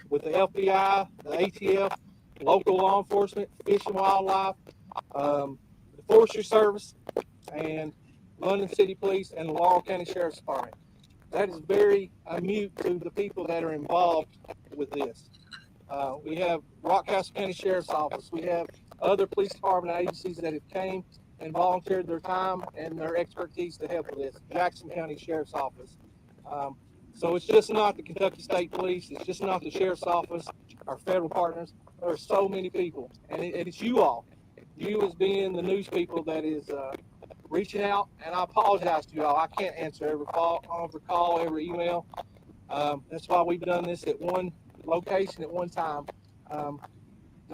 with the FBI, the ATF, local law enforcement, Fish and Wildlife, the Forestry Service, and London City Police and the Laurel County Sheriff's Department. That is very mute to the people that are involved with this. We have Rockcastle County Sheriff's Office. We have other police department agencies that have came and volunteered their time and their expertise to help with this. Jackson County Sheriff's Office. So it's just not the Kentucky State Police. It's just not the Sheriff's Office, our federal partners. There are so many people, and it's you all. You as being the news people that is reaching out, and I apologize to you all. I can't answer every call, every email. That's why we've done this at one location at one time.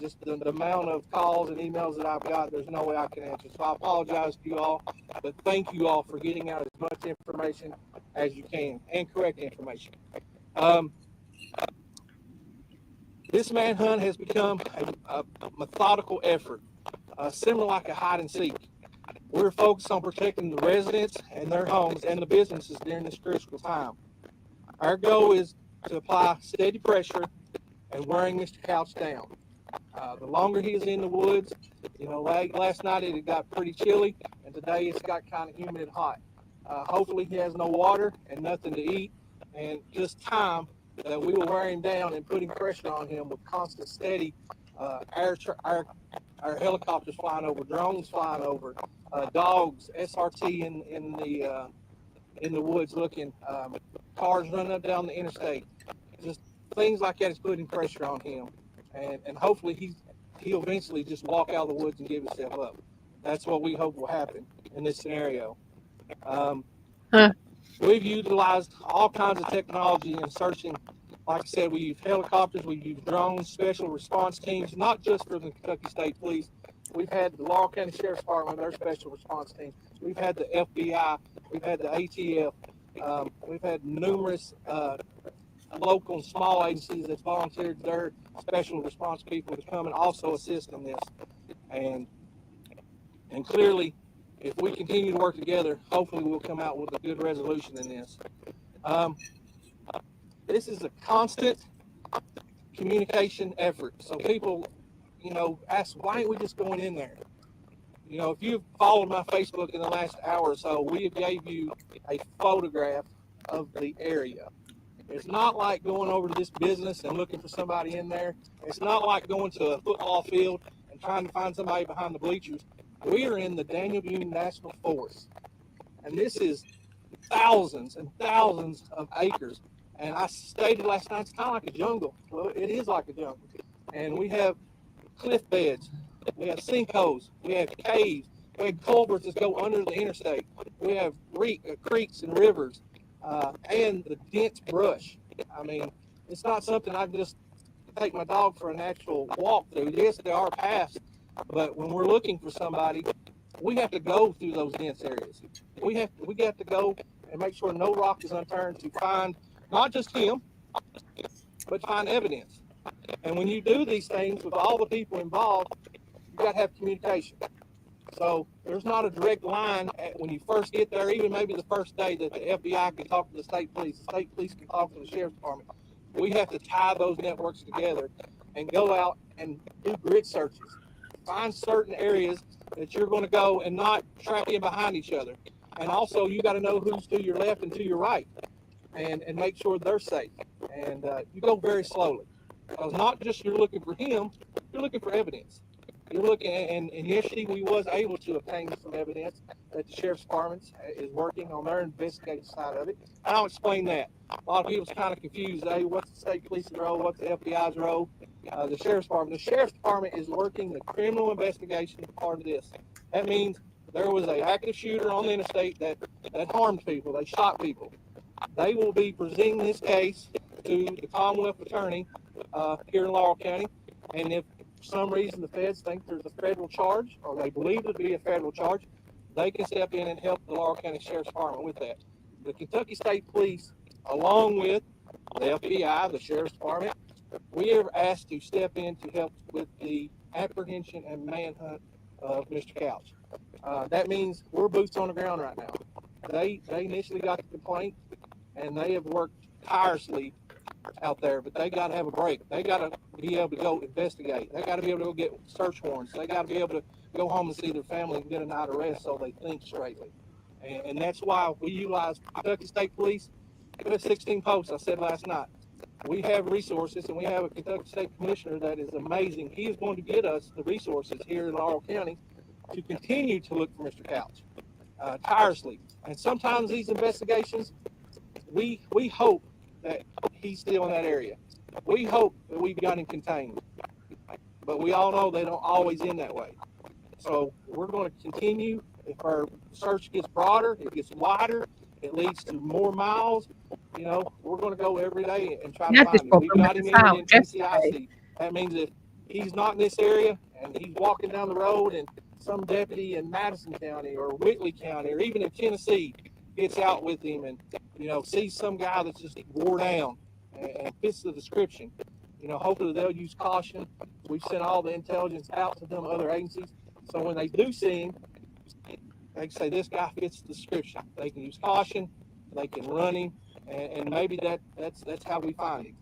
Just the amount of calls and emails that I've got, there's no way I can answer. So I apologize to you all, but thank you all for getting out as much information as you can, and correct information. This manhunt has become a methodical effort, similar like a hide and seek. We're focused on protecting the residents and their homes and the businesses during this critical time. Our goal is to apply steady pressure and wearing Mr. Couch down. The longer he is in the woods, last night it got pretty chilly, and today it's got kind of humid and hot. Hopefully he has no water and nothing to eat, and just time that we will wear him down and putting pressure on him with constant, steady our helicopters flying over, drones flying over, dogs, SRT in the woods looking, cars running up down the interstate. Just things like that is putting pressure on him. And hopefully he'll eventually just walk out of the woods and give himself up. That's what we hope will happen. in this scenario. Huh. We've utilized all kinds of technology in searching. Like I said, we use helicopters, we use drones, special response teams, not just for the Kentucky State Police. We've had the Laurel County Sheriff's Department, their special response teams. We've had the FBI, we've had the ATF, we've had numerous local and small agencies that volunteered their special response people to come and also assist in this. And clearly, if we continue to work together, hopefully we'll come out with a good resolution in this. This is a constant communication effort. So people, ask, why ain't we just going in there? If you've followed my Facebook in the last hour or so, we gave you a photograph of the area. It's not like going over to this business and looking for somebody in there. It's not like going to a football field and trying to find somebody behind the bleachers. We are in the Daniel Boone National Forest, and this is thousands and thousands of acres. And I stated last night, it's kind of like a jungle. Well, it is like a jungle. And we have cliff beds, we have sinkholes, we have caves, we have culverts that go under the interstate, we have creeks and rivers, and the dense brush. I mean, it's not something I can just take my dog for a natural walk through. Yes, there are paths, but when we're looking for somebody, we have to go through those dense areas. We have to go and make sure no rock is unturned to find not just him, but find evidence. And when you do these things with all the people involved, you got to have communication. So there's not a direct line when you first get there, even maybe the first day, that the FBI can talk to the state police can talk to the sheriff's department. We have to tie those networks together and go out and do grid searches. Find certain areas that you're going to go and not trap in behind each other. And also, you got to know who's to your left and to your right, and make sure they're safe. And you go very slowly, because not just you're looking for him, you're looking for evidence. You're looking, and yesterday we was able to obtain some evidence that the sheriff's department is working on their investigative side of it. And I'll explain that. A lot of people's kind of confused. Hey, what's the state police's role? What's the FBI's role? The sheriff's department. The sheriff's department is working the criminal investigation part of this. That means there was an active shooter on the interstate that harmed people. They shot people. They will be presenting this case to the Commonwealth Attorney here in Laurel County. And if for some reason the feds think there's a federal charge, or they believe it to be a federal charge, they can step in and help the Laurel County Sheriff's Department with that. The Kentucky State Police, along with the FBI, the Sheriff's Department, we are asked to step in to help with the apprehension and manhunt of Mr. Couch. That means we're boots on the ground right now. They initially got the complaint, and they have worked tirelessly out there, but they got to have a break. They got to be able to go investigate. They got to be able to go get search warrants. They got to be able to go home and see their family and get a night of rest so they think straightly. And that's why we utilize Kentucky State Police. We have 16 posts, I said last night. We have resources, and we have a Kentucky State Commissioner that is amazing. He is going to get us the resources here in Laurel County to continue to look for Mr. Couch tirelessly. And sometimes these investigations, we hope that he's still in that area. We hope that we've got him contained. But we all know they don't always end that way. So we're going to continue. If our search gets broader, it gets wider, it leads to more miles, we're going to go every day and try to find him. We've got him in NCIC. That means if he's not in this area and he's walking down the road and some deputy in Madison County or Whitley County or even in Tennessee gets out with him and, sees some guy that's just wore down and fits the description, hopefully they'll use caution. We've sent all the intelligence out to them other agencies. So when they do see him, they can say, this guy fits the description. They can use caution. They can run him. And maybe that's how we find him.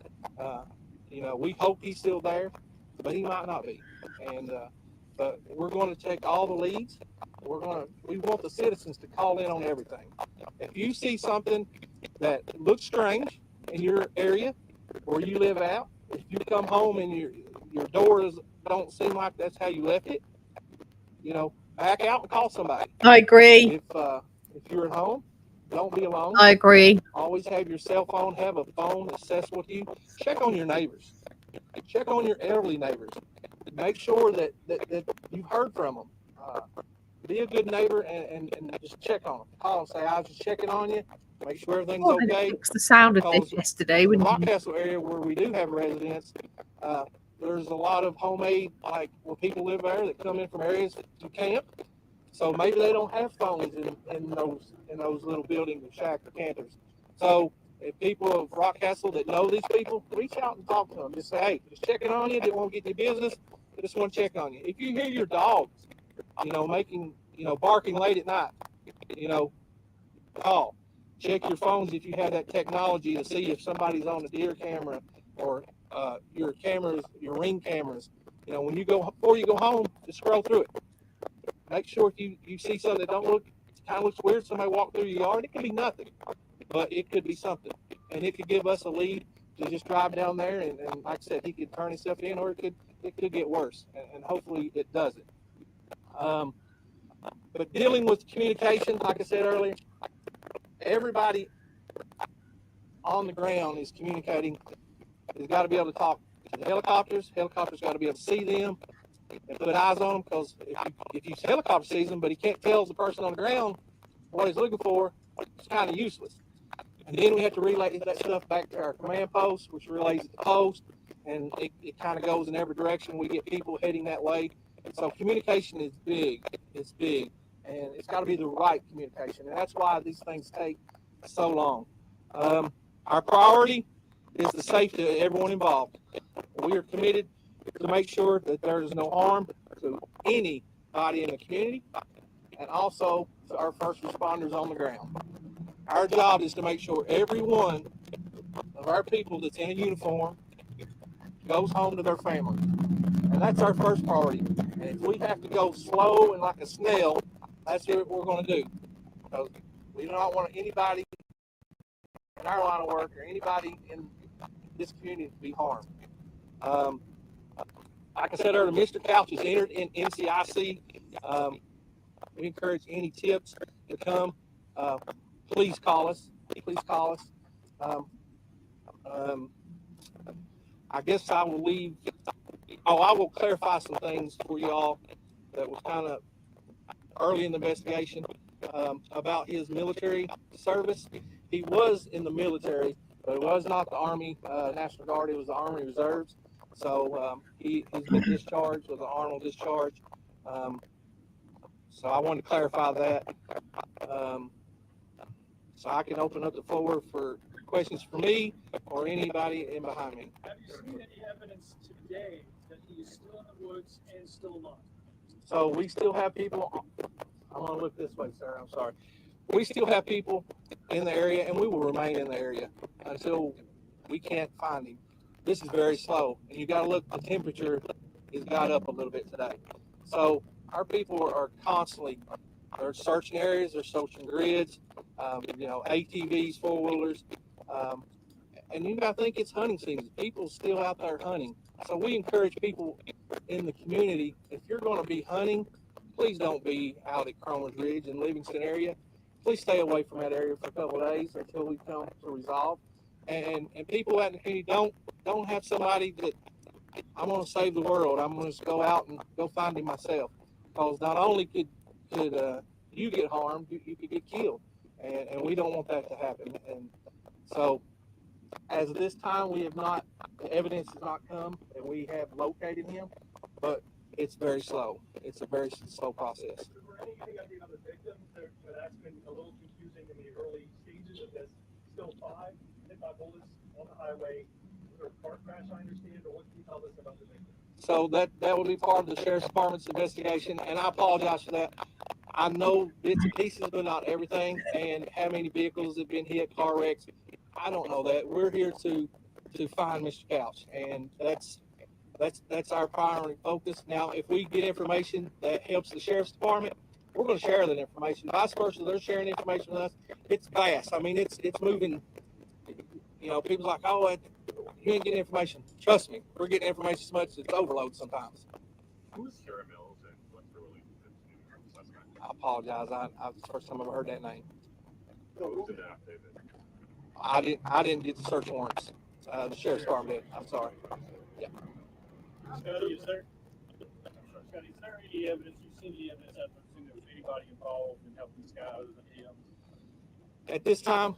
We hope he's still there, but he might not be. But we're going to take all the leads. We want the citizens to call in on everything. If you see something that looks strange in your area where you live out, if you come home and your doors don't seem like that's how you left it, back out and call somebody. I agree. If you're at home, don't be alone. I agree. Always have your cell phone, have a phone accessible with you. Check on your neighbors. Check on your elderly neighbors. Make sure that you've heard from them. be a good neighbor and just check on them. Call and say, I was just checking on you, make sure everything's Oh, okay. it fixed the sound of Because this yesterday. in the When Rockcastle area where we do have residents, there's a lot of homemade, like where people live there that come in from areas to camp. So maybe they don't have phones in those little buildings of shack or campers. So if people of Rockcastle that know these people, reach out and talk to them. Just say, hey, just checking on you. Didn't want to get any business. Just want to check on you. If you hear your dogs, making, barking late at night, call. Check your phones if you have that technology to see if somebody's on a deer camera or your cameras, your Ring cameras. When you go, before you go home, just scroll through it. Make sure if you see something that kind of looks weird, somebody walk through your yard, it could be nothing, but it could be something. And it could give us a lead to just drive down there and like I said, he could turn himself in, or it could get worse, and hopefully it doesn't. But dealing with communication, like I said earlier, everybody on the ground is communicating. Has got to be able to talk to the helicopters. Helicopters got to be able to see them and put eyes on them, because if you helicopter sees them, but he can't tell the person on the ground what he's looking for, it's kind of useless. And then we have to relay that stuff back to our command post, which relays to the post, and it kind of goes in every direction. We get people heading that way. So communication is big. It's big, and it's got to be the right communication, and that's why these things take so long. Our priority is the safety of everyone involved. We are committed to make sure that there is no harm to anybody in the community, and also to our first responders on the ground. Our job is to make sure every one of our people that's in uniform goes home to their family. And that's our first priority. And if we have to go slow and like a snail, that's what we're going to do. Because we do not want anybody in our line of work or anybody in this community to be harmed. Like I said earlier, Mr. Couch is entered in NCIC. We encourage any tips to come. Please call us. Please call us. I guess I will leave. I will clarify some things for you all that was kind of early in the investigation about his military service. He was in the military, but it was not the Army National Guard. It was the Army Reserves. So he's been discharged with an honorable discharge. So I wanted to clarify that. So I can open up the floor for questions for me or anybody in behind me. Have you seen any evidence today that he is still in the woods and still alive? So we still have people. I'm going to look this way, sir. I'm sorry. We still have people in the area, and we will remain in the area until we can't find him. This is very slow, and you got to look. The temperature has got up a little bit today, so our people are constantly. They're searching areas. They're searching grids. ATVs, four wheelers, and you got to think it's hunting season. People still out there hunting, so we encourage people in the community. If you're going to be hunting, please don't be out at Cromer's Ridge and Livingston area. Please stay away from that area for a couple of days until we come to resolve. And people out in the community don't have somebody that I'm going to save the world. I'm going to just go out and go find him myself, because not only could you get harmed, you could get killed, and we don't want that to happen. And so, as of this time, we have not. The evidence has not come, and we have located him, but it's very slow. It's a very slow process. Is there anything on the other victims that's been a little confusing in the early stages of this? Still 5 hit by bullets on the highway. Was there a car crash, I understand, or what can you tell us about the victim? So that will be part of the Sheriff's Department's investigation, and I apologize for that. I know bits and pieces, but not everything, and how many vehicles have been hit, car wrecks. I don't know that. We're here to find Mr. Couch, and that's our primary focus. Now, if we get information that helps the Sheriff's Department, we're going to share that information. Vice versa, they're sharing information with us. It's fast. I mean, it's moving. People's like, oh, you ain't getting information. Trust me, we're getting information so much it's overload sometimes. Who is Sarah Mills, and what's the relationship to the suspect? I apologize. It's the first time I've heard that name. Who's in the affidavit? I didn't get the search warrants. The Sheriff's Department did. I'm sorry. Yeah. Scotty, is there any evidence, you've seen the evidence, I've seen the anybody involved in helping this guy other than him? At this time,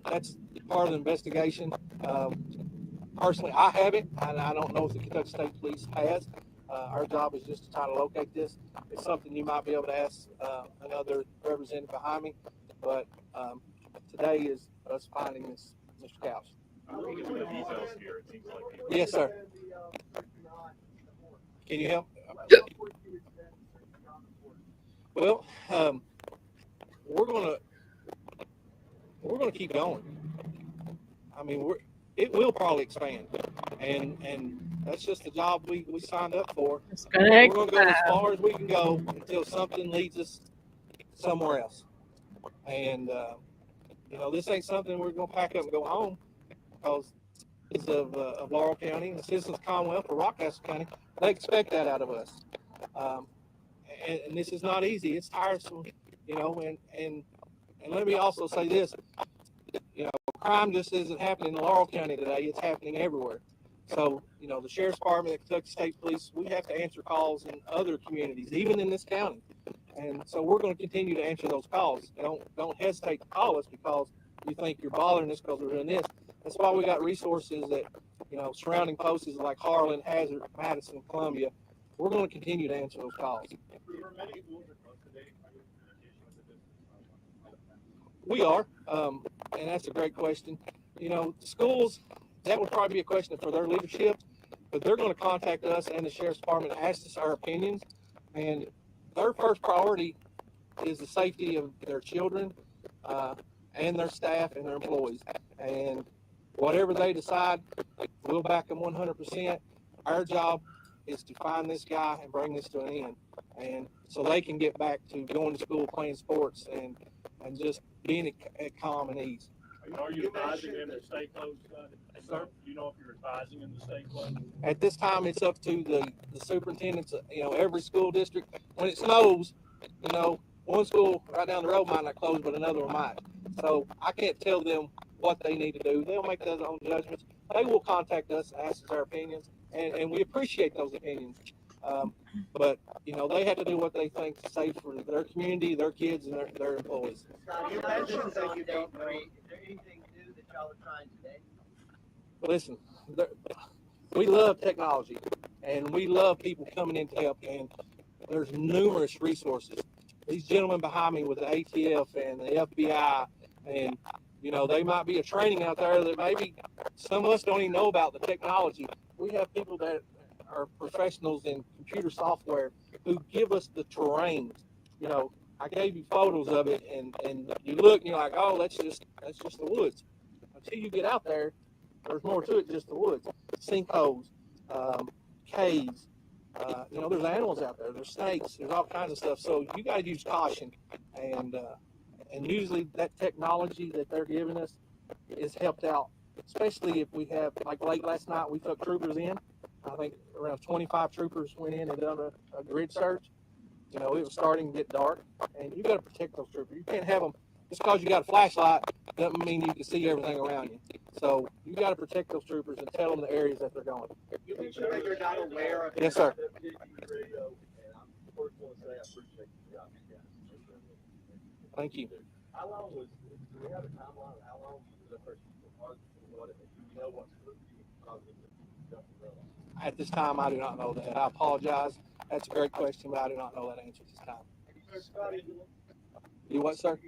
that's part of the investigation. Personally, I haven't, and I don't know if the Kentucky State Police has. Our job is just to try to locate this. It's something you might be able to ask another representative behind me, but today is us finding this Mr. Couch. Yes, sir. Can you help? Well, we're gonna keep going. I mean, it will probably expand, and that's just the job we signed up for. We're gonna go as far as we can go until something leads us somewhere else. And this ain't something we're gonna pack up and go home, because of Laurel County and the citizens of Commonwealth of Rockcastle County, they expect that out of us. And this is not easy. It's tiresome, and let me also say this, crime just isn't happening in Laurel County today. It's happening everywhere. So, the Sheriff's Department, the Kentucky State Police, we have to answer calls in other communities, even in this county. And so we're going to continue to answer those calls. Don't hesitate to call us because you think you're bothering us because we're doing this. That's why we got resources that, surrounding places like Harlan, Hazard, Madison, Columbia. We're going to continue to answer those calls. We are, and that's a great question. Schools, that would probably be a question for their leadership, but they're going to contact us and the Sheriff's Department and ask us our opinions. And their first priority is the safety of their children and their staff and their employees. And whatever they decide, we'll back them 100%. Our job is to find this guy and bring this to an end, and so they can get back to going to school, playing sports, and just being at calm and ease. Are you advising them to stay close? Sir? Do you know if you're advising them to stay close? At this time, it's up to the superintendents. Every school district. When it snows, one school right down the road might not close, but another one might. So I can't tell them what they need to do. They'll make their own judgments. They will contact us and ask us our opinions, and we appreciate those opinions. But they have to do what they think is safe for their community, their kids, and their employees. You mentioned that you don't know. Is there anything new that y'all are trying today? Listen, we love technology, and we love people coming in to help, and there's numerous resources. These gentlemen behind me with the ATF and the FBI, and they might be a training out there that maybe some of us don't even know about the technology. We have people that are professionals in computer software who give us the terrain. I gave you photos of it, and you look and you're like, oh, that's just the woods. Until you get out there, there's more to it than just the woods. Sinkholes, caves, there's animals out there, there's snakes, there's all kinds of stuff. So you got to use caution, and usually that technology that they're giving us is helped out, especially if we have, like late last night, we took troopers in. I think around 25 troopers went in and done a grid search. It was starting to get dark, and you got to protect those troopers. You can't have them just because you got a flashlight doesn't mean you can see everything around you. So you got to protect those troopers and tell them the areas that they're going. You mentioned that you're not aware of. Yes, sir. Thank you. How long do we have a timeline of how long the person was what it you know what's At this time, I do not know that. I apologize. That's a great question, but I do not know that answer at this time. You what, sir?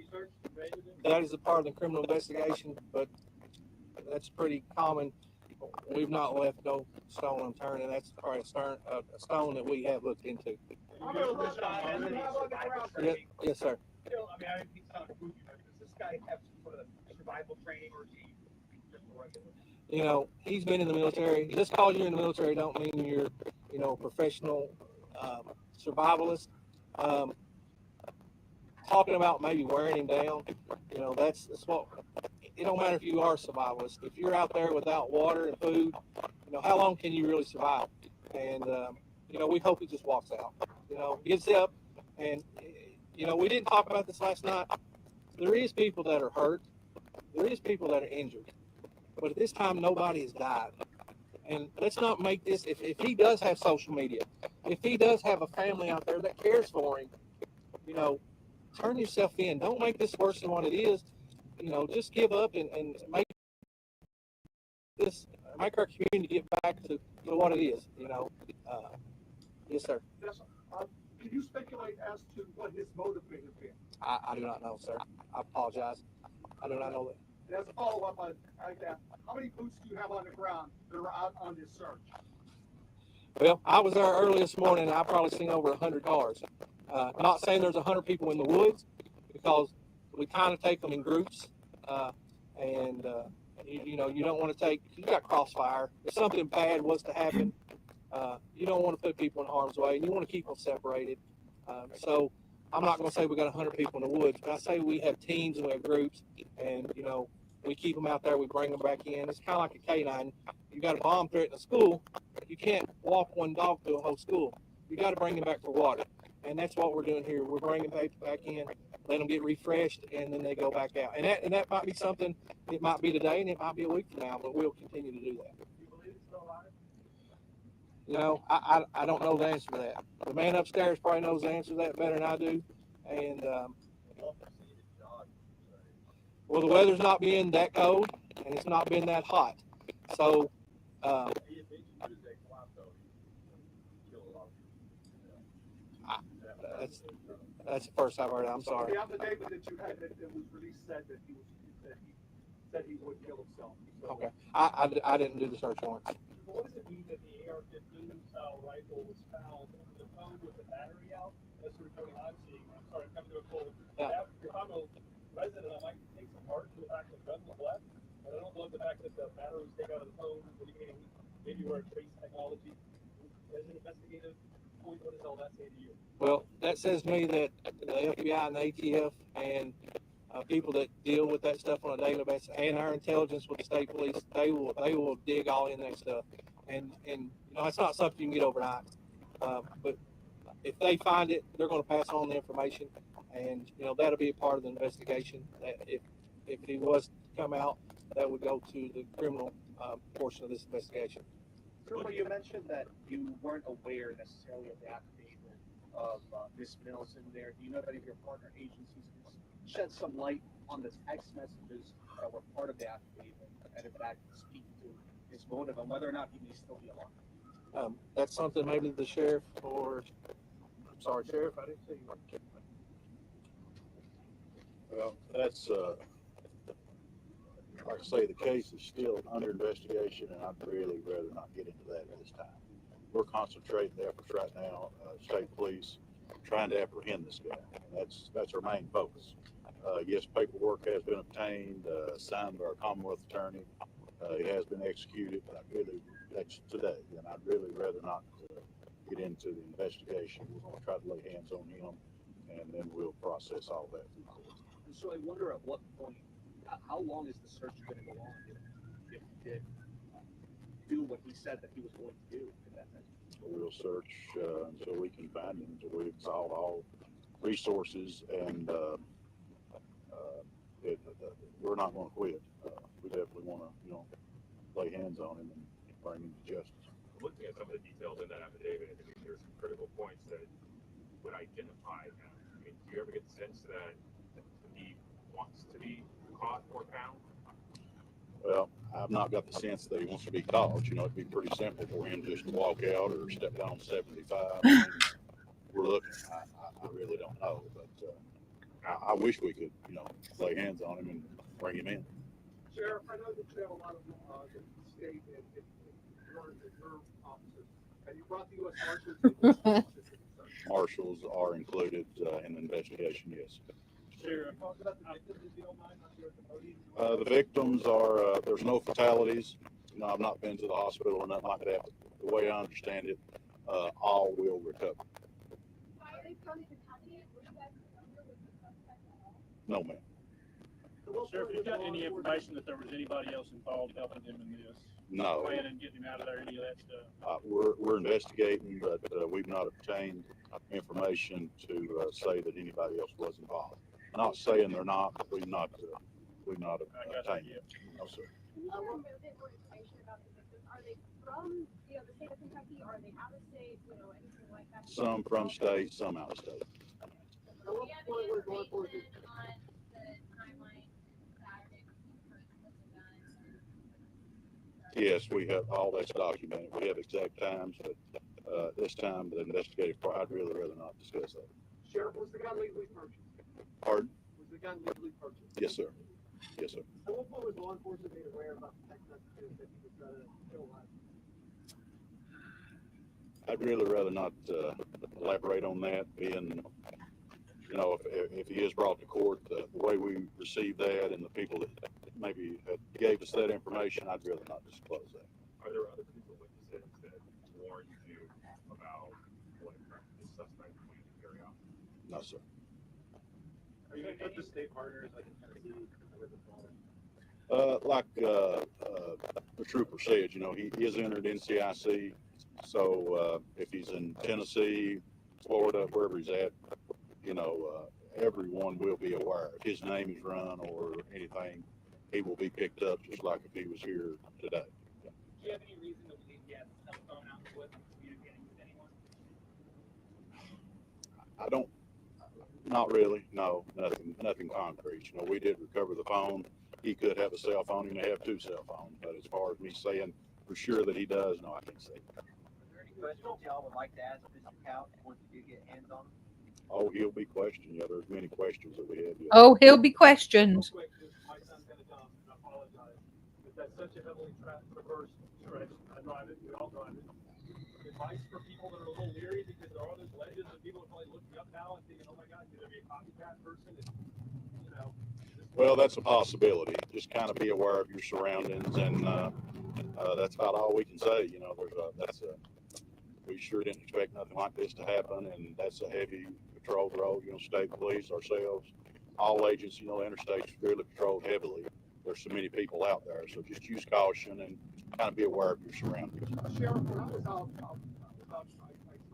That is a part of the criminal investigation, but that's pretty common. We've not left no stone unturned, and that's probably a stone that we have looked into. Yes, sir. Does this guy have some sort of survival training, or is he just regular? He's been in the military. Just because you're in the military don't mean you're, a professional survivalist. Talking about maybe wearing him down, that's what, it don't matter if you are a survivalist. If you're out there without water and food, how long can you really survive? And, we hope he just walks out, gets up. And, we didn't talk about this last night. There is people that are hurt. There is people that are injured. But at this time, nobody has died. And let's not make this, if he does have social media, if he does have a family out there that cares for him, you know, turn yourself in. Don't make this worse than what it is. You know, just give up and make our community get back to what it is. You know, yes, sir. Yes, can you speculate as to what his motive may have been? I do not know, sir. I apologize. I do not know that. And as a follow-up on that, how many boots do you have on the ground that are out on this search? Well, I was there early this morning, and I probably seen over 100 cars. Not saying there's 100 people in the woods, because we kind of take them in groups, and you know, you don't want to take. You got crossfire. If something bad was to happen, you don't want to put people in harm's way, and you want to keep them separated. So I'm not going to say we got 100 people in the woods, but I say we have teams and we have groups, and you know, we keep them out there. We bring them back in. It's kind of like a canine. You got a bomb threat in a school. You can't walk one dog through a whole school. You got to bring them back for water, and that's what we're doing here. We're bringing people back in, let them get refreshed, and then they go back out. And that might be something. It might be today, and it might be a week from now, but we'll continue to do that. You know, I don't know the answer to that. The man upstairs probably knows the answer to that better than I do. And well, the weather's not being that cold, and it's not been that hot. So that's the first I've heard. I'm sorry. The affidavit that you had that was released said that he would kill himself. So Okay, I didn't do the search warrant. what does it mean that the AR-15 style rifle was found on the phone with the battery out? That's sort of coming I'm seeing. I'm sorry, I'm coming to a full. Yeah. If I'm a resident, I might take some heart to the fact that the gun was left, but I don't love the fact that the battery was taken out of the phone, indicating maybe we're trace technology. As an investigative point, what does all that say to you? Well, that says to me that the FBI and the ATF and people that deal with that stuff on a daily basis, and our intelligence with the state police, they will dig all in that stuff. And you know, it's not something you can get overnight. But if they find it, they're going to pass on the information, and you know, that'll be a part of the investigation. That if he was to come out, that would go to the criminal portion of this investigation. Trooper, you mentioned that you weren't aware necessarily of the affidavit of Miss Mills in there. Do you know if any of your partner agencies can shed some light on the text messages that were part of the affidavit, and if that could speak to his motive and whether or not he may still be alive? That's something maybe the sheriff or, I'm sorry, Sheriff, I didn't see you. Well, that's, like I say, the case is still under investigation, and I'd really rather not get into that at this time. We're concentrating the efforts right now, state police, trying to apprehend this guy. That's our main focus. Yes, paperwork has been obtained, signed by our Commonwealth attorney. It has been executed, but that's today, and I'd really rather not get into the investigation. We're going to try to lay hands on him, and then we'll process all that through court. And so I wonder at what point, how long is the search going to go on if he did do what he said that he was going to do in that sense? We'll search until we can find him, until we exhaust all resources, and we're not going to quit. We definitely want to, you know, lay hands on him and bring him to justice. Looking at some of the details in that affidavit, I think there's some critical points that would identify him. I mean, do you ever get the sense that he wants to be caught or found? Well, I've not got the sense that he wants to be caught. You know, it'd be pretty simple for him just to walk out or step down 75. And we're looking. I really don't know, but I wish we could, you know, lay hands on him and bring him in. Sheriff, I know that you have a lot of state and your officers. Have you brought the U.S. Marshals? Marshals are included in the investigation, yes. Sheriff, talk about the victims if you don't mind. Not here at the podium. The victims are, there's no fatalities. You know, I've not been to the hospital or nothing like that. The way I understand it, all will recover. No, ma'am. Sheriff, you got any information that there was anybody else involved helping him in this? No. Planning and getting him out of there, any of that stuff? We're investigating, but we've not obtained information to say that anybody else was involved. I'm not saying they're not, but we've not obtained it. No, sir. Can you share a bit more information about the victims? Are they from the state of Kentucky? Are they out of state? You know, anything like that? Some from state, some out of state. At what point was law enforcement? Yes, we have all that's documented. We have exact times, but this time the investigative part, I'd really rather not discuss that. Sheriff, was the gun legally purchased? Pardon? Was the gun legally purchased? Yes, sir. Yes, sir. At what point was law enforcement made aware about the text messages that he was trying to kill us? I'd really rather not elaborate on that, being, you know, if he is brought to court, the way we received that and the people that maybe gave us that information, I'd rather not disclose that. Are there other people witnesses that warned you about what this suspect might carry out? No, sir. Are you going to put the state partners like in Tennessee with the Like the trooper said, you know, he is entered NCIC. So if he's in Tennessee, Florida, wherever he's at, you know, everyone will be aware. If his name is run or anything, he will be picked up just like if he was here today. Do you have any reason to believe he has a cell phone out in the woods and communicating with anyone? I don't, not really, no, nothing concrete. You know, we did recover the phone. He could have a cell phone, he may have two cell phones, but as far as me saying for sure that he does, no, I can't say. Are there any questions y'all would like to ask Mr. Couch once you do get hands on him? Oh, he'll be questioned. Yeah, there's many questions that we have. Yeah. Oh, he'll be questioned. Real quick, my son's gonna dump, and I apologize, but that's such a heavily traversed stretch. I drive it, we all drive it. Advice for people that are a little leery because there are those legends and people are probably looking up now and thinking, oh my God, could there be a copycat person? And, you know. Well, that's a possibility. Just kind of be aware of your surroundings, and that's about all we can say. You know, we sure didn't expect nothing like this to happen, and that's a heavy patrolled road. You know, state police, ourselves, all agents. You know, Interstate's really patrolled heavily. There's so many people out there, so just use caution and kind of be aware of your surroundings. Sheriff, when I was out, I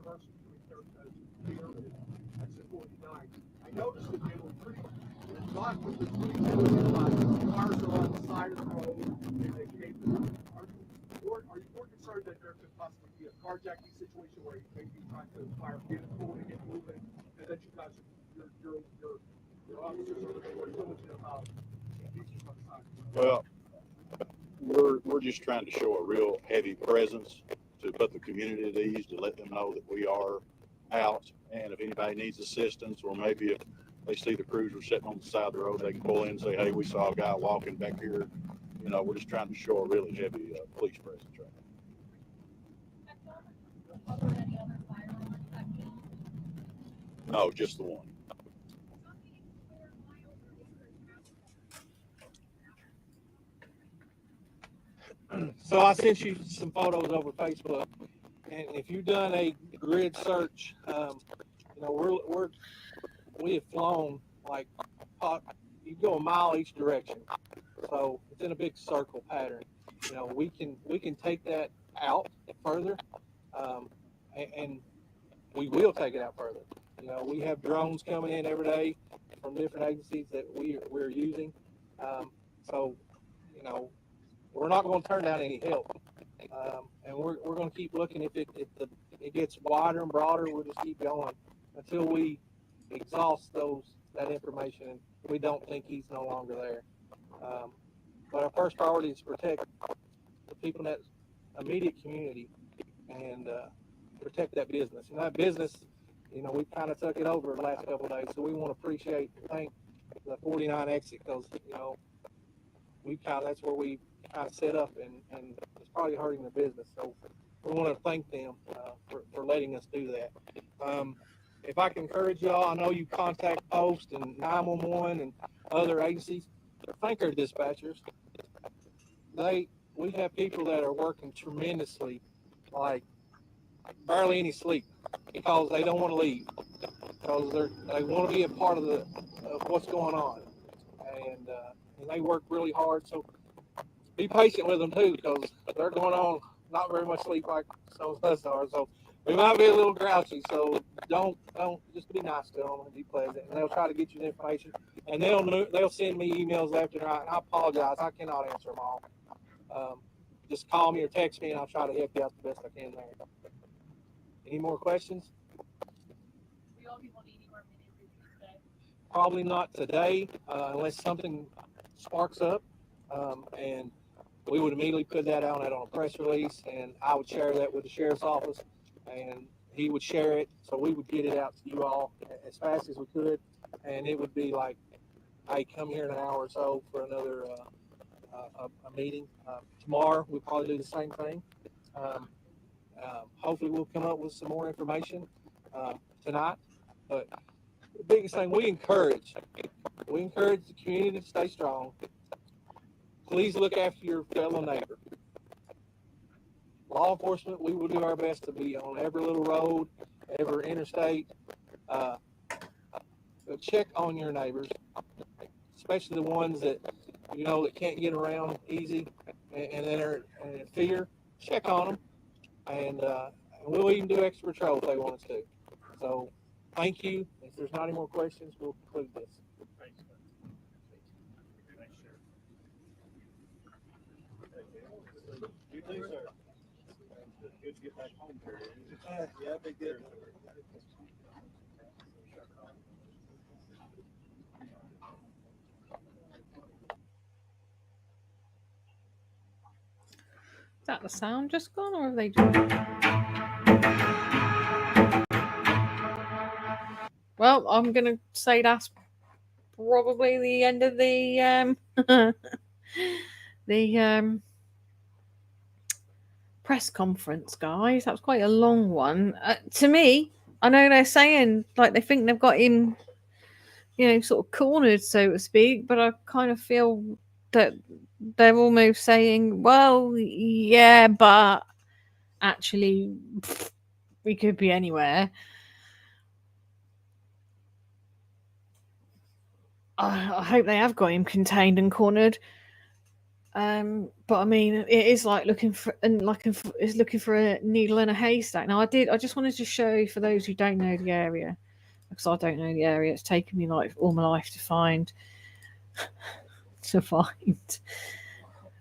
traversed between here and exit 49. I noticed that they were pretty not with the 22 cars are on the side of the road and they came to them. Are you more concerned that there could possibly be a carjacking situation where you may be trying to fire a vehicle and get moving, and that you guys, your officers are diligent about features on the side? Well, we're just trying to show a real heavy presence to put the community at ease, to let them know that we are out, and if anybody needs assistance, or maybe if they see the cruiser sitting on the side of the road, they can pull in and say, hey, we saw a guy walking back here. You know, we're just trying to show a really heavy police presence right now. No, just the one. So I sent you some photos over Facebook, and if you've done a grid search, you know, we have flown like you go a mile each direction, so it's in a big circle pattern. You know, we can take that out further, and we will take it out further. You know, we have drones coming in every day from different agencies that we're using, so you know, we're not going to turn down any help, and we're going to keep looking. If it gets wider and broader, we'll just keep going until we exhaust that information and we don't think he's no longer there. But our first priority is to protect the people in that immediate community and protect that business. And that business, you know, we kind of took it over the last couple of days, so we want to appreciate and thank the 49 exit, because you know that's where we kind of set up, and it's probably hurting the business. So we want to thank them for letting us do that. If I can encourage y'all, I know you contact Post and 911 and other agencies. Thank our dispatchers. We have people that are working tremendously, like barely any sleep, because they don't want to leave, because they want to be a part of what's going on, and they work really hard. So be patient with them too, because they're going on not very much sleep like some of us are. So we might be a little grouchy. So don't just be nice to them and be pleasant. And they'll try to get you the information, and they'll send me emails left and right. And I apologize, I cannot answer them all. Just call me or text me, and I'll try to help you out the best I can there. Any more questions? We all people need more minute reviews today. probably not today, unless something sparks up. And we would immediately put that out on a press release, and I would share that with the sheriff's office, and he would share it. So we would get it out to you all as fast as we could. And it would be like, hey, come here in an hour or so for another a meeting. Tomorrow, we'll probably do the same thing. Hopefully, we'll come up with some more information tonight. But the biggest thing, we encourage the community to stay strong. Please look after your fellow neighbor. Law enforcement, we will do our best to be on every little road, every interstate. But check on your neighbors, especially the ones that that can't get around easy and that are in fear. Check on them, and we'll even do extra patrol if they want us to. So, thank you. If there's not any more questions, we'll conclude this. You too, sir. Good to get back home here. Yeah, big deal. Is that the sound just gone, or have they just... Well, I'm going to say that's probably the end of the the press conference, guys. That was quite a long one. To me, I know they're saying like they think they've got him, sort of cornered, so to speak, but I kind of feel that they're almost saying, well, yeah, but actually we could be anywhere. I hope they have got him contained and cornered. But I mean, it is like looking for a needle in a haystack. Now, I just wanted to show, for those who don't know the area, because I don't know the area. It's taken me like all my life to find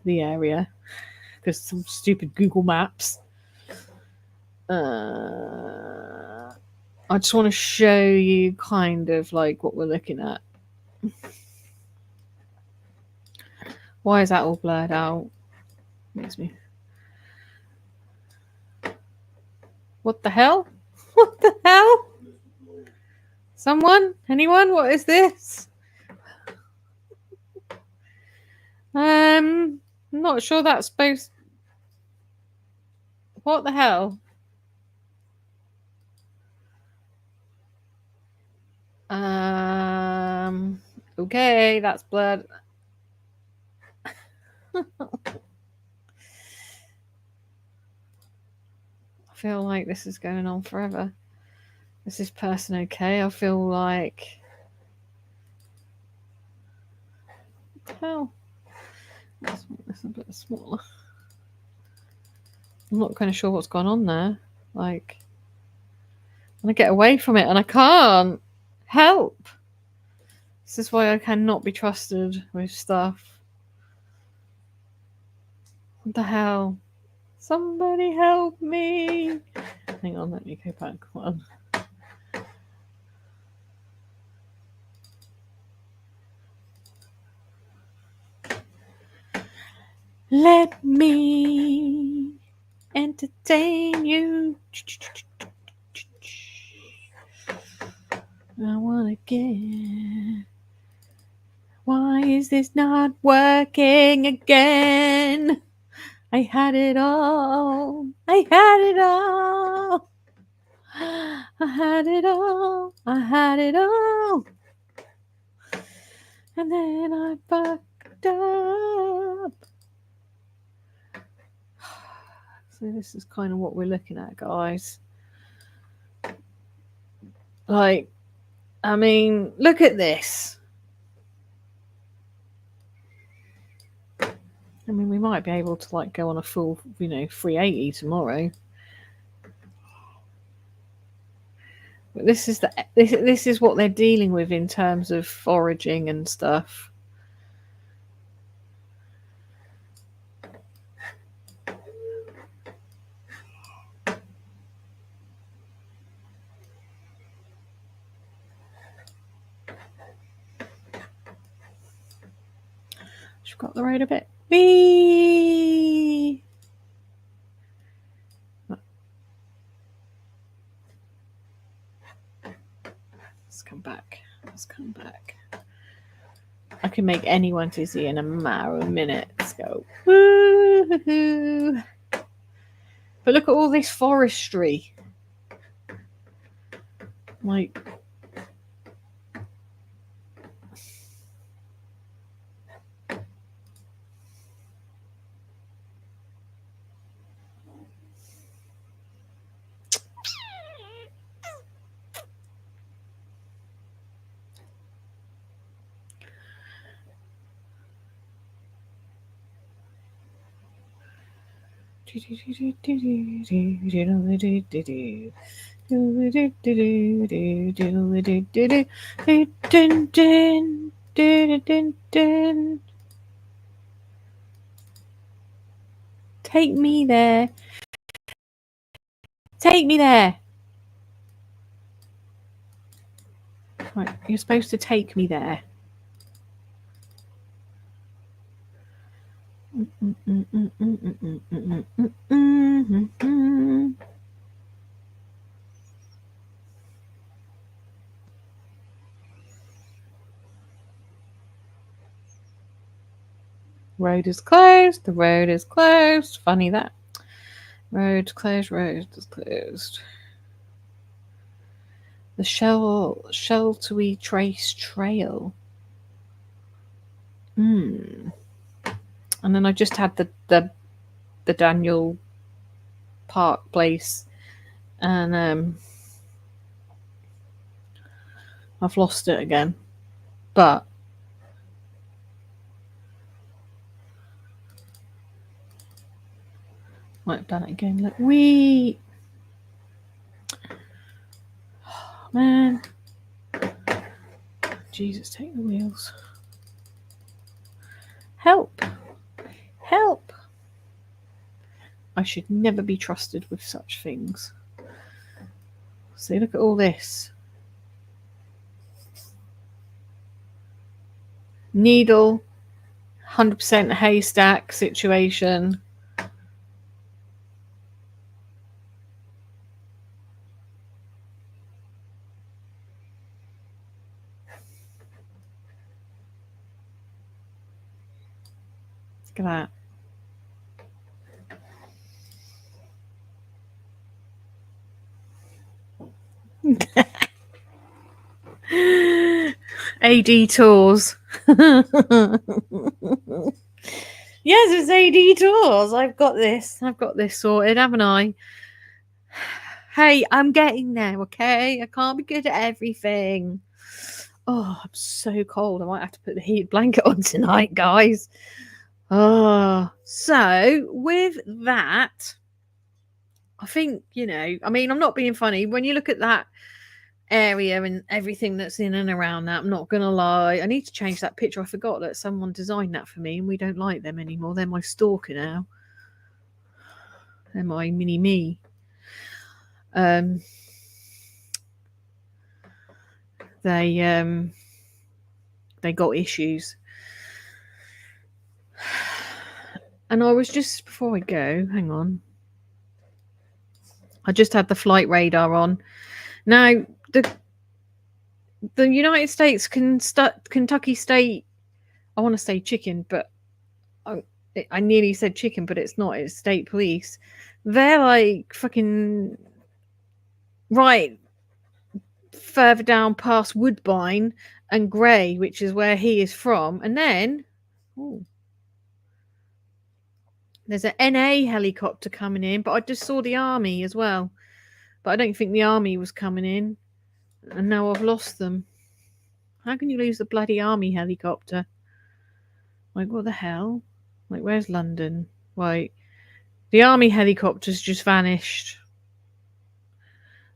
the area because some stupid Google Maps. I just want to show you kind of like what we're looking at. Why is that all blurred out? Makes me. What the hell? What the hell? Someone? Anyone? What is this? I'm not sure that's supposed. What the hell? Okay, that's blurred. I feel like this is going on forever. Is this person okay? I feel like... What the hell? This is a bit smaller. I'm not kind of sure what's gone on there. Like, I want to get away from it and I can't. Help! This is why I cannot be trusted with stuff. What the hell? Somebody help me! Hang on, let me go back one. Let me entertain you. I wanna get. Why is this not working again? I had it all. I had it all. I had it all. I had it all. And then I fucked up. So this is kind of what we're looking at, guys. Like, I mean, look at this. I mean, we might be able to like go on a full, 380 tomorrow. But this is what they're dealing with in terms of foraging and stuff. She's got the road a bit. Whee! Let's come back. Let's come back. I can make anyone dizzy in a matter of minutes. Let's go. Woo-hoo-hoo. But look at all this forestry. Like, take me there. Take me there. Right, you're supposed to take me there. Road is closed. The road is closed. Funny that. Road closed. Road is closed. The Sheltwy Trace Trail. And then I just had the Daniel Park place, and I've lost it again. But might have done it again. Look, oh, man, Jesus, take the wheels. Help! Help! I should never be trusted with such things. See, look at all this. Needle, 100% haystack situation. Look at that. AD tours. Yes, it's AD tours. I've got this sorted, haven't I? Hey, I'm getting there, okay? I can't be good at everything. Oh, I'm so cold. I might have to put the heat blanket on tonight, guys. Oh, so with that, I think, I mean, I'm not being funny. When you look at that area and everything that's in and around that, I'm not gonna lie, I need to change that picture. I forgot that someone designed that for me and we don't like them anymore. They're my stalker now. They're my mini me. They got issues. And I was just, before I go, hang on, I just had the flight radar on. Now, the United States, Kentucky State, I want to say chicken, but I nearly said chicken, but it's not. It's state police. They're like fucking right further down past Woodbine and Grey, which is where he is from. And then, there's an NA helicopter coming in, but I just saw the army as well. But I don't think the army was coming in. And now I've lost them. How can you lose the bloody army helicopter? Like, what the hell? Like, where's London? Like, the army helicopter's just vanished.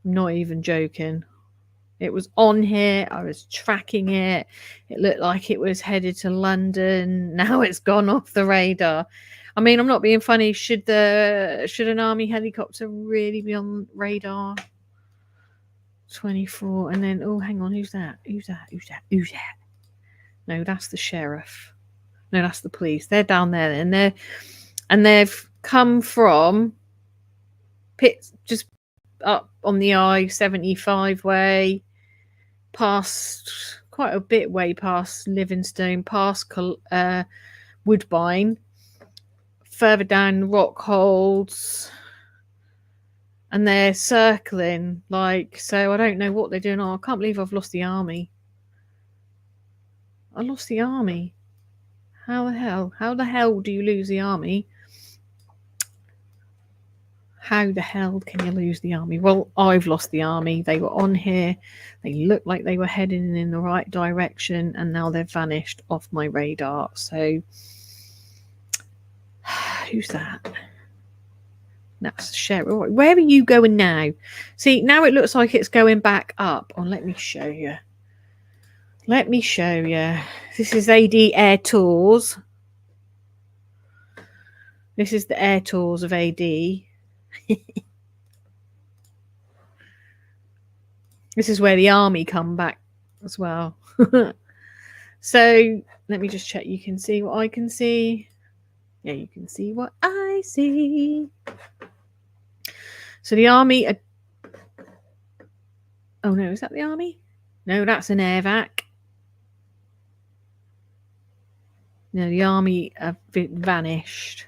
I'm not even joking. It was on here. I was tracking it. It looked like it was headed to London. Now it's gone off the radar. I mean, I'm not being funny. Should an army helicopter really be on radar? 24. And then, oh, hang on. Who's that? Who's that? No, that's the sheriff. No, that's the police. They're down there, and they've come from just up on the I-75 way, past quite a bit way past Livingstone, past Woodbine, further down the rock holds, and they're circling so. I don't know what they're doing. Oh, I can't believe I've lost the army. I lost the army. How the hell do you lose the army? How the hell can you lose the army? Well, I've lost the army. They were on here. They looked like they were heading in the right direction, and now they've vanished off my radar. So, who's that? That's Cheryl. Where are you going now? See, now it looks like it's going back up. Oh, let me show you. Let me show you. This is AD Air Tours. This is the Air Tours of AD. This is where the army come back as well. So let me just check. You can see what I can see. Yeah, you can see what I see. So the army are... Oh no, is that the army? No, that's an air vac. No, the army have vanished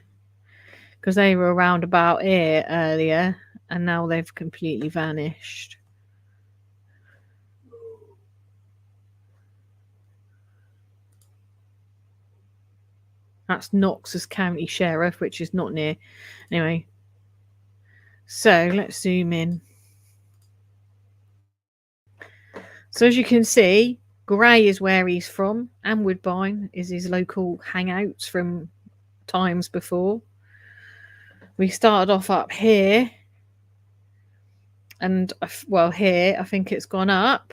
because they were around about here earlier, and now they've completely vanished. That's Knox's County Sheriff, which is not near. Anyway, so let's zoom in. So as you can see, Grey is where he's from, and Woodbine is his local hangouts from times before. We started off up here, and well, here I think it's gone up,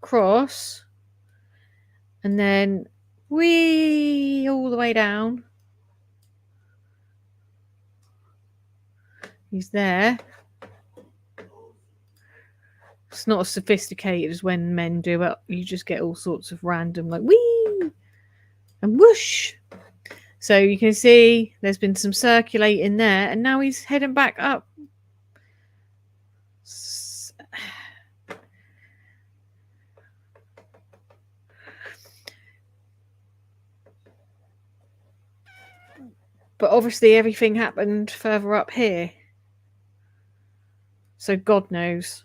across, and then all the way down. He's there. It's not as sophisticated as when men do it. You just get all sorts of random whee and whoosh. So you can see there's been some circulating there, and now he's heading back up. But obviously everything happened further up here. So God knows.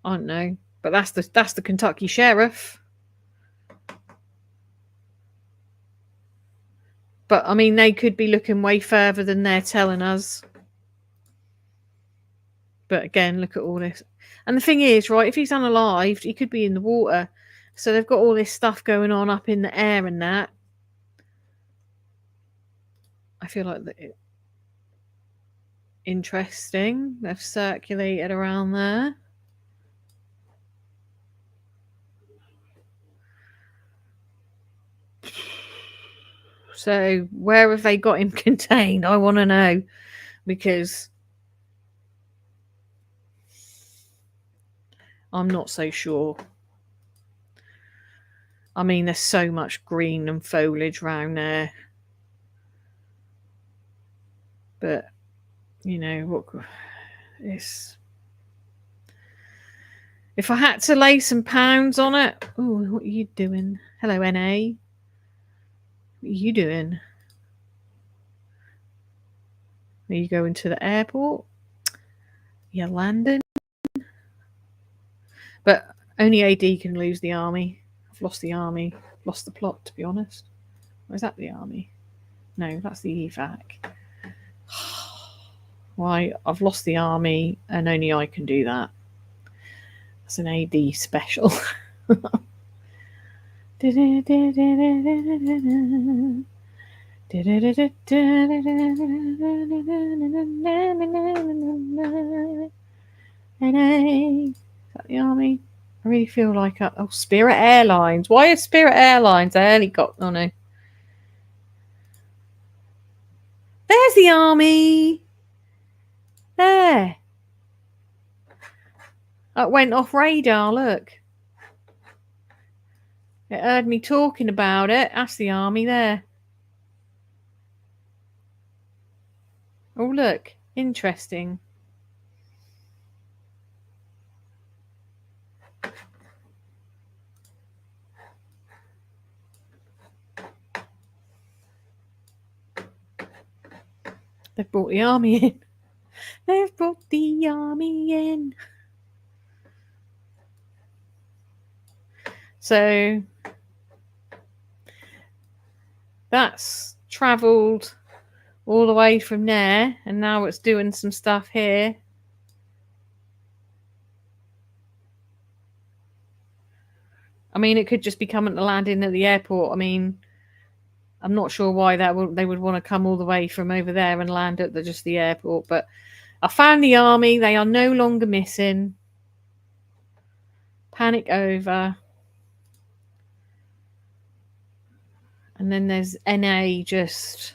I don't know. But that's the Kentucky Sheriff. But I mean, they could be looking way further than they're telling us. But again, look at all this. And the thing is, right, if he's unalived, he could be in the water. So they've got all this stuff going on up in the air and that. I feel like interesting. They've circulated around there. So where have they got him contained? I want to know, because I'm not so sure. I mean, there's so much green and foliage around there. But, you know, what is... If I had to lay some pounds on it... Oh, what are you doing? Hello, NA. What are you doing? Are you going to the airport? You're landing? But only AD can lose the army. I've lost the army. Lost the plot, to be honest. Or is that the army? No, that's the evac. Why? I've lost the army and only I can do that. That's an AD special. Is that the army? I really feel like oh, Spirit Airlines. Why are Spirit Airlines a helicopter? Oh no. There's the army. There. That went off radar, look. It heard me talking about it. That's the army there. Oh, look. Interesting. They've brought the army in. They've brought the army in. So that's travelled all the way from there, and now it's doing some stuff here. I mean, it could just be coming to landing at the airport. I mean, I'm not sure why they would want to come all the way from over there and land at just the airport. But I found the army. They are no longer missing. Panic over. And then there's NA just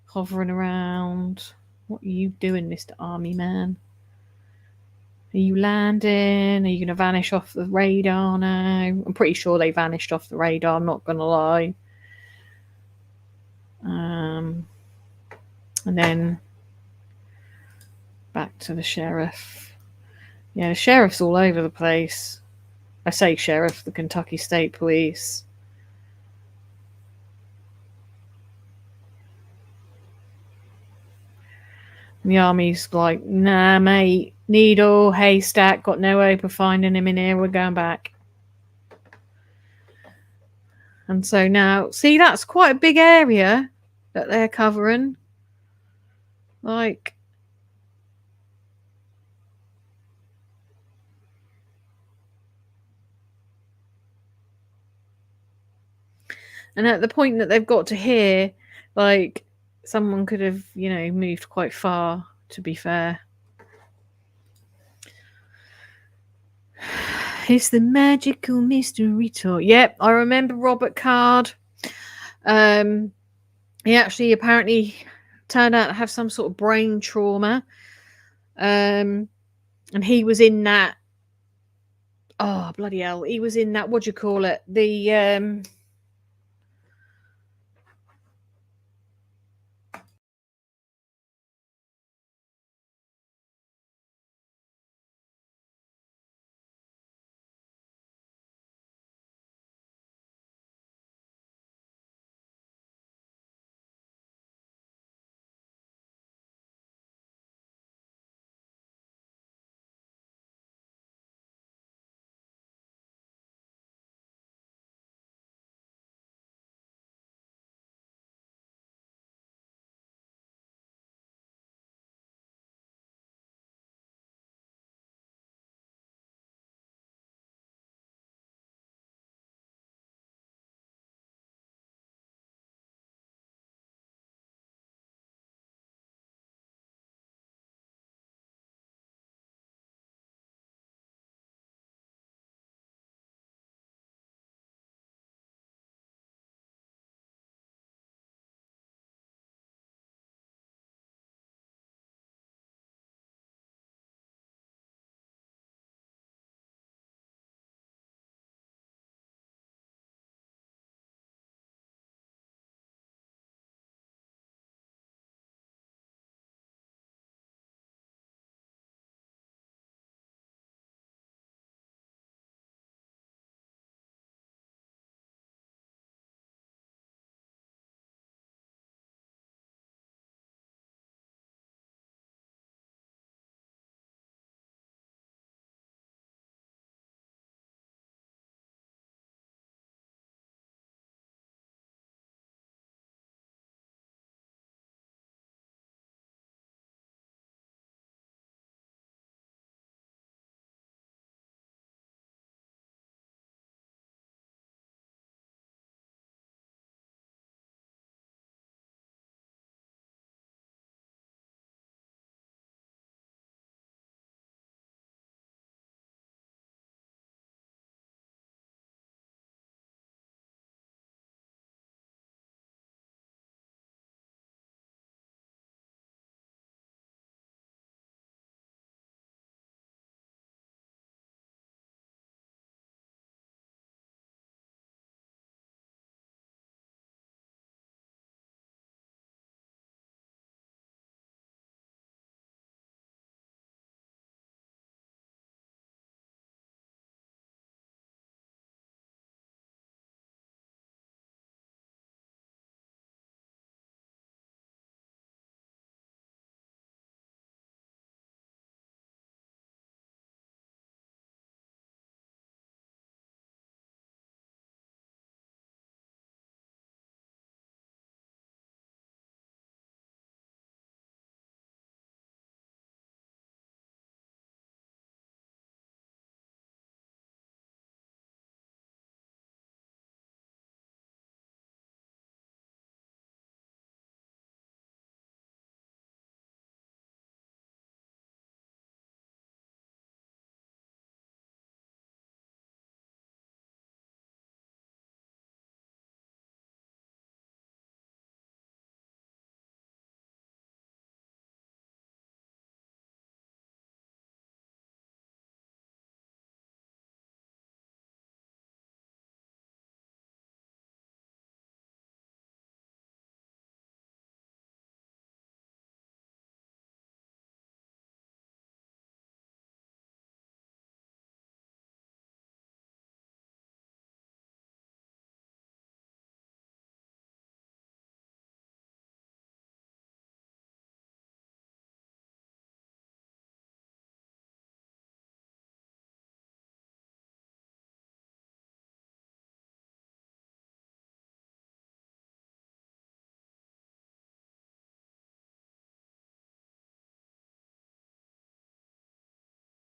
hovering around. What are you doing, Mr. Army Man? Are you landing? Are you going to vanish off the radar now? I'm pretty sure they vanished off the radar. I'm not going to lie. And then back to the sheriff. Yeah, the sheriff's all over the place. I say sheriff, the Kentucky State Police. And the army's like, nah, mate. Needle, haystack, got no hope of finding him in here. We're going back. And so now, see, that's quite a big area that they're covering. Like, and at the point that they've got to here, like, someone could have, you know, moved quite far, to be fair. It's the magical mystery tour. Yep, I remember Robert Card. He actually apparently turned out to have some sort of brain trauma. And he was in that. Oh, bloody hell. He was in that, what do you call it? The